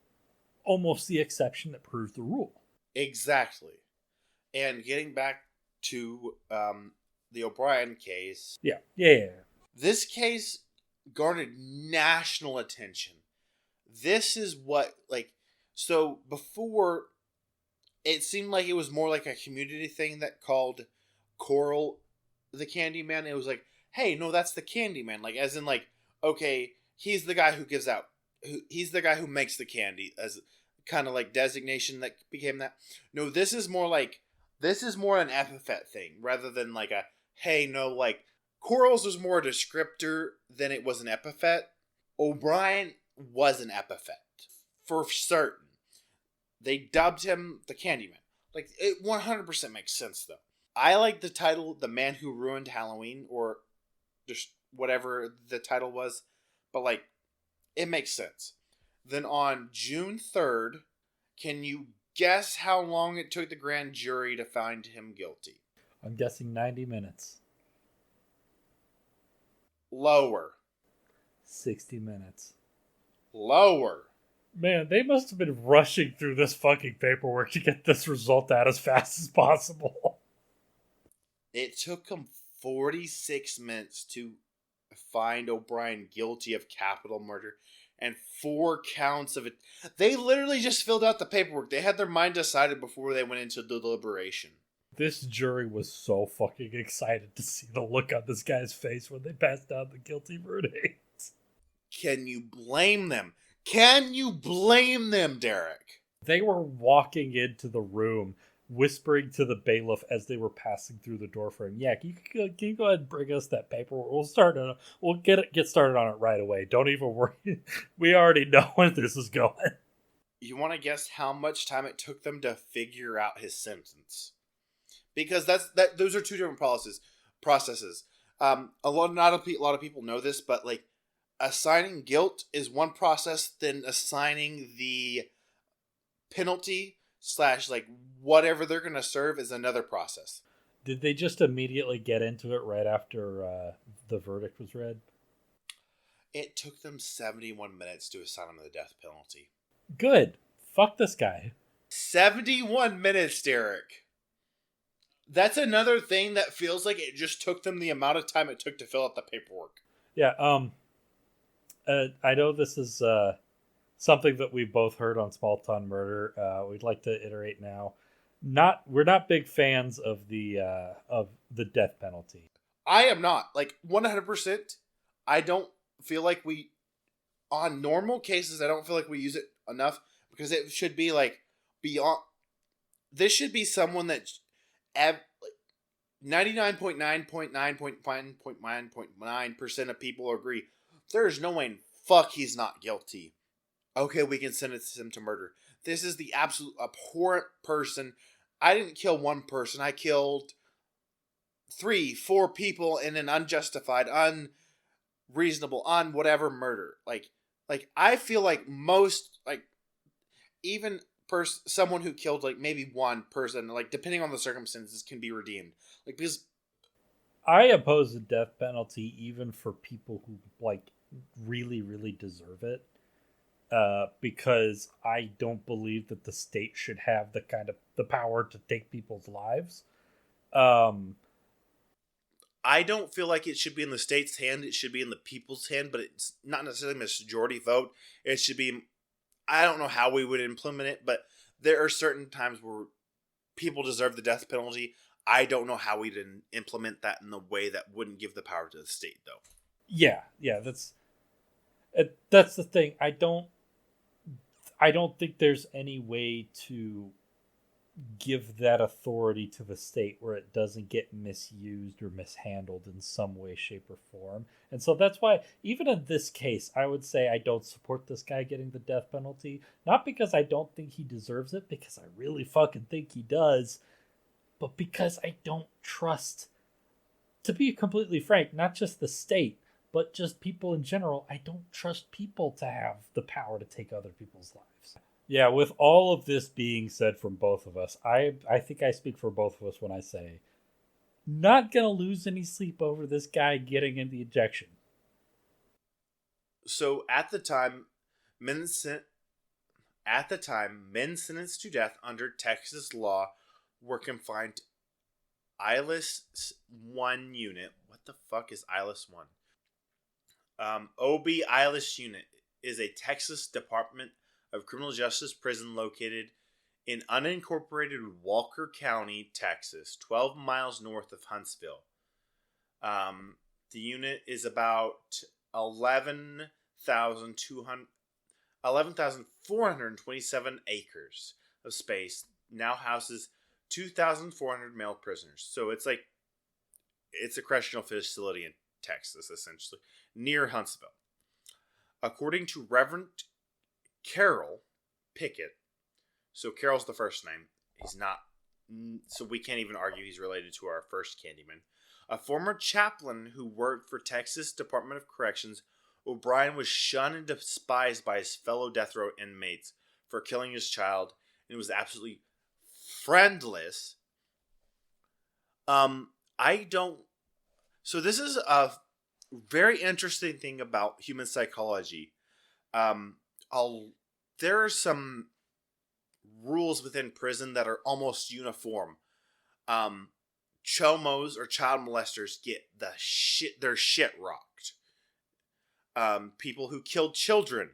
almost the exception that proves the rule. Exactly. And getting back to the O'Bryan case. Yeah. This case garnered national attention. This is what, so before, it seemed like it was more like a community thing that called Corll the Candyman. It was like, hey, no, that's the Candyman. Like, as in, like, okay, he's the guy who gives out, he's the guy who makes the candy, as kind of like designation that became that. No, this is more like This is more an epithet thing rather than like a, hey, no, like, Corll's was more a descriptor than it was an epithet. O'Bryan was an epithet. For certain. They dubbed him the Candyman. Like, it 100% makes sense, though. I like the title, The Man Who Ruined Halloween, or just whatever the title was. But, like, it makes sense. Then on June 3rd, can you guess how long it took the grand jury to find him guilty? I'm guessing 90 minutes. Lower. 60 minutes. Lower. Man, they must have been rushing through this fucking paperwork to get this result out as fast as possible. It took them 46 minutes to find O'Bryan guilty of capital murder and 4 counts of it. They literally just filled out the paperwork. They had their mind decided before they went into deliberation. This jury was so fucking excited to see the look on this guy's face when they passed down the guilty verdict. Can you blame them? Can you blame them, Derek? They were walking into the room, whispering to the bailiff as they were passing through the door for him. Yeah, can you go ahead and bring us that paperwork? We'll get started on it right away. Don't even worry. We already know where this is going. You want to guess how much time it took them to figure out his sentence? Because those are two different processes. A lot of people know this, but like, assigning guilt is one process, then assigning the penalty / like whatever they're going to serve is another process. Did they just immediately get into it right after the verdict was read? It took them 71 minutes to assign him the death penalty. Good. Fuck this guy. 71 minutes, Derek. That's another thing that feels like it just took them the amount of time it took to fill out the paperwork. Yeah, I know this is something that we've both heard on Small Town Murder. We'd like to iterate now. We're not big fans of the death penalty. I am not, like, 100%. I don't feel like on normal cases, I don't feel like we use it enough, because it should be like beyond. This should be someone that 99.9.9.9.9% of people agree. There's no way in fuck he's not guilty. Okay, we can sentence him to murder. This is the absolute abhorrent person. I didn't kill one person. I killed 3, 4 people in an unjustified, unreasonable, whatever murder. Like I feel like most, like, even someone who killed like maybe one person, like, depending on the circumstances, can be redeemed. Like, because I oppose the death penalty even for people who like really, really deserve it. Because I don't believe that the state should have the power to take people's lives. I don't feel like it should be in the state's hand. It should be in the people's hand, but it's not necessarily a majority vote. It should be, I don't know how we would implement it, but there are certain times where people deserve the death penalty. I don't know how we'd implement that in the way that wouldn't give the power to the state, though. Yeah, that's the thing. I don't think there's any way to give that authority to the state where it doesn't get misused or mishandled in some way, shape, or form. And so that's why, even in this case, I would say I don't support this guy getting the death penalty. Not because I don't think he deserves it, because I really fucking think he does, but because I don't trust, to be completely frank, not just the state, but just people in general. I don't trust people to have the power to take other people's lives. Yeah, with all of this being said from both of us, I think I speak for both of us when I say, not gonna lose any sleep over this guy getting in the ejection. So at the time, men sentenced to death under Texas law were confined to ILS 1 unit. What the fuck is ILS 1? OB ILS unit is a Texas Department of Criminal Justice prison located in unincorporated Walker County, Texas, 12 miles north of Huntsville. The unit is about 11,427 acres of space. Now houses 2,400 male prisoners. So it's a correctional facility in Texas, essentially, near Huntsville. According to Reverend Carroll Pickett, so Carroll's the first name. He's not, so we can't even argue he's related to our first Candyman. A former chaplain who worked for Texas Department of Corrections, O'Bryan was shunned and despised by his fellow death row inmates for killing his child, and was absolutely friendless. So this is a very interesting thing about human psychology. There are some rules within prison that are almost uniform. Chomos or child molesters get their shit rocked. People who killed children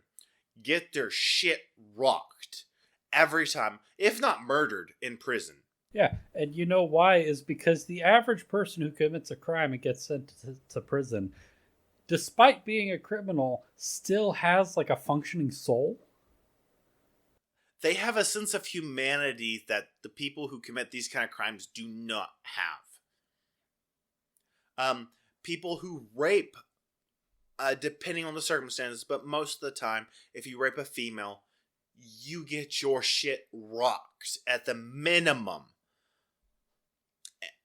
get their shit rocked every time, if not murdered, in prison. Yeah, and you know why is because the average person who commits a crime and gets sent to prison, despite being a criminal, still has like a functioning soul. They have a sense of humanity that the people who commit these kind of crimes do not have. People who rape, depending on the circumstances, but most of the time, if you rape a female, you get your shit rocked at the minimum.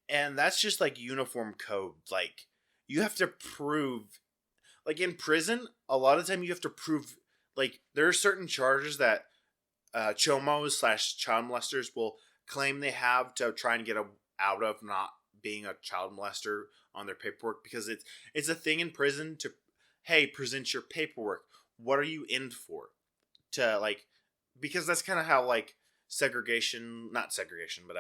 And that's just like uniform code. Like, you have to prove, like in prison, a lot of the time you have to prove, like, there are certain charges that chomos / child molesters will claim they have to try and get out of not being a child molester on their paperwork, because it's a thing in prison to, hey, present your paperwork. What are you in for? To like, because that's kind of how like not segregation, but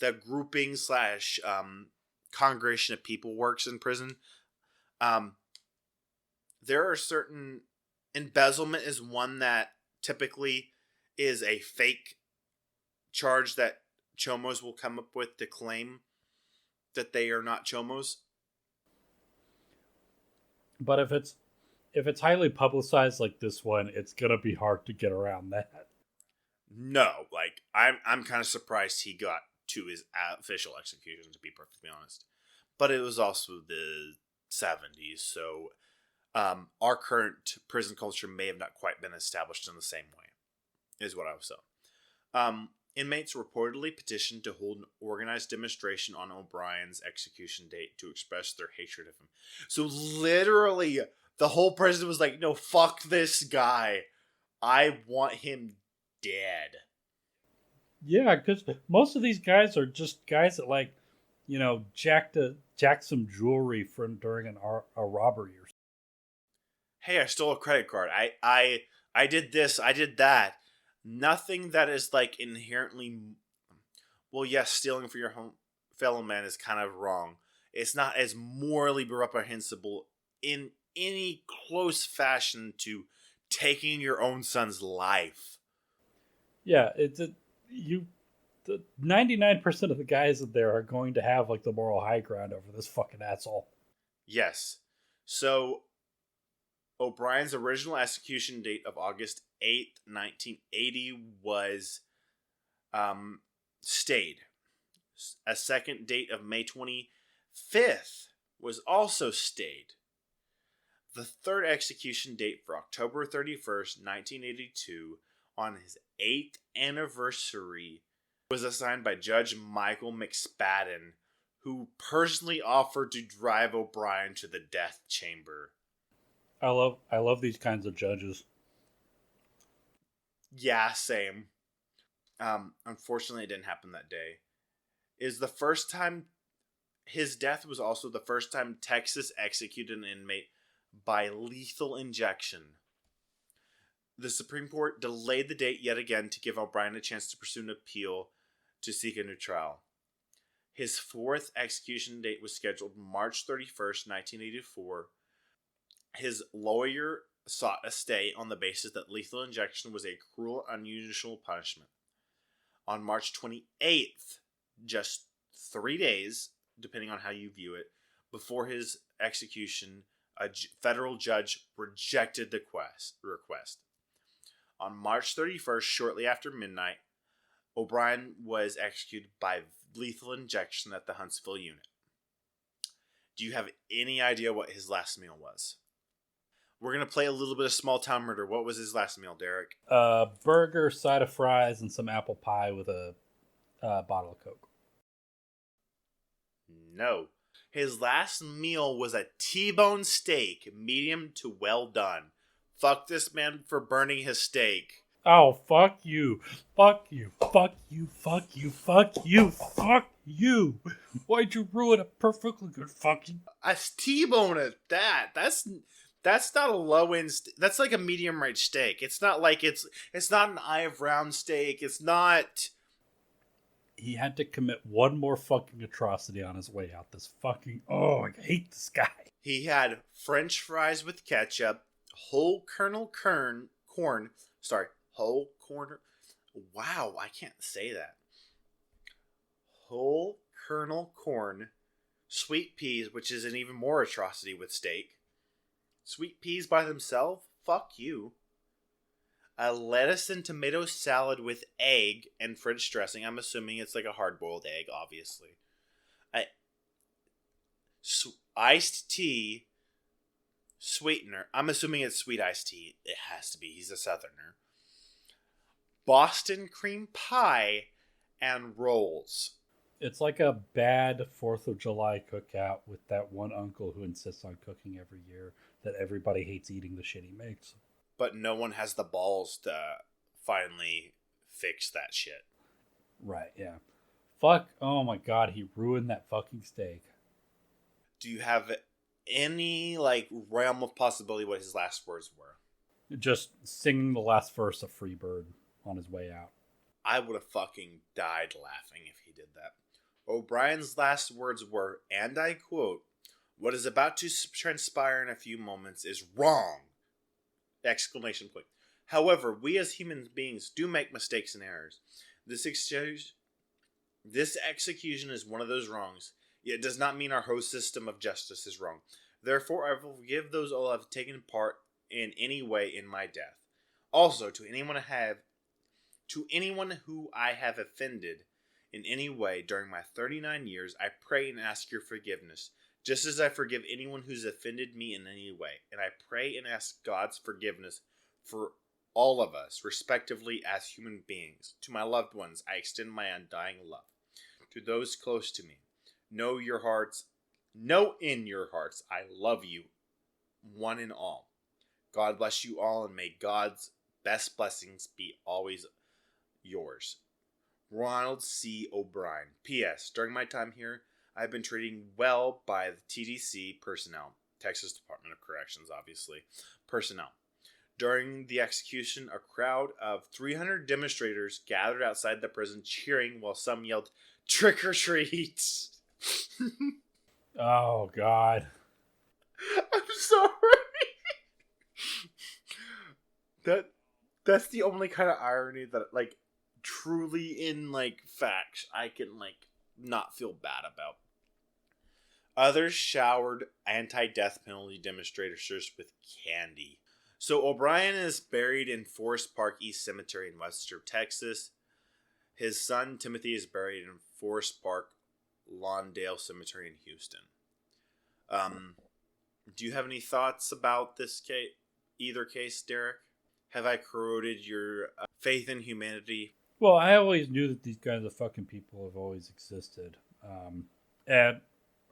the grouping / congregation of people works in prison. There are certain, embezzlement is one that typically is a fake charge that chomos will come up with to claim that they are not chomos. But if it's highly publicized like this one, it's gonna be hard to get around that. No, like I'm kind of surprised he got to his official execution, to be perfectly honest. But it was also the 70s, so our current prison culture may have not quite been established in the same way, is what I was saying. Inmates reportedly petitioned to hold an organized demonstration on O'Brien's execution date to express their hatred of him. So literally, the whole prison was like, no, fuck this guy. I want him dead. Yeah, because most of these guys are just guys that like, jack some jewelry from during a robbery or something. Hey, I stole a credit card. I did this. I did that. Nothing that is like inherently. Well, yes, stealing for your fellow man is kind of wrong. It's not as morally reprehensible in any close fashion to taking your own son's life. Yeah, the 99% of the guys in there are going to have like the moral high ground over this fucking asshole. Yes. So O'Brien's original execution date of August 8th, 1980 was stayed. A second date of May 25th was also stayed. The third execution date for October 31st, 1982, on his 8th anniversary, was assigned by Judge Michael McSpadden, who personally offered to drive O'Brien to the death chamber. I love these kinds of judges. Yeah, same. Unfortunately, it didn't happen that day. Is the first time his death was also the first time Texas executed an inmate by lethal injection. The Supreme Court delayed the date yet again to give O'Brien a chance to pursue an appeal to seek a new trial. His fourth execution date was scheduled March 31st, 1984. His lawyer sought a stay on the basis that lethal injection was a cruel, unusual punishment. On March 28th, just 3 days, depending on how you view it, before his execution, a federal judge rejected the request. On March 31st, shortly after midnight, O'Bryan was executed by lethal injection at the Huntsville unit. Do you have any idea what his last meal was? We're going to play a little bit of small town murder. What was his last meal, Derek? Burger, side of fries, and some apple pie with a bottle of Coke. No. His last meal was a T-bone steak, medium to well done. Fuck this man for burning his steak. Oh, fuck you. Fuck you. Fuck you. Fuck you. Fuck you. Fuck you. Why'd you ruin a perfectly good fucking... A T-bone at that. That's not a low end. That's like a medium rare steak. It's not like it's not an eye of round steak. It's not. He had to commit one more fucking atrocity on his way out. This fucking... Oh, I hate this guy. He had French fries with ketchup, whole corn. Sorry, whole corner. Wow, I can't say that. Whole kernel corn, sweet peas, which is an even more atrocity with steak. Sweet peas by themselves? Fuck you. A lettuce and tomato salad with egg and French dressing. I'm assuming it's like a hard-boiled egg, obviously. Iced tea, sweetener. I'm assuming it's sweet iced tea. It has to be. He's a southerner. Boston cream pie and rolls. It's like a bad 4th of July cookout with that one uncle who insists on cooking every year that everybody hates eating the shit he makes. But no one has the balls to finally fix that shit. Right, yeah. Fuck, oh my god, he ruined that fucking steak. Do you have any, realm of possibility what his last words were? Just singing the last verse of Freebird on his way out. I would have fucking died laughing if he did that. O'Brien's last words were, and I quote, "What is about to transpire in a few moments is wrong!" Exclamation point. However, we as human beings do make mistakes and errors. This execution is one of those wrongs, yet it does not mean our whole system of justice is wrong. Therefore, I will forgive those who have taken part in any way in my death. Also, to anyone who I have offended in any way during my 39 years, I pray and ask your forgiveness, just as I forgive anyone who's offended me in any way. And I pray and ask God's forgiveness for all of us, respectively, as human beings. To my loved ones, I extend my undying love. To those close to me, know in your hearts, I love you, one and all. God bless you all, and may God's best blessings be always yours. Ronald C. O'Bryan. P.S. During my time here, I've been treated well by the TDC personnel. Texas Department of Corrections, obviously. Personnel. During the execution, a crowd of 300 demonstrators gathered outside the prison cheering while some yelled, "Trick or treat!" Oh, God. I'm sorry. That's the only kind of irony that, truly in, facts, I can, not feel bad about. Others showered anti-death penalty demonstrators with candy. So O'Bryan is buried in Forest Park East Cemetery in Western Texas. His son, Timothy, is buried in Forest Park Lawndale Cemetery in Houston. Do you have any thoughts about this case, either case, Derek? Have I corroded your faith in humanity? Well, I always knew that these kinds of fucking people have always existed. And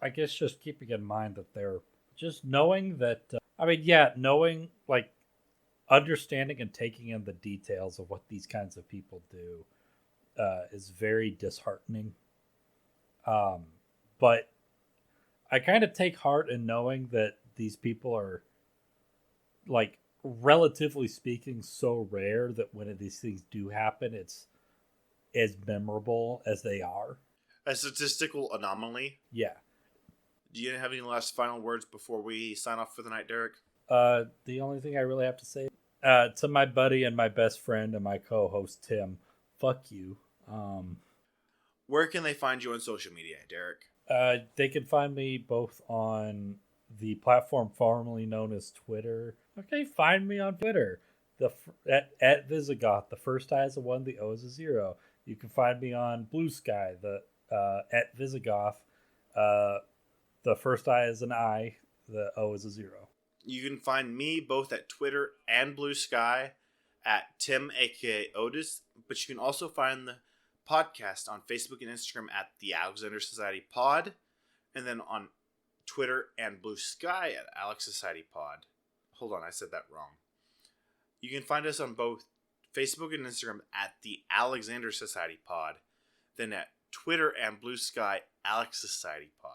I guess just keeping in mind that they're just knowing that, knowing, understanding and taking in the details of what these kinds of people do is very disheartening. But I kind of take heart in knowing that these people are, relatively speaking, so rare that when these things do happen, it's as memorable as they are. A statistical anomaly? Yeah. Do you have any last final words before we sign off for the night, Derek? The only thing I really have to say to my buddy and my best friend and my co-host, Tim, fuck you. Where can they find you on social media, Derek? They can find me both on the platform formerly known as Twitter. Okay, find me on Twitter. At Visigoth. The first I is a 1, the O is a 0. You can find me on Blue Sky, at Visigoth. The first I is an I, the O is a 0. You can find me both at Twitter and Blue Sky at Tim, aka Otis, but you can also find the podcast on Facebook and Instagram at the Alexander Society Pod, and then on Twitter and Blue Sky at Alex Society Pod. Hold on, I said that wrong. You can find us on both Facebook and Instagram at the Alexander Society Pod, then at Twitter and Blue Sky, Alex Society Pod.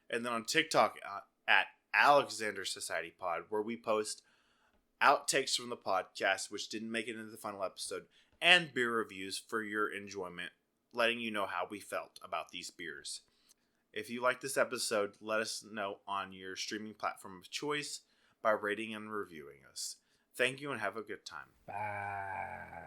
And then on TikTok at Alexander Society Pod, where we post outtakes from the podcast, which didn't make it into the final episode, and beer reviews for your enjoyment, letting you know how we felt about these beers. If you like this episode, let us know on your streaming platform of choice by rating and reviewing us. Thank you and have a good time. Bye.